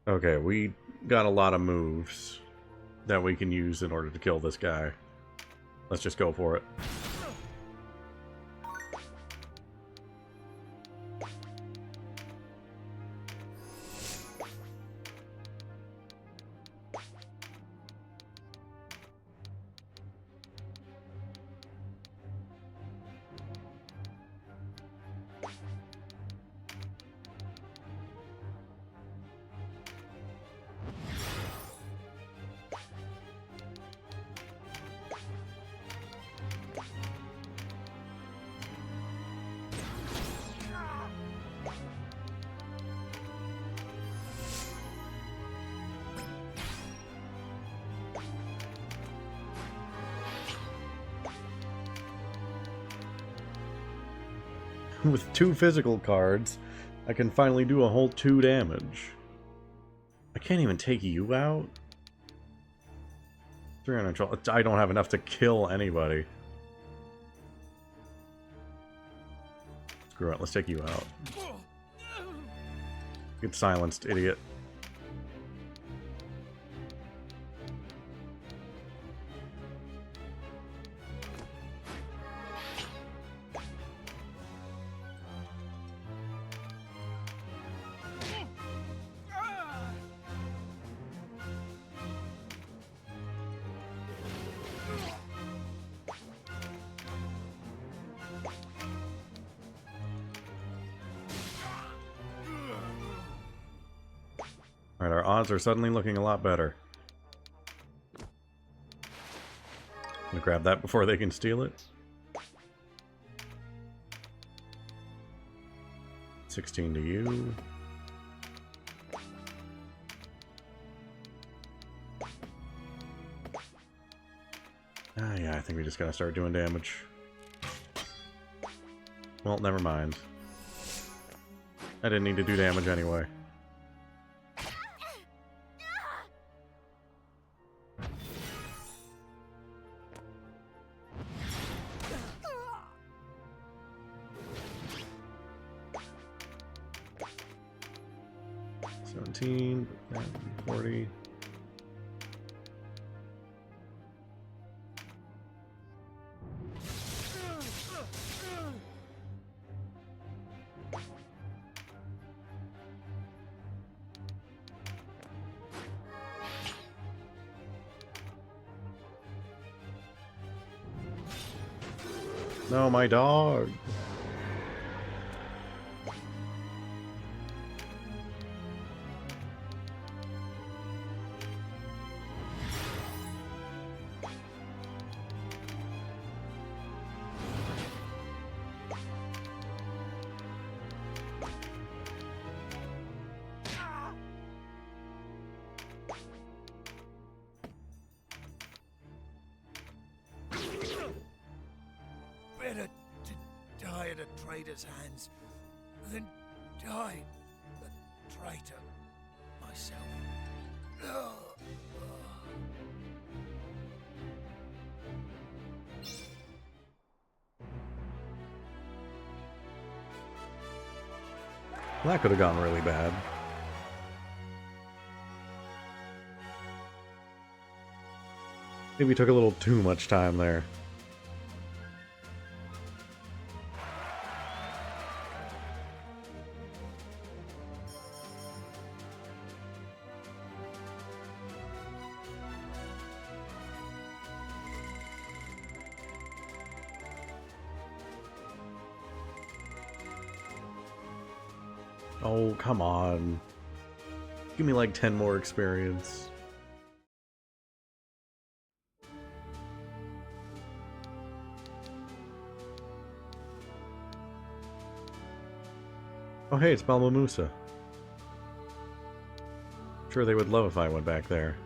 Okay, we got a lot of moves that we can use in order to kill this guy. Let's just go for it. with 2 physical cards, I can finally do a whole 2 damage. I can't even take you out? 312. I don't have enough to kill anybody. Screw it, let's take you out. Get silenced, idiot. Alright, our odds are suddenly looking a lot better. I'm gonna grab that before they can steal it. 16 to you. Ah, yeah, I think we just gotta start doing damage. Well, never mind. I didn't need to do damage anyway. $17, 40. No, my dog. Better to die at a traitor's hands than die a traitor myself. That could have gone really bad. Maybe we took a little too much time there. Oh, come on. Give me like 10 more experience. Oh hey, it's Balma Musa. Sure they would love if I went back there.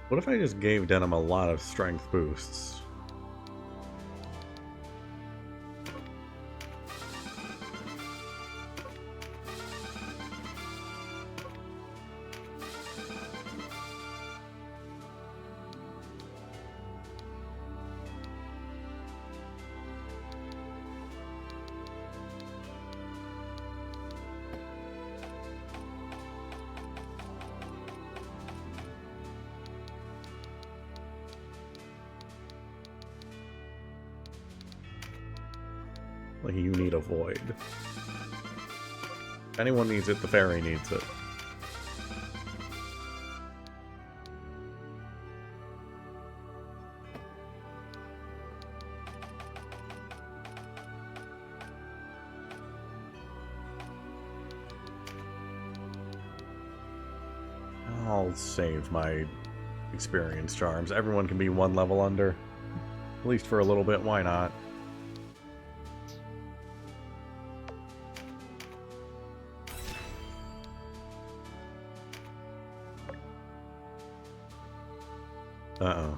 What if I just gave Denim a lot of strength boosts? Like, you need a void. If anyone needs it, the fairy needs it. I'll save my experience charms. Everyone can be 1 level under. At least for a little bit, why not? Uh-oh.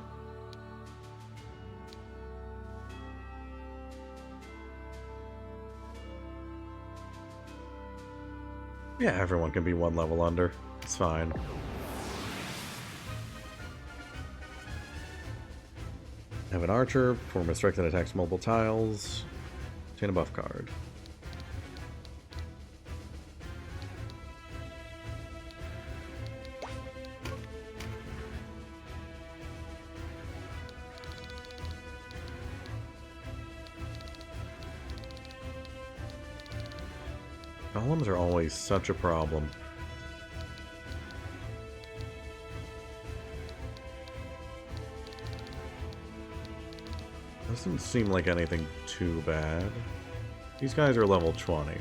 Yeah, everyone can be 1 level under. It's fine. Have an archer, perform a strike that attacks multiple tiles. Obtain a buff card. Golems are always such a problem. Doesn't seem like anything too bad. These guys are level 20. I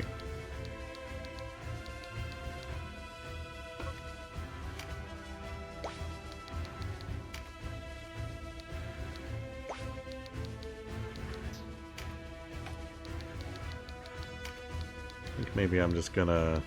think maybe I'm just gonna...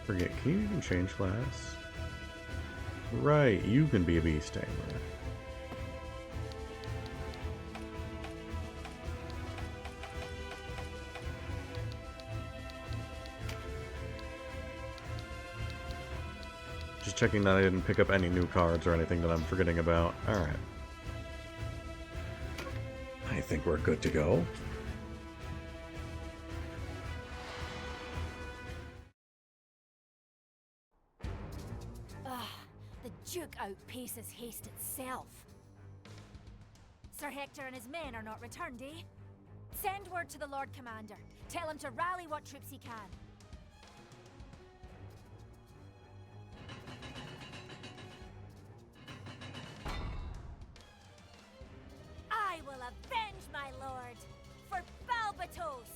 Forget, can you even change class? Right, you can be a beast tamer. Just checking that I didn't pick up any new cards or anything that I'm forgetting about. Alright. I think we're good to go. Duke outpaces haste itself. Sir Hector and his men are not returned, eh? Send word to the Lord Commander. Tell him to rally what troops he can. I will avenge my lord for Balbatos!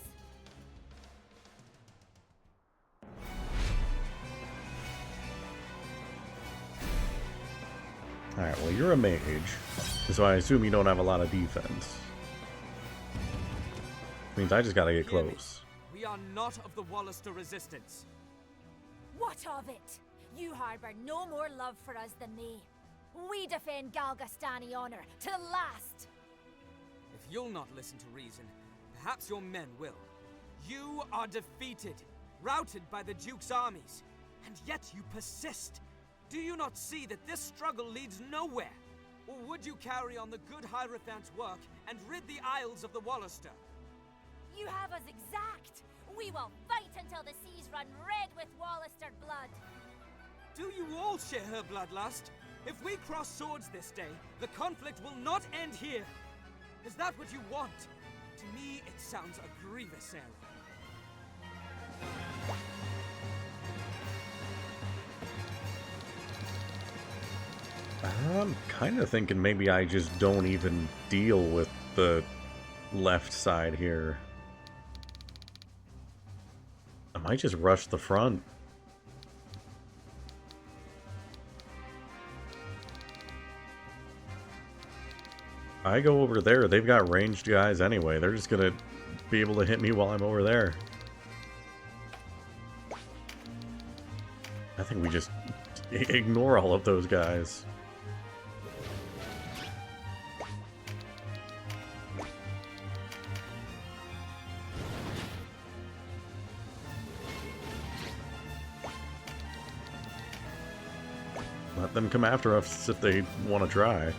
Alright, well you're a mage, so I assume you don't have a lot of defense. Means I just gotta get close. We are not of the Wallister resistance. What of it? You harbor no more love for us than me. We defend Galgastani honor to the last. If you'll not listen to reason, perhaps your men will. You are defeated, routed by the Duke's armies, and yet you persist. Do you not see that this struggle leads nowhere? Or would you carry on the good Hierophant's work and rid the Isles of the Wallister? You have us exact. We will fight until the seas run red with Wallister blood. Do you all share her bloodlust? If we cross swords this day, the conflict will not end here. Is that what you want? To me, it sounds a grievous error. I'm kind of thinking maybe I just don't even deal with the left side here. I might just rush the front. I go over there, they've got ranged guys anyway. They're just gonna be able to hit me while I'm over there. I think we just ignore all of those guys. Let them come after us if they want to try.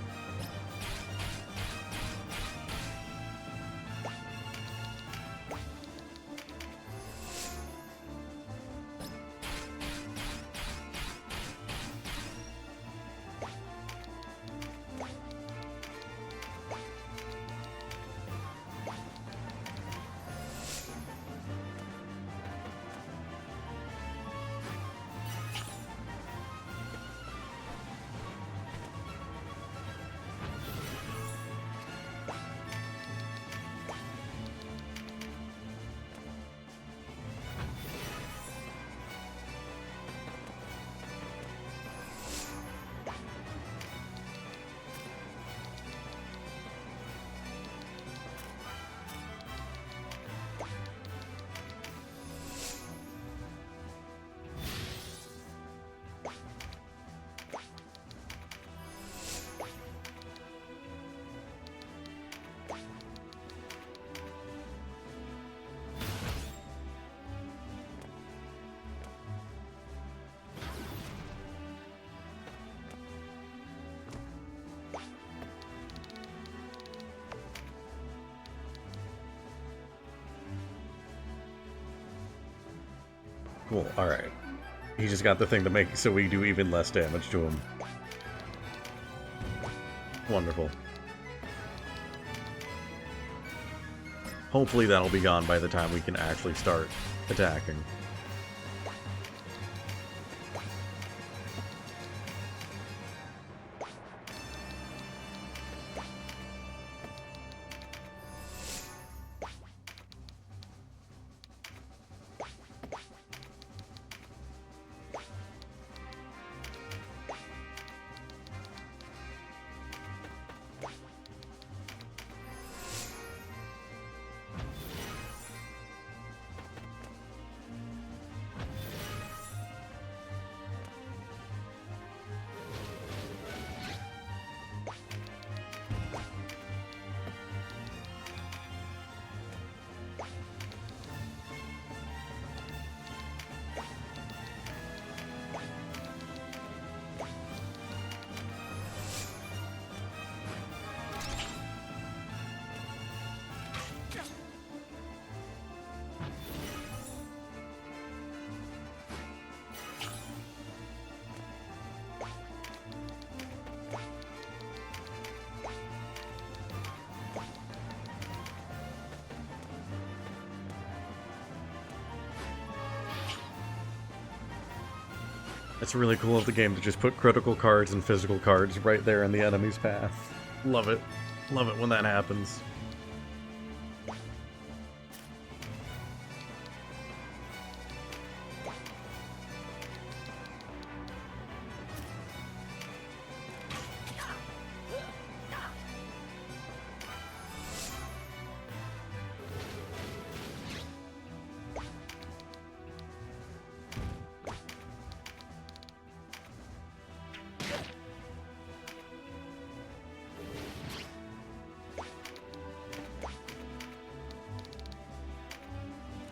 Cool, alright. He just got the thing to make so we do even less damage to him. Wonderful. Hopefully that'll be gone by the time we can actually start attacking. It's really cool of the game to just put critical cards and physical cards right there in the enemy's path. Love it. Love it when that happens.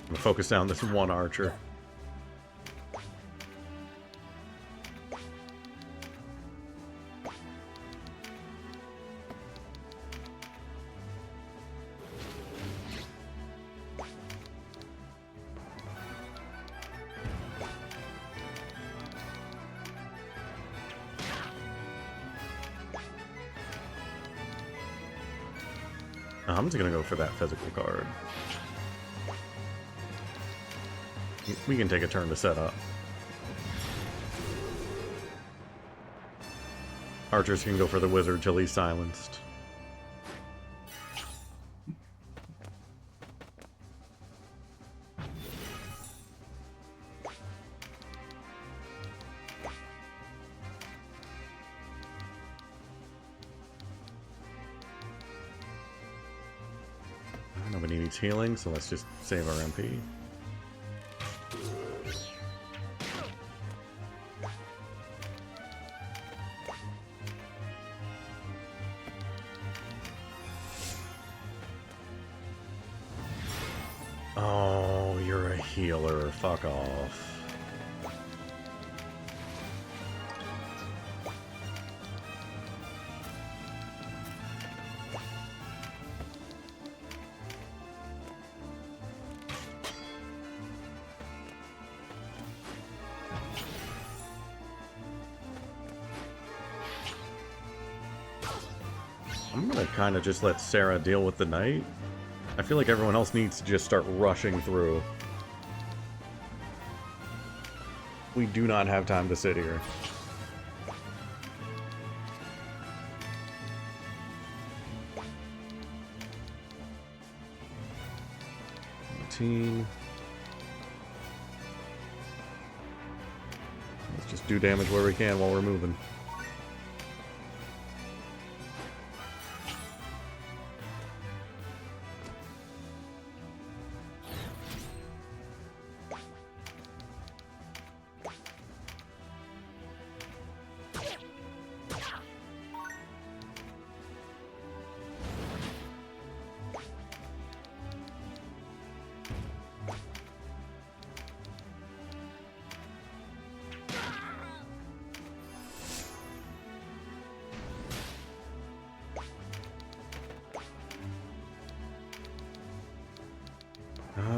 I'm gonna focus down this one archer. I'm just gonna go for that physical card. We can take a turn to set up. Archers can go for the wizard till he's silenced. Nobody needs healing, so let's just save our MP. Oh, you're a healer. Fuck off. I'm gonna kind of just let Sarah deal with the knight. I feel like everyone else needs to just start rushing through. We do not have time to sit here. Let's just do damage where we can while we're moving.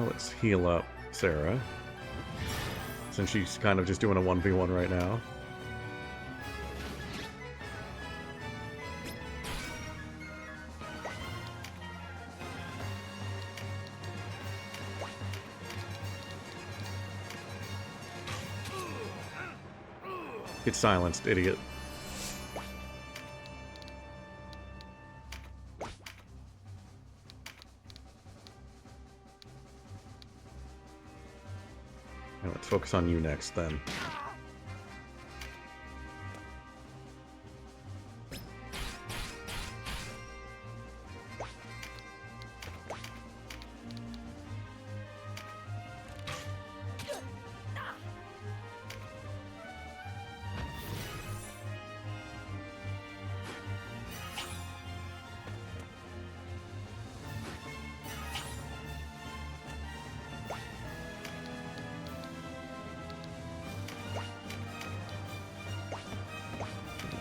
Let's heal up Sarah. since she's kind of just doing a 1v1 right now. Get silenced, idiot. Now let's focus on you next, then.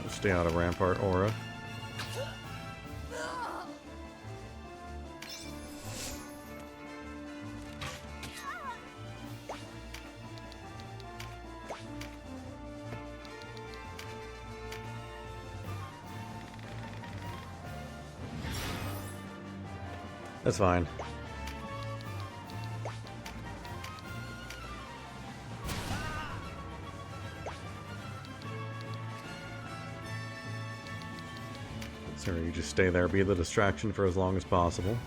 Stay out of Rampart Aura. That's fine. Sarah, you just stay there, be the distraction for as long as possible.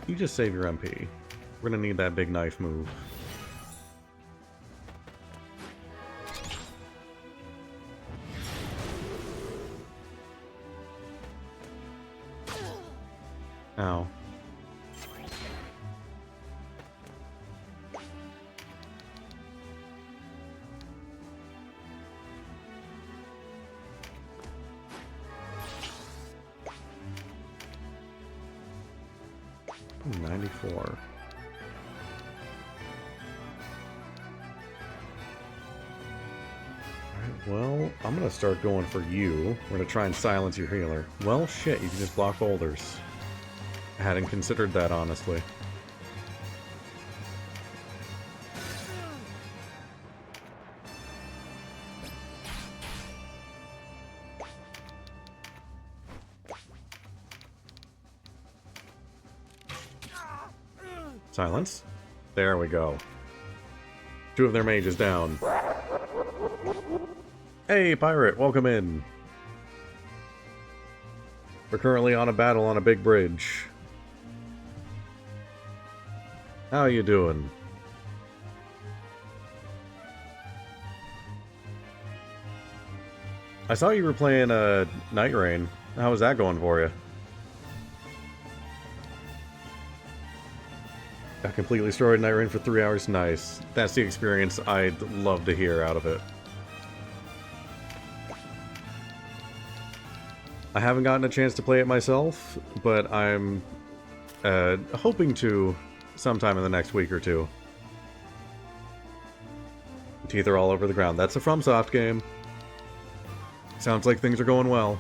You just save your MP. We're gonna need that big knife move. Ow. Ooh, 94. Alright, well, I'm gonna start going for you. We're gonna try and silence your healer. Well, shit, you can just block boulders. I hadn't considered that, honestly. Silence. There we go. Two of their mages down. Hey, pirate, welcome in. We're currently on a battle on a big bridge. How you doing? I saw you were playing Night Rain. How was that going for you? Got completely destroyed Night Rain for 3 hours. Nice. That's the experience I'd love to hear out of it. I haven't gotten a chance to play it myself, but I'm hoping to sometime in the next week or two. Teeth are all over the ground. That's a FromSoft game. Sounds like things are going well.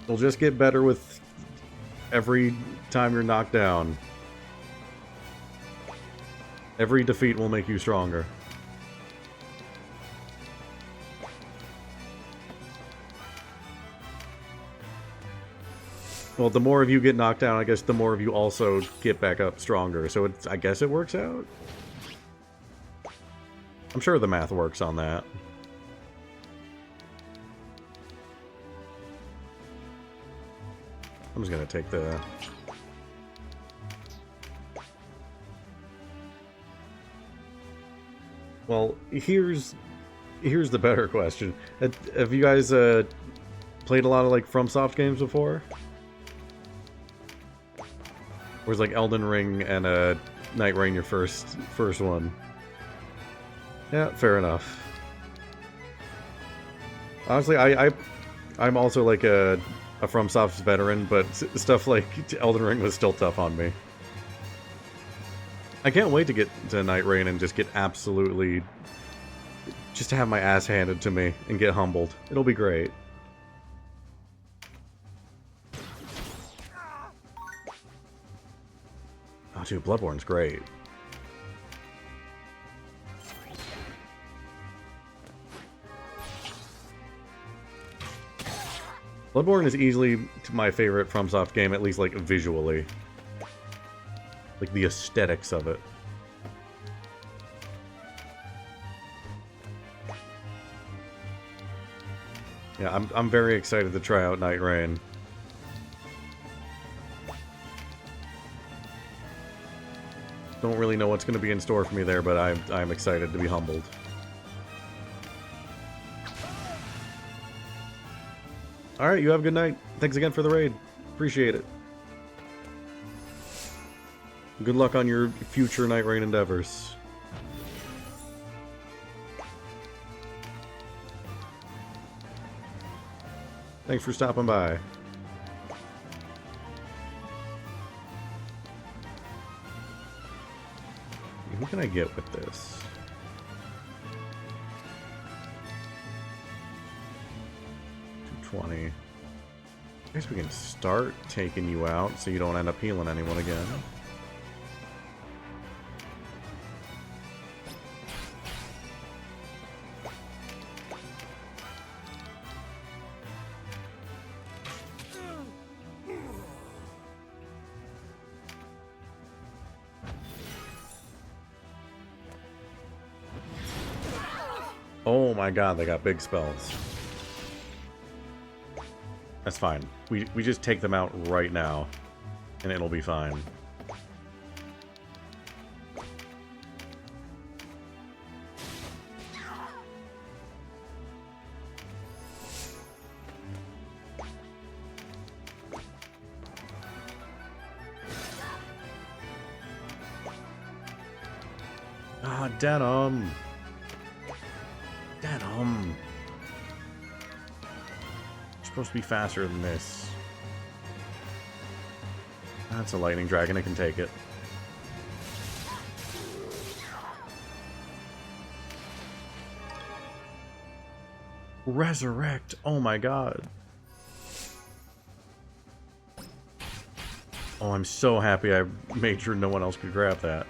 It'll just get better with every time you're knocked down. Every defeat will make you stronger. Well, the more of you get knocked down, I guess the more of you also get back up stronger. So it's, I guess it works out. I'm sure the math works on that. I'm just gonna take the... Well, here's the better question. Have you guys played a lot of like FromSoft games before? Or was like Elden Ring and Night Rain your first one? Yeah, fair enough. Honestly, I'm also like a FromSoft's veteran, but stuff like Elden Ring was still tough on me. I can't wait to get to Night Rain and just get absolutely... just have my ass handed to me and get humbled. It'll be great. Oh, dude, Bloodborne's great. Bloodborne is easily my favorite FromSoft game, at least like visually. Like the aesthetics of it. Yeah, I'm very excited to try out Night Rain. Don't really know what's going to be in store for me there, but I'm excited to be humbled. Alright, you have a good night. Thanks again for the raid. Appreciate it. Good luck on your future Night Rain endeavors. Thanks for stopping by. What can I get with this? 220. I guess we can start taking you out so you don't end up healing anyone again. Oh my god, they got big spells. That's fine. We just take them out right now, and it'll be fine. Ah, denim! Denim! You're supposed to be faster than this. That's a lightning dragon, I can take it. Resurrect! Oh my god. Oh, I'm so happy I made sure no one else could grab that.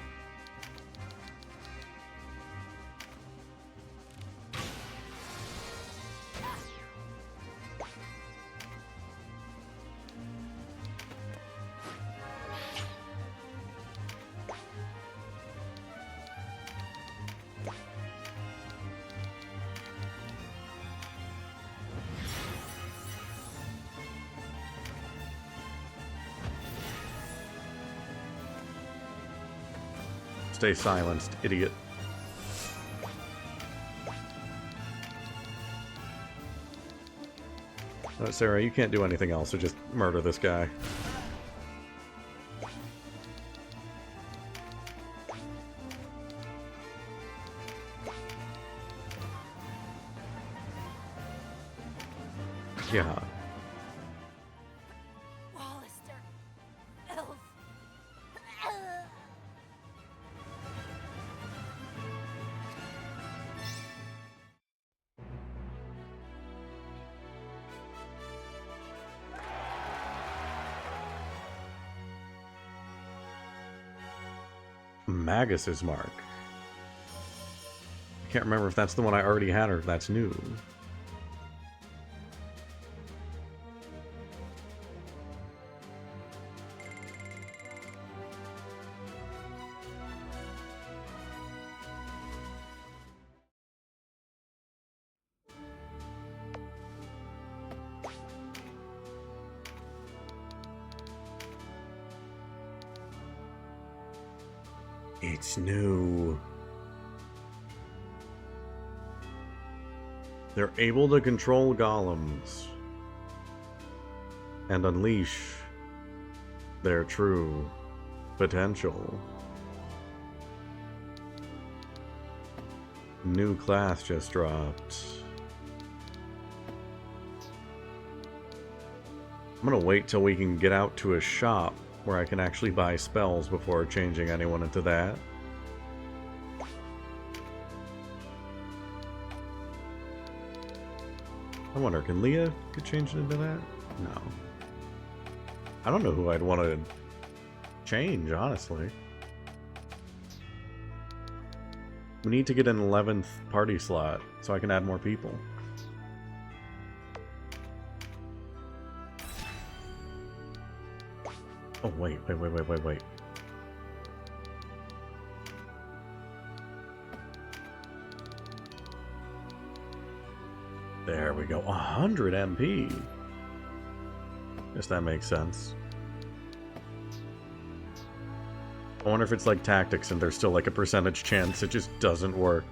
Stay silenced, idiot. Sarah, you can't do anything else, so just murder this guy. Yeah. Magus's mark. I can't remember if that's the one I already had or if that's new. It's new. They're able to control golems and unleash their true potential. New class just dropped. I'm gonna wait till we can get out to a shop where I can actually buy spells before changing anyone into that. I wonder, can Leah get changed into that? No. I don't know who I'd want to change, honestly. We need to get an 11th party slot so I can add more people. Oh, wait. There we go. 100 MP. Guess that makes sense. I wonder if it's like tactics and there's still like a percentage chance it just doesn't work.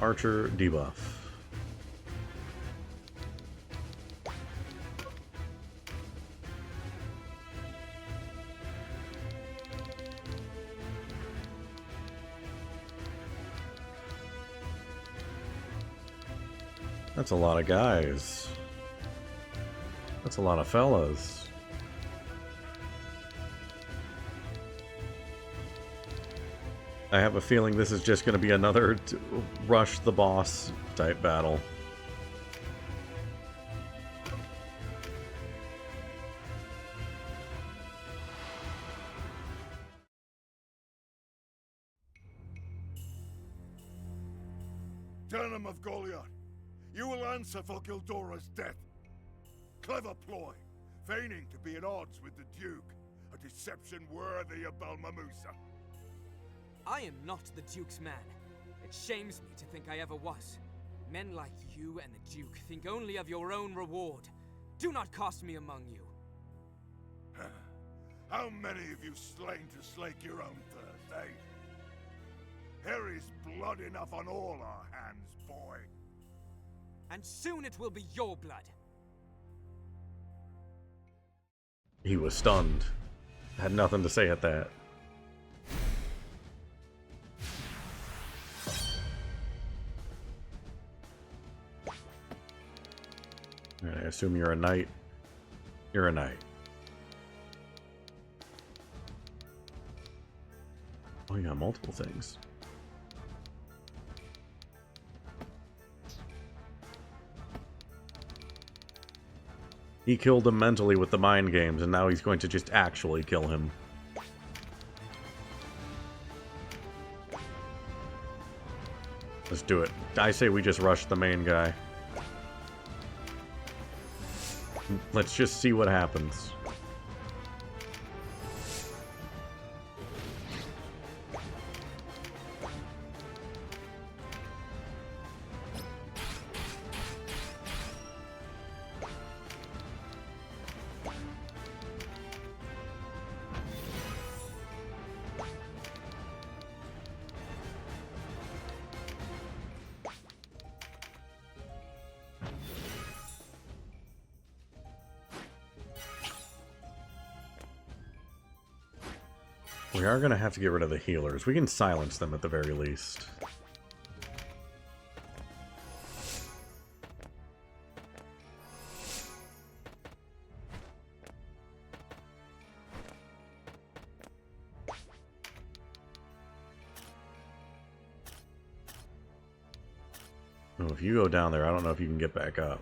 Archer debuff. That's a lot of guys. That's a lot of fellas. I have a feeling this is just going to be another rush the boss type battle. Denim of Goliath, you will answer for Gildora's death. Clever ploy, feigning to be at odds with the Duke, a deception worthy of Balmamusa. I am not the Duke's man. It shames me to think I ever was. Men like you and the Duke think only of your own reward. Do not cast me among you. How many have you slain to slake your own thirst, eh? There is blood enough on all our hands, boy. And soon it will be your blood. He was stunned. Had nothing to say at that. Alright, I assume you're a knight. You're a knight. Oh, you got multiple things. He killed him mentally with the mind games, and now he's going to just actually kill him. Let's do it. I say we just rush the main guy. Let's just see what happens. We are going to have to get rid of the healers. We can silence them at the very least. Oh, if you go down there, I don't know if you can get back up.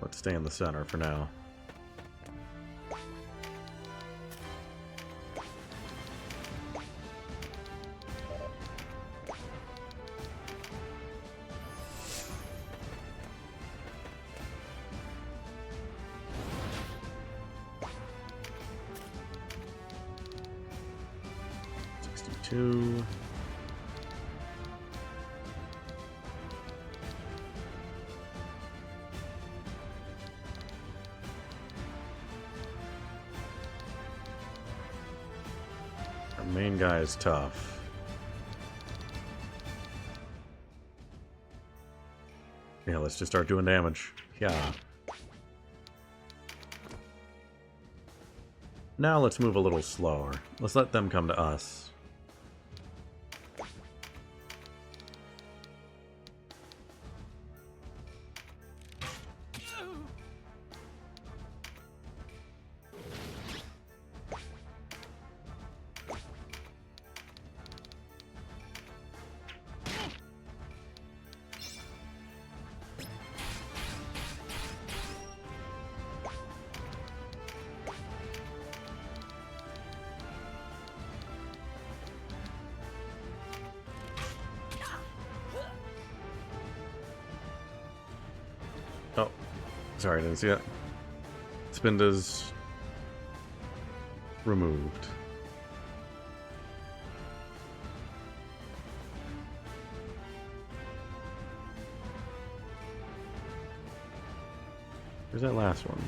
Let's stay in the center for now. Two. Our main guy is tough. Yeah, let's just start doing damage. Yeah. Now let's move a little slower. Let's let them come to us. Oh, sorry, I didn't see that. Spinda's removed. Where's that last one?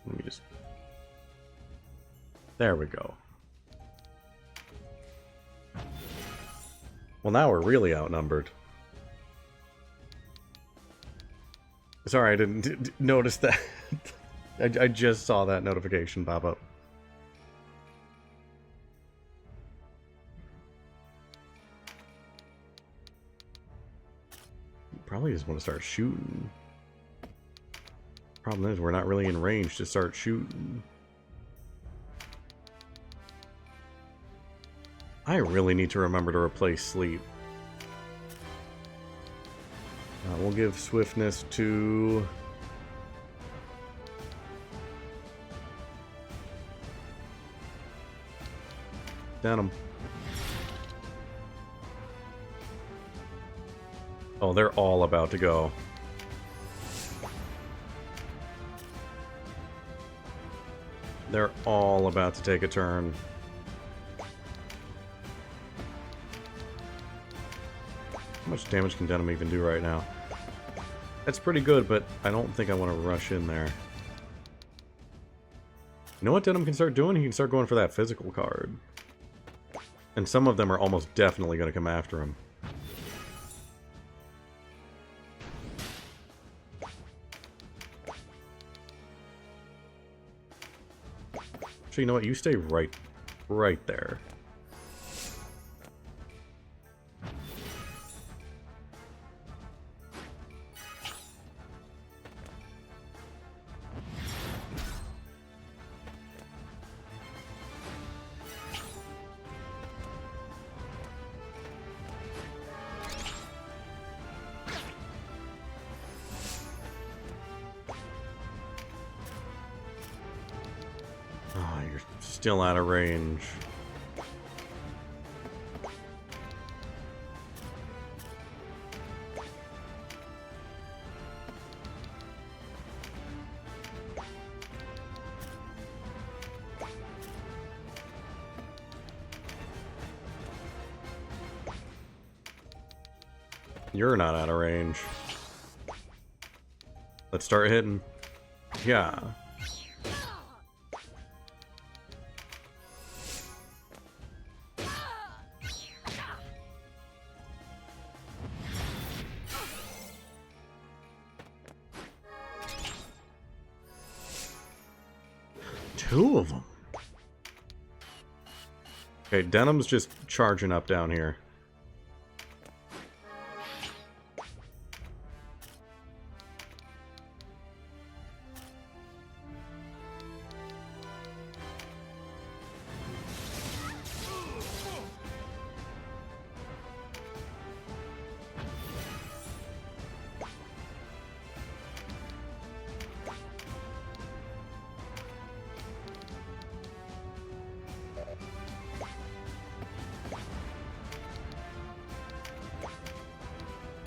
Let me just... There we go. Well, now we're really outnumbered. Sorry, I didn't notice that. I just saw that notification pop up. Probably just want to start shooting. Problem is, we're not really in range to start shooting. I really need to remember to replace sleep. We'll give swiftness to... Denim. Oh, they're all about to go. They're all about to take a turn. How much damage can Denim even do right now? That's pretty good, but I don't think I want to rush in there. You know what Denim can start doing? He can start going for that physical card. And some of them are almost definitely going to come after him. Actually, you know what? You stay right there. Oh, you're still out of range. You're not out of range. Let's start hitting. Yeah. Two of them. Okay, Denim's just charging up down here.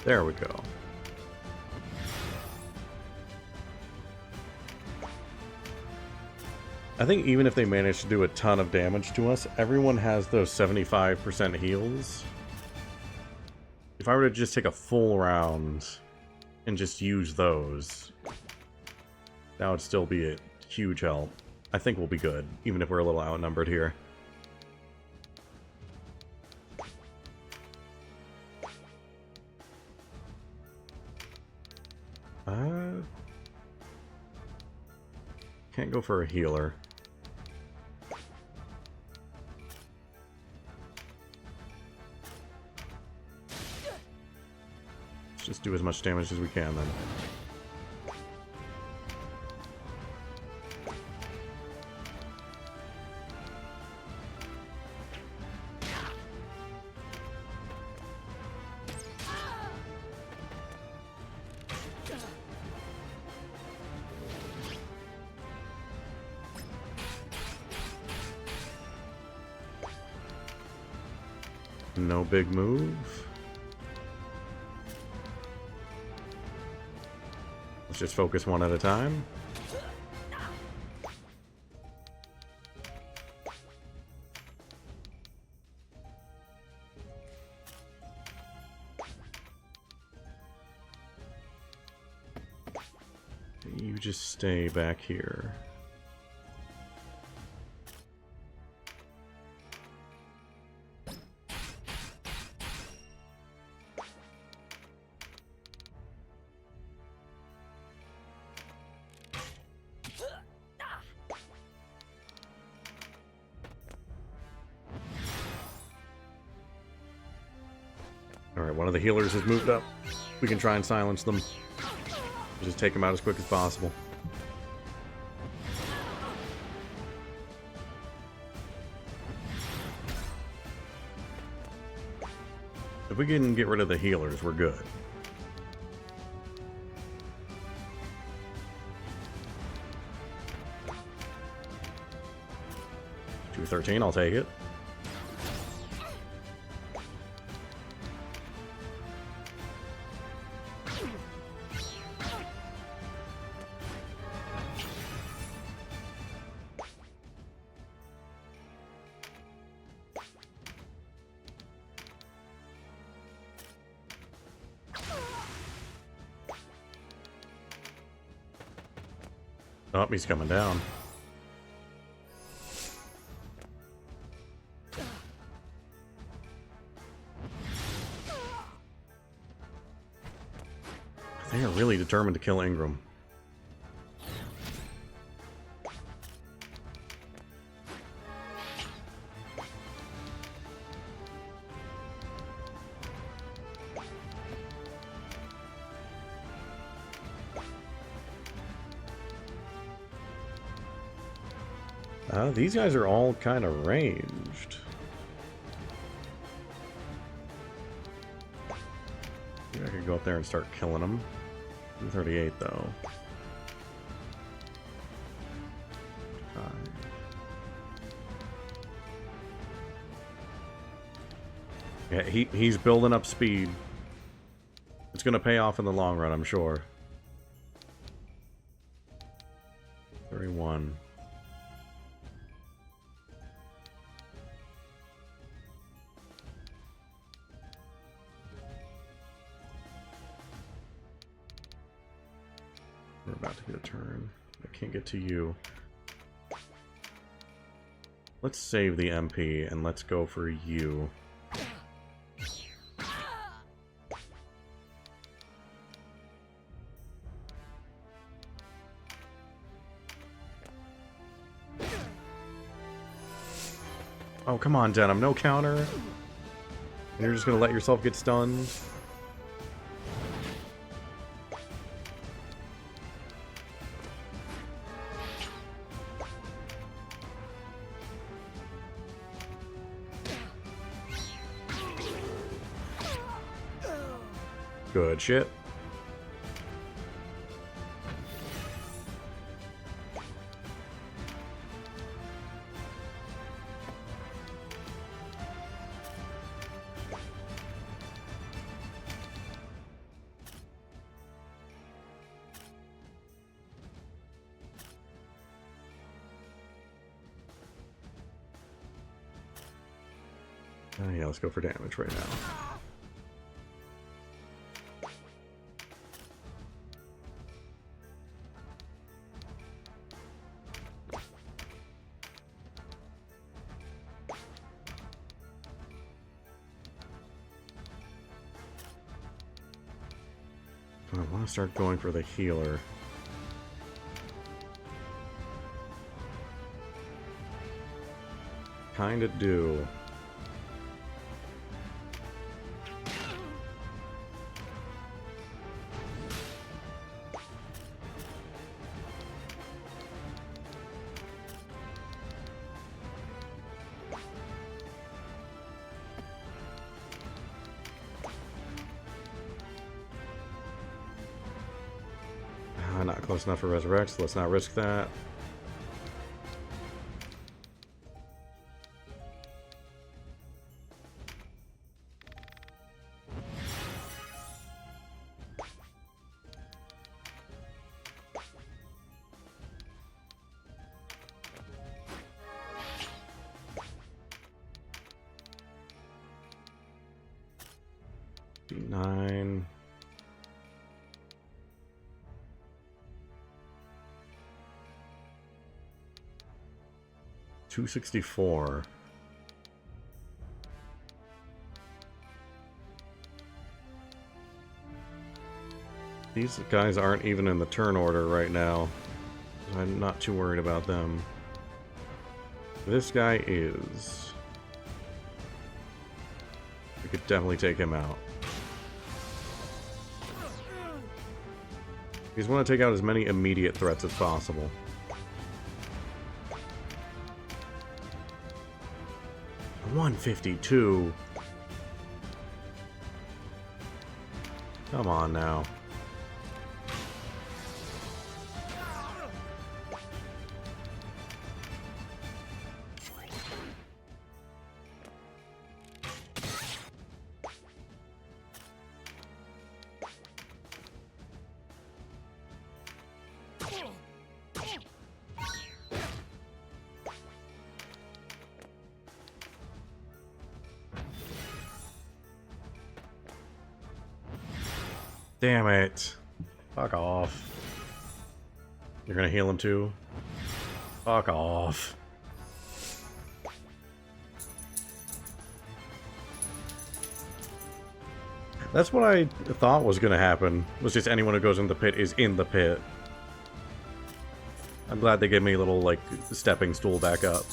There we go. I think even if they manage to do a ton of damage to us, everyone has those 75% heals. If I were to just take a full round and just use those, that would still be a huge help. I think we'll be good, even if we're a little outnumbered here. Can't go for a healer. Let's just do as much damage as we can then. No big move. Let's just focus one at a time. You just stay back here. Alright, one of the healers has moved up. We can try and silence them. Just take them out as quick as possible. If we can get rid of the healers, we're good. 213, I'll take it. Oh, he's coming down. They are really determined to kill Ingram. These guys are all kind of ranged. Maybe I could go up there and start killing them. 238 though. 5. Yeah, he's building up speed. It's gonna pay off in the long run, I'm sure. 31. We're about to get a turn. I can't get to you. Let's save the MP and let's go for you. Oh, come on, Denim. No counter. And you're just gonna let yourself get stunned. Good shit. Yeah, let's go for damage right now. I want to start going for the healer. kinda do. Not close enough for resurrect, so let's not risk that. D9. $264. These guys aren't even in the turn order right now. I'm not too worried about them. This guy is. We could definitely take him out. We just want to take out as many immediate threats as possible. $152. Come on now. Damn it. Fuck off. You're gonna heal him too? Fuck off. That's what I thought was gonna happen. Was just anyone who goes in the pit is in the pit. I'm glad they gave me a little, like, stepping stool back up.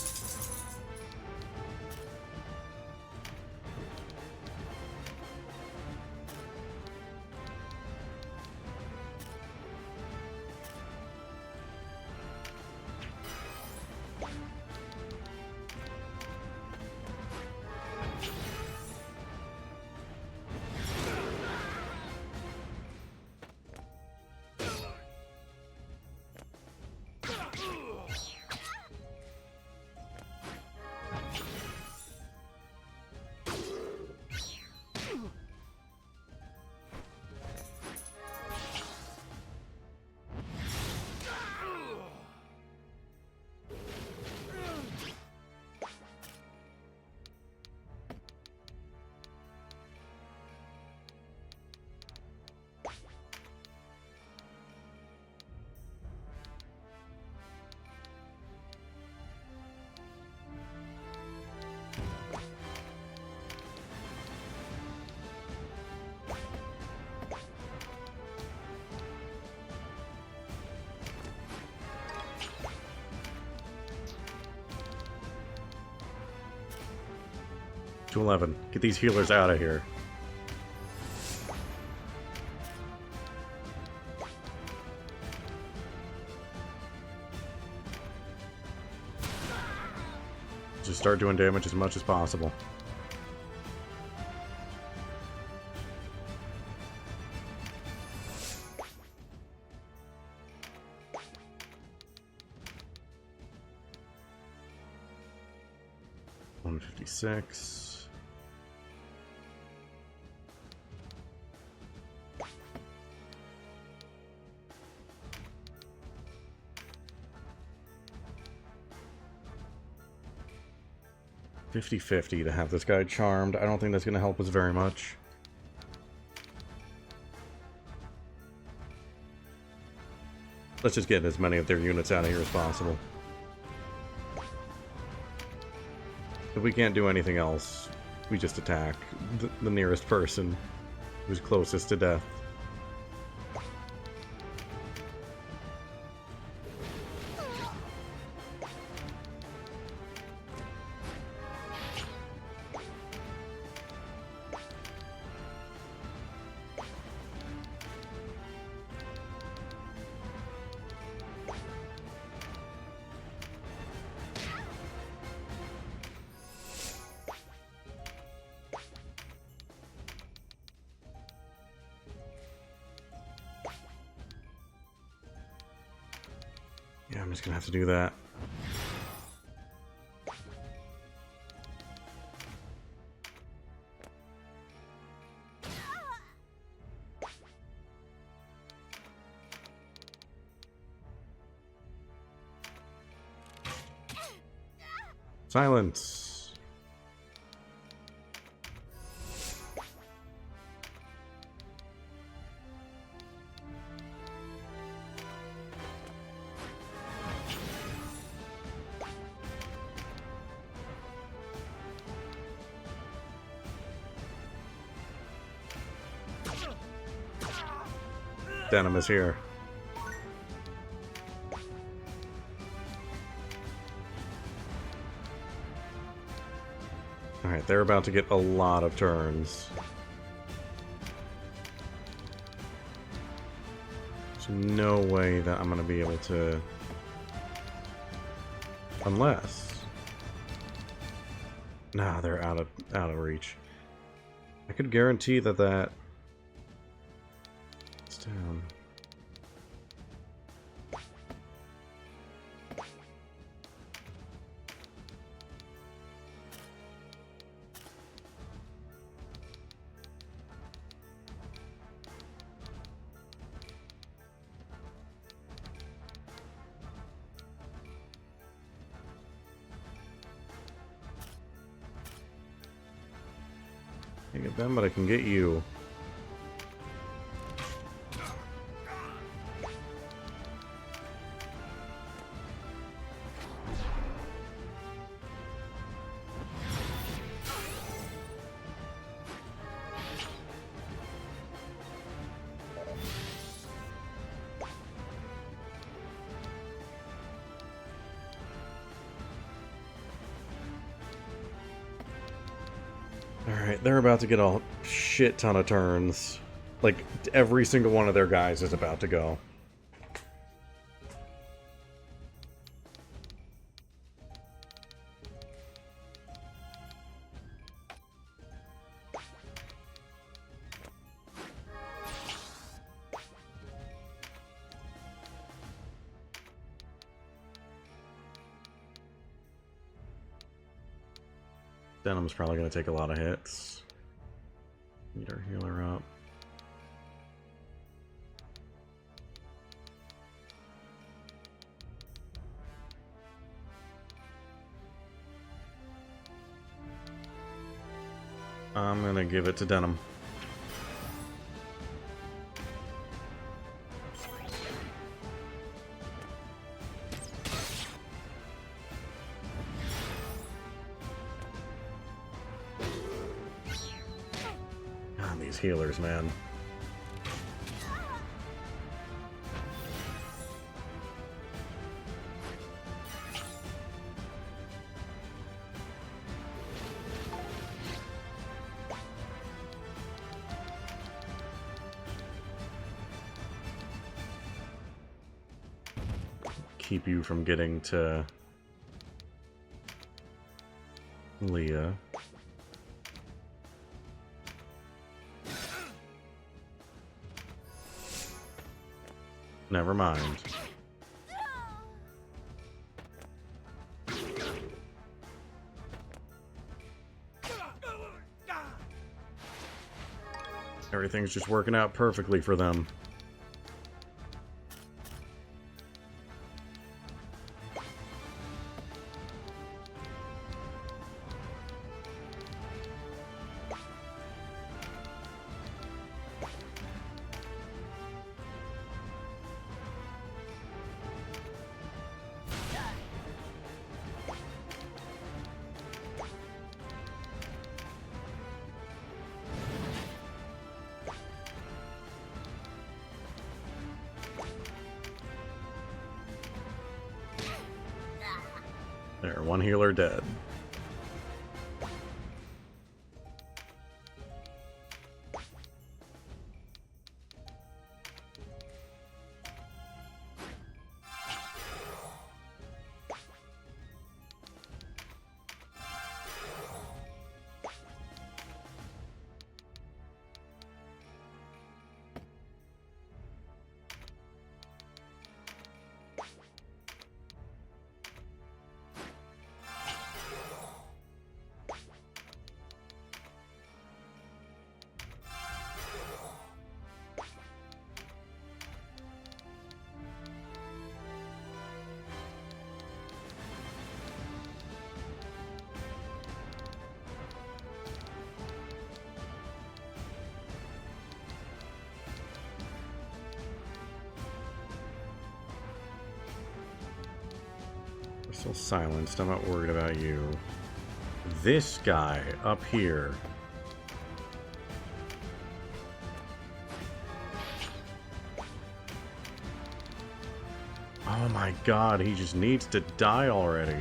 To 11. Get these healers out of here. Just start doing damage as much as possible. $156. $50-50 to have this guy charmed. I don't think that's going to help us very much. Let's just get as many of their units out of here as possible. If we can't do anything else, we just attack the nearest person who's closest to death. I'm just gonna have to do that. Silence. Denim is here. Alright, they're about to get a lot of turns. There's no way that I'm gonna be able to... Unless... Nah, they're out of reach. I could guarantee that it's down. Can't get them, but I can get you. Alright, they're about to get a shit ton of turns. Like, every single one of their guys is about to go. Denim's probably going to take a lot of hits. Need our healer up. I'm going to give it to Denim. These healers, man. Keep you from getting to Leah. Never mind. Everything's just working out perfectly for them. There, one healer dead. Still silenced. I'm not worried about you. This guy up here. Oh my god, he just needs to die already.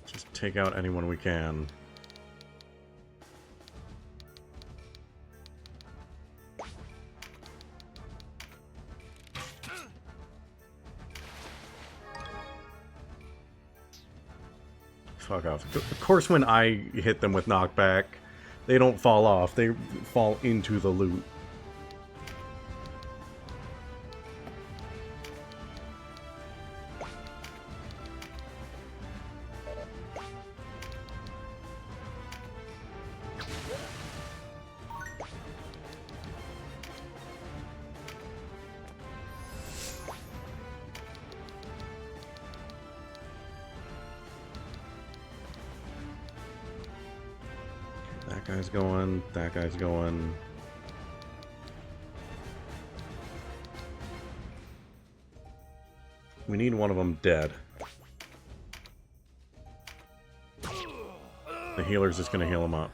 Just take out anyone we can. Fuck off. Of course when I hit them with knockback, they don't fall off, they fall into the loot. That guy's going, that guy's going. We need one of them dead. The healer's just gonna heal him up.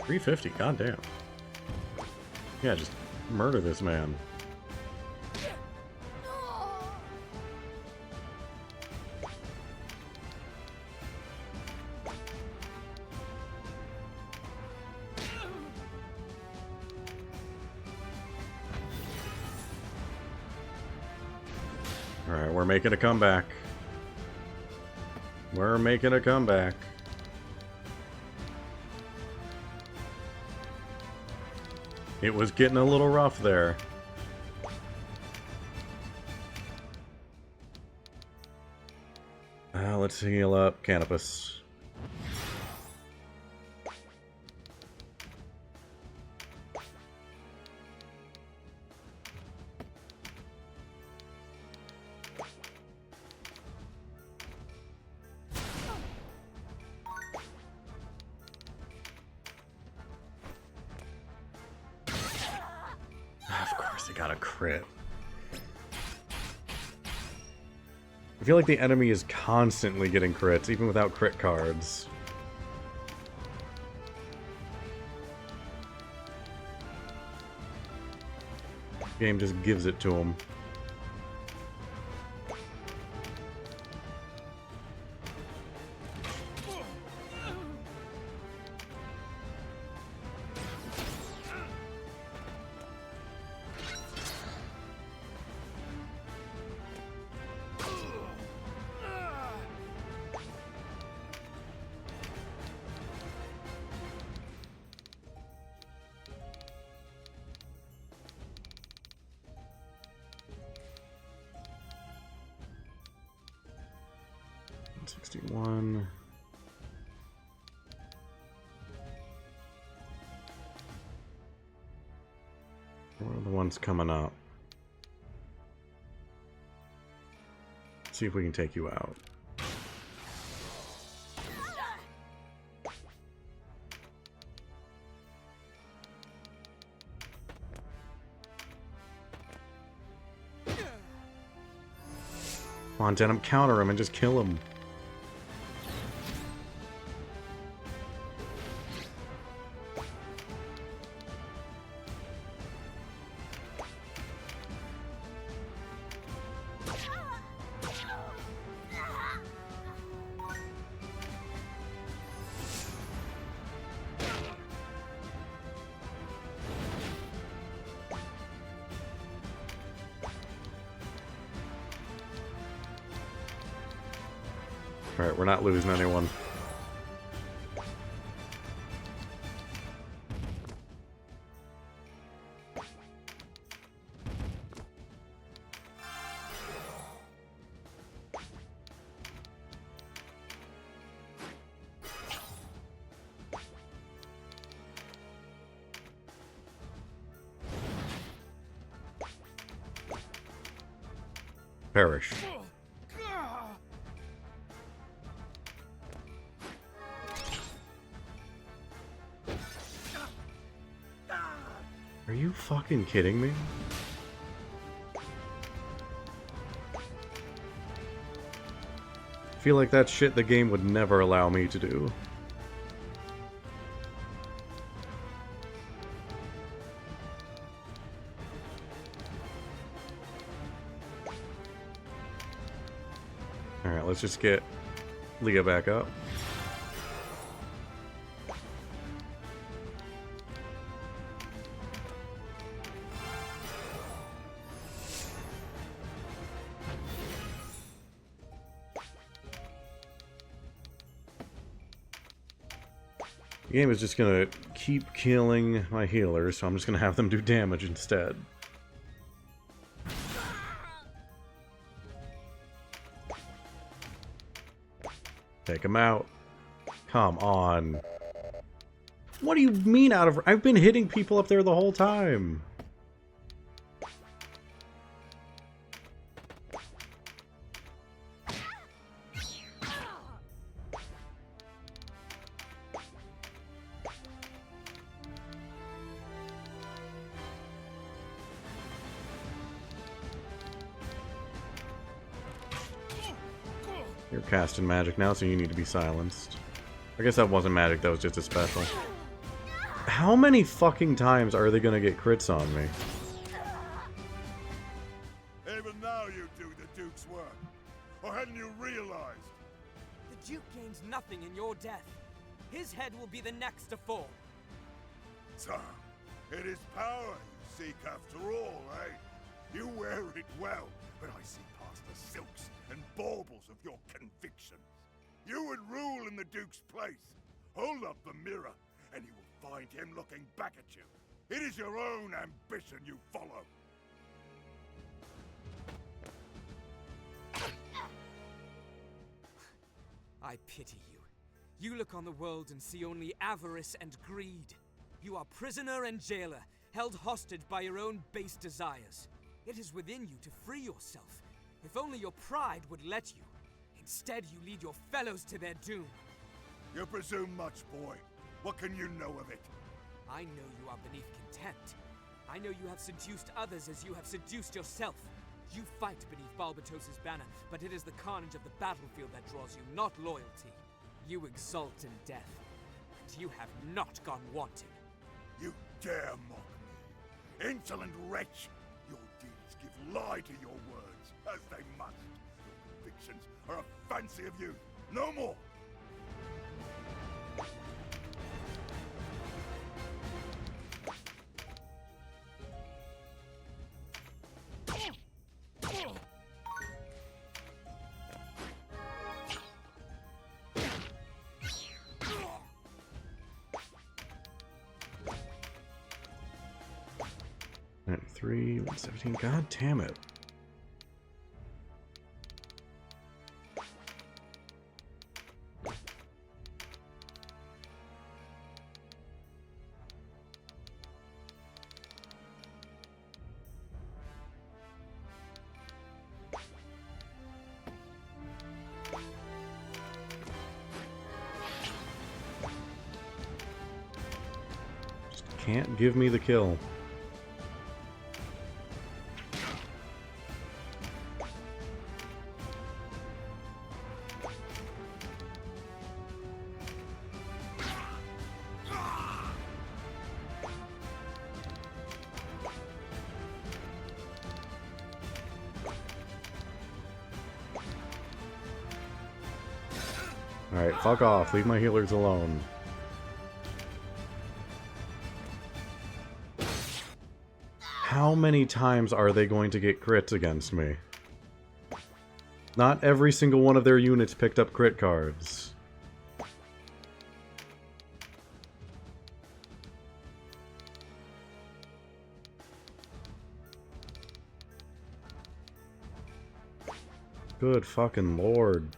$350, goddamn. Yeah, just murder this man. Alright, we're making a comeback. We're making a comeback. It was getting a little rough there. Let's heal up Canopus. Of course, they got a crit. I feel like the enemy is constantly getting crits, even without crit cards. Game just gives it to him. $61. What are the ones coming up? Let's see if we can take you out. Come on, Denim, counter him and just kill him. Alright, we're not losing anyone. Perish. Are you fucking kidding me? I feel like that's shit the game would never allow me to do. Alright, let's just get Leah back up. The game is just gonna keep killing my healers, so I'm just gonna have them do damage instead. Take him out. Come on. What do you mean out of... I've been hitting people up there the whole time. You're casting magic now, so you need to be silenced. I guess that wasn't magic, that was just a special. How many fucking times are they gonna get crits on me? Even now you do the Duke's work. Or hadn't you realized? The Duke gains nothing in your death. His head will be the next to fall. So, it is power you seek after all, eh? You wear it well, but I see past the silks and baubles of your convictions. You would rule in the Duke's place. Hold up the mirror, and you will find him looking back at you. It is your own ambition you follow. I pity you. You look on the world and see only avarice and greed. You are prisoner and jailer, held hostage by your own base desires. It is within you to free yourself. If only your pride would let you. Instead, you lead your fellows to their doom. You presume much, boy. What can you know of it? I know you are beneath contempt. I know you have seduced others as you have seduced yourself. You fight beneath Balbatos's banner, but it is the carnage of the battlefield that draws you, not loyalty. You exult in death, and you have not gone wanting. You dare mock me. Insolent wretch! Your deeds give lie to your words, as they must. Your convictions are a fancy of youth, no more! Three, 117. God damn it. Just can't give me the kill. Alright, fuck off. Leave my healers alone. How many times are they going to get crits against me? Not every single one of their units picked up crit cards. Good fucking lord.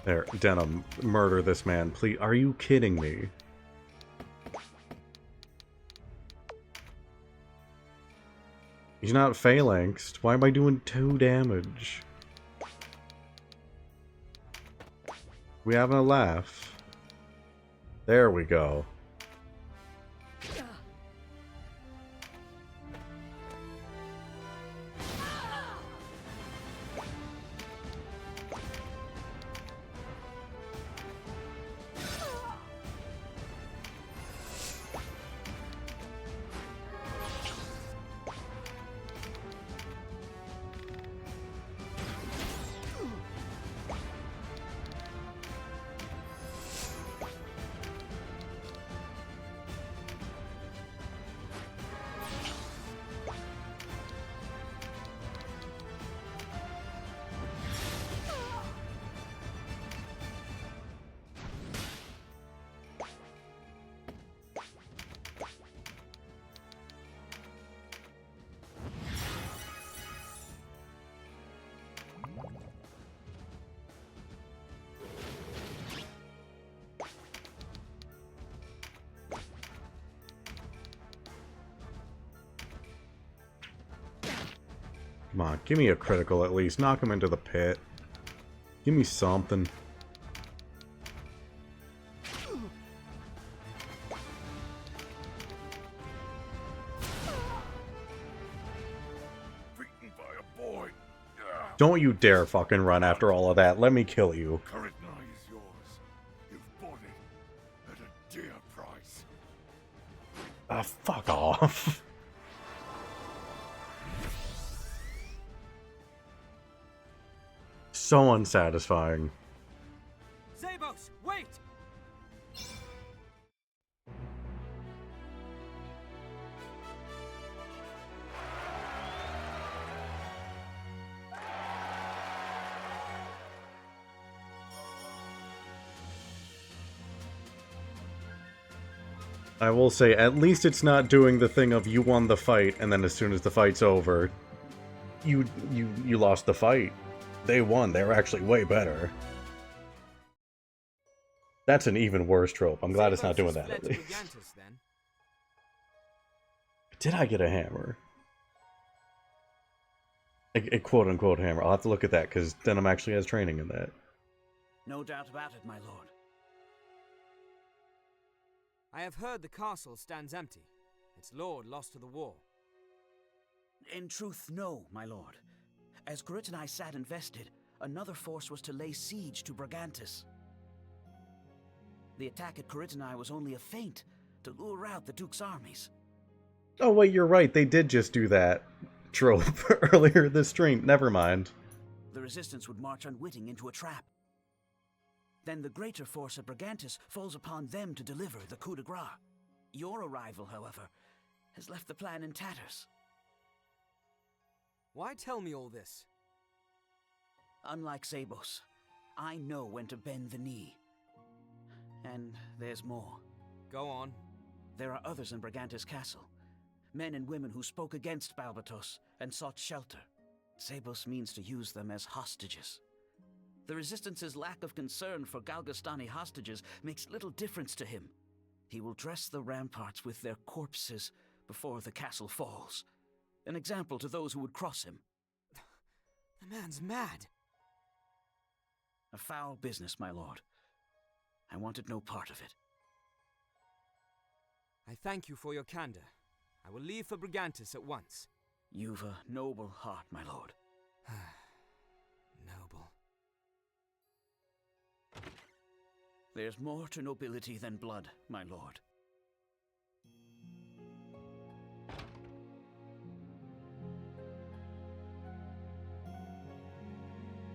There, Denim, murder this man, please. Are you kidding me? He's not phalanxed. Why am I doing 2 damage? We having a laugh? There we go. Come on, give me a critical at least. Knock him into the pit. Give me something. Beaten by a boy. Don't you dare fucking run after all of that. Let me kill you. Current eye is yours. You've bought it at a dear price. Ah, fuck off. So unsatisfying. Zabos, wait! I will say, at least it's not doing the thing of you won the fight, and then as soon as the fight's over, you lost the fight. They won. They're actually way better. That's an even worse trope. I'm glad it's not doing that at least. Did I get a hammer? A quote-unquote hammer. I'll have to look at that, because Denim actually has training in that. No doubt about it, my lord. I have heard the castle stands empty. Its lord lost to the war. In truth, no, my lord. As Grit and I sat invested, another force was to lay siege to Brigantis. The attack at Caritanai was only a feint to lure out the Duke's armies. Oh wait, you're right. They did just do that trope earlier this stream. Never mind. The resistance would march unwitting into a trap. Then the greater force of Brigantis falls upon them to deliver the coup de grace. Your arrival, however, has left the plan in tatters. Why tell me all this? Unlike Zabos, I know when to bend the knee. And there's more. Go on. There are others in Brigantis Castle. Men and women who spoke against Balbatos and sought shelter. Zabos means to use them as hostages. The Resistance's lack of concern for Galgastani hostages makes little difference to him. He will dress the ramparts with their corpses before the castle falls. An example to those who would cross him. The man's mad. A foul business, my lord. I wanted no part of it. I thank you for your candor. I will leave for Brigantis at once. You've a noble heart, my lord. Noble. There's more to nobility than blood, my lord.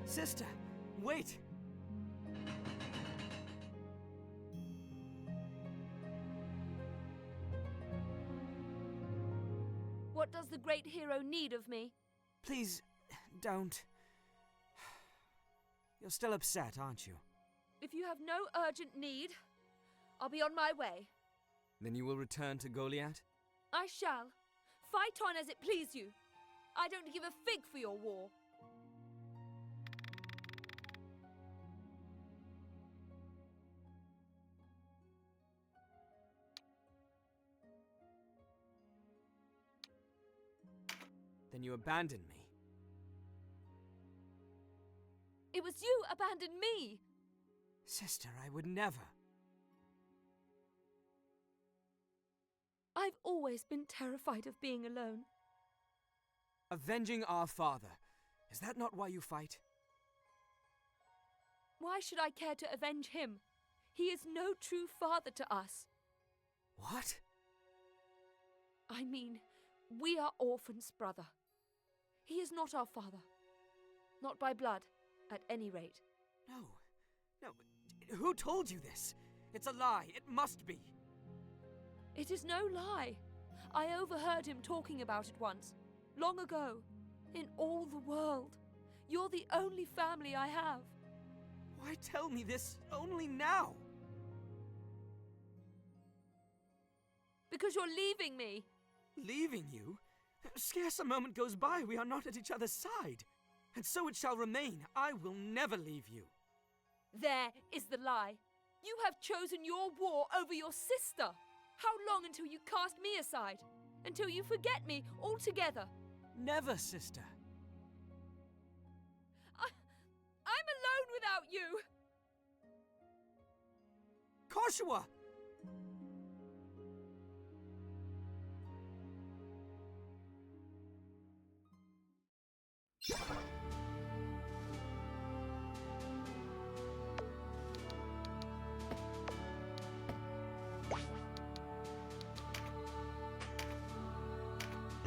Sister, wait! What does the great hero need of me? Please, don't. You're still upset, aren't you? If you have no urgent need, I'll be on my way. Then you will return to Goliath? I shall. Fight on as it please you. I don't give a fig for your war. Then you abandoned me. It was you abandoned me! Sister, I would never. I've always been terrified of being alone. Avenging our father. Is that not why you fight? Why should I care to avenge him? He is no true father to us. What? I mean, we are orphans, brother. He is not our father. Not by blood, at any rate. No. Who told you this? It's a lie. It must be. It is no lie. I overheard him talking about it once, long ago, in all the world. You're the only family I have. Why tell me this only now? Because you're leaving me. Leaving you? Scarce a moment goes by we are not at each other's side. And so it shall remain. I will never leave you. There is the lie. You have chosen your war over your sister. How long until you cast me aside? Until you forget me altogether? Never, sister. I'm alone without you! Koshua!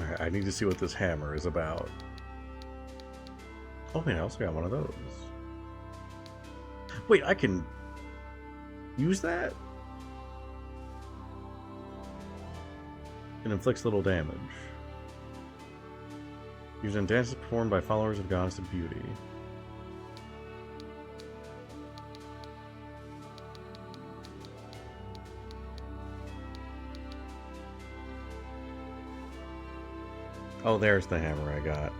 Alright, I need to see what this hammer is about. Oh man, I also got one of those. Wait, I can use that? It inflicts little damage. Used in dances performed by followers of Goddess of Beauty. Oh, there's the hammer I got.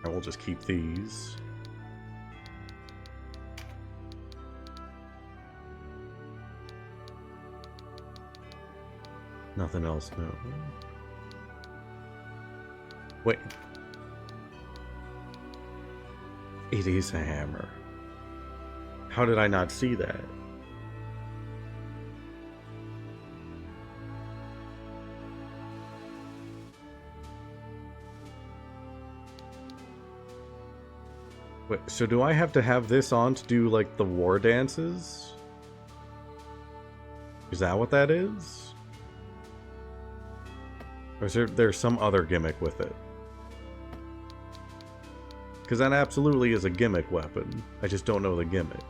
I will just keep these. Nothing else, no. Wait. It is a hammer. How did I not see that? Wait, so do I have to have this on to do, like, the war dances? Is that what that is? Or is there some other gimmick with it? Because that absolutely is a gimmick weapon. I just don't know the gimmick.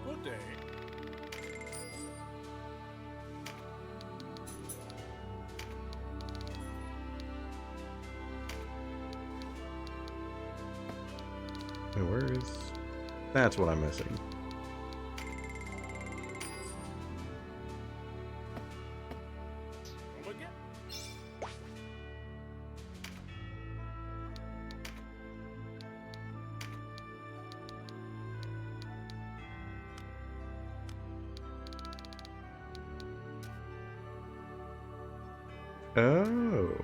Good day. That's what I'm missing. Oh.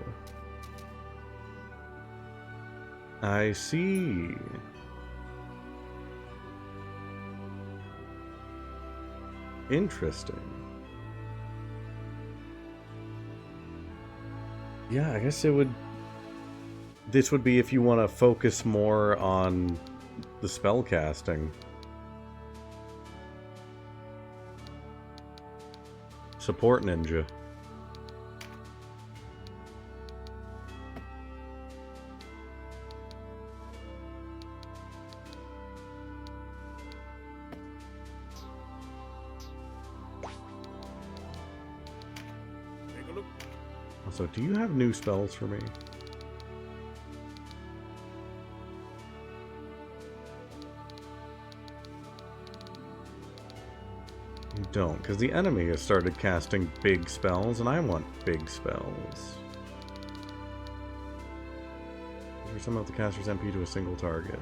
I see. Interesting. Yeah, I guess it would... This would be if you want to focus more on the spell casting. Support ninja. Also, do you have new spells for me? You don't, because the enemy has started casting big spells, and I want big spells. Or sum up the caster's MP to a single target.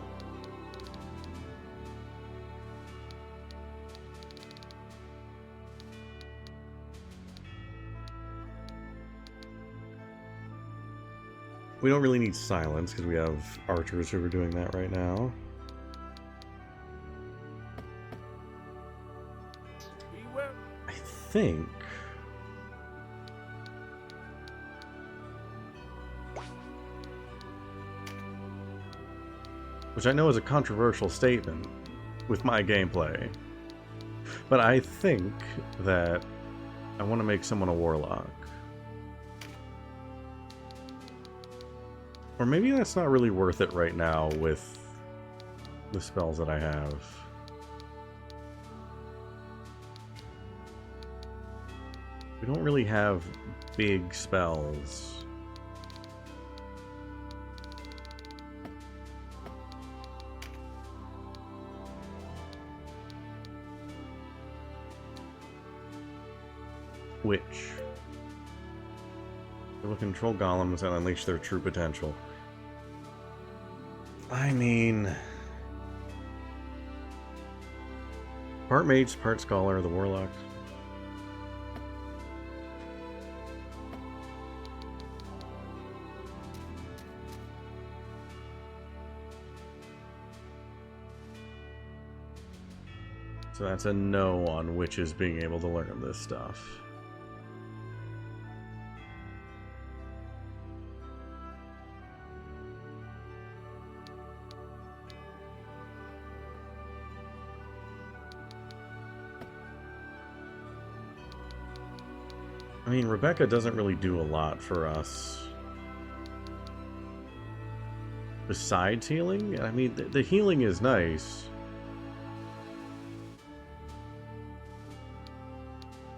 We don't really need silence, because we have archers who are doing that right now. I think... Which I know is a controversial statement with my gameplay. But I think that I want to make someone a warlock. Or maybe that's not really worth it right now with the spells that I have. We don't really have big spells. Which will control golems and unleash their true potential. I mean... Part mage, part scholar, the warlock. So that's a no on witches being able to learn this stuff. I mean, Rebecca doesn't really do a lot for us. Besides healing? I mean, the healing is nice.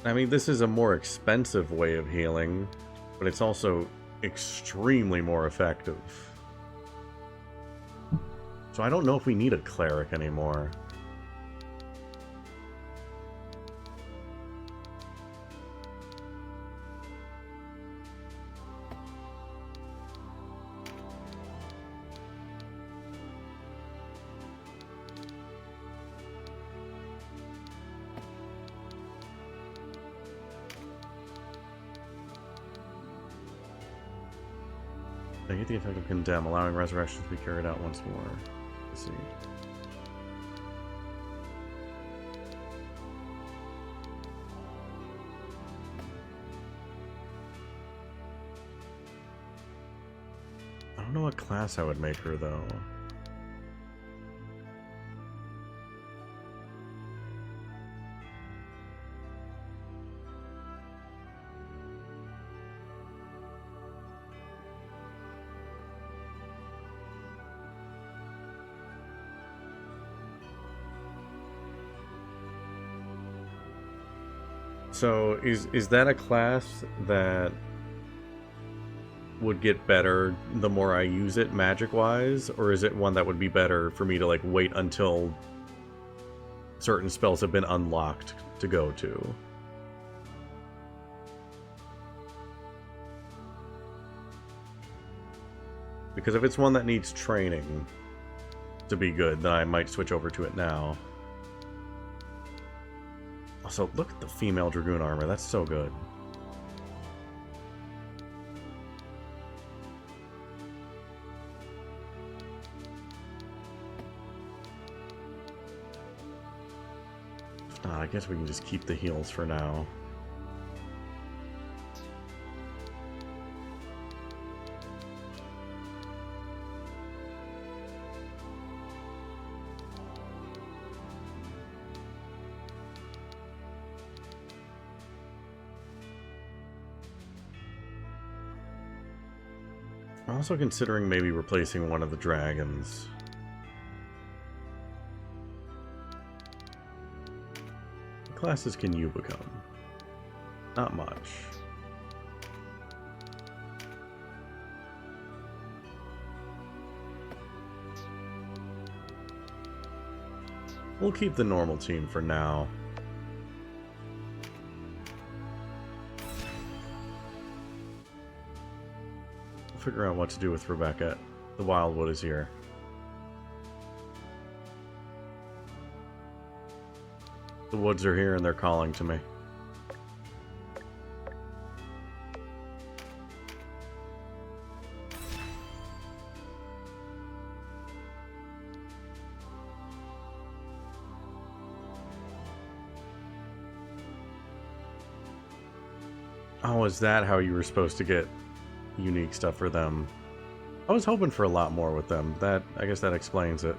I mean, this is a more expensive way of healing, but it's also extremely more effective. So I don't know if we need a cleric anymore. I get the effect of Condemn, allowing resurrection to be carried out once more. Let's see. I don't know what class I would make her, though. So, is that a class that would get better the more I use it magic-wise? Or is it one that would be better for me to, like, wait until certain spells have been unlocked to go to. Because if it's one that needs training to be good, then I might switch over to it now. Also, look at the female Dragoon armor. That's so good. If not, I guess we can just keep the heals for now. I'm also considering maybe replacing one of the dragons. What classes can you become? Not much. We'll keep the normal team for now. Figure out what to do with Rebecca. The Wildwood is here. The woods are here and they're calling to me. Oh, is that how you were supposed to get unique stuff for them? I was hoping for a lot more with them. I guess that explains it.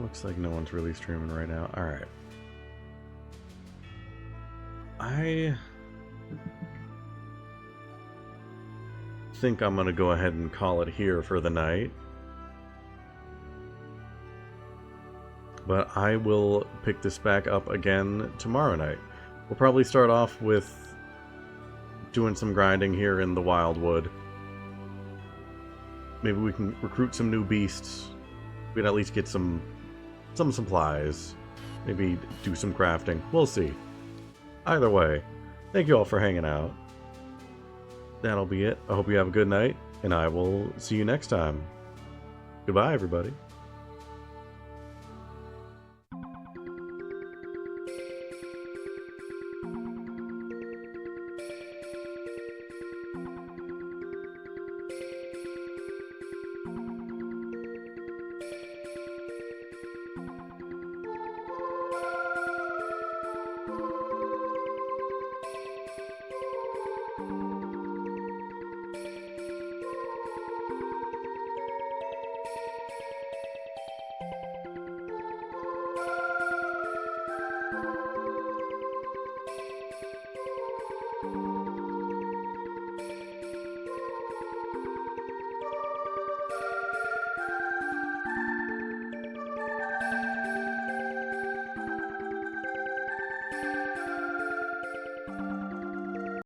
Looks like no one's really streaming right now. Alright. I think I'm gonna go ahead and call it here for the night. But I will pick this back up again tomorrow night. We'll probably start off with doing some grinding here in the Wildwood. Maybe we can recruit some new beasts. We'd at least get some supplies. Maybe do some crafting. We'll see. Either way, thank you all for hanging out. That'll be it. I hope you have a good night, and I will see you next time. Goodbye, everybody.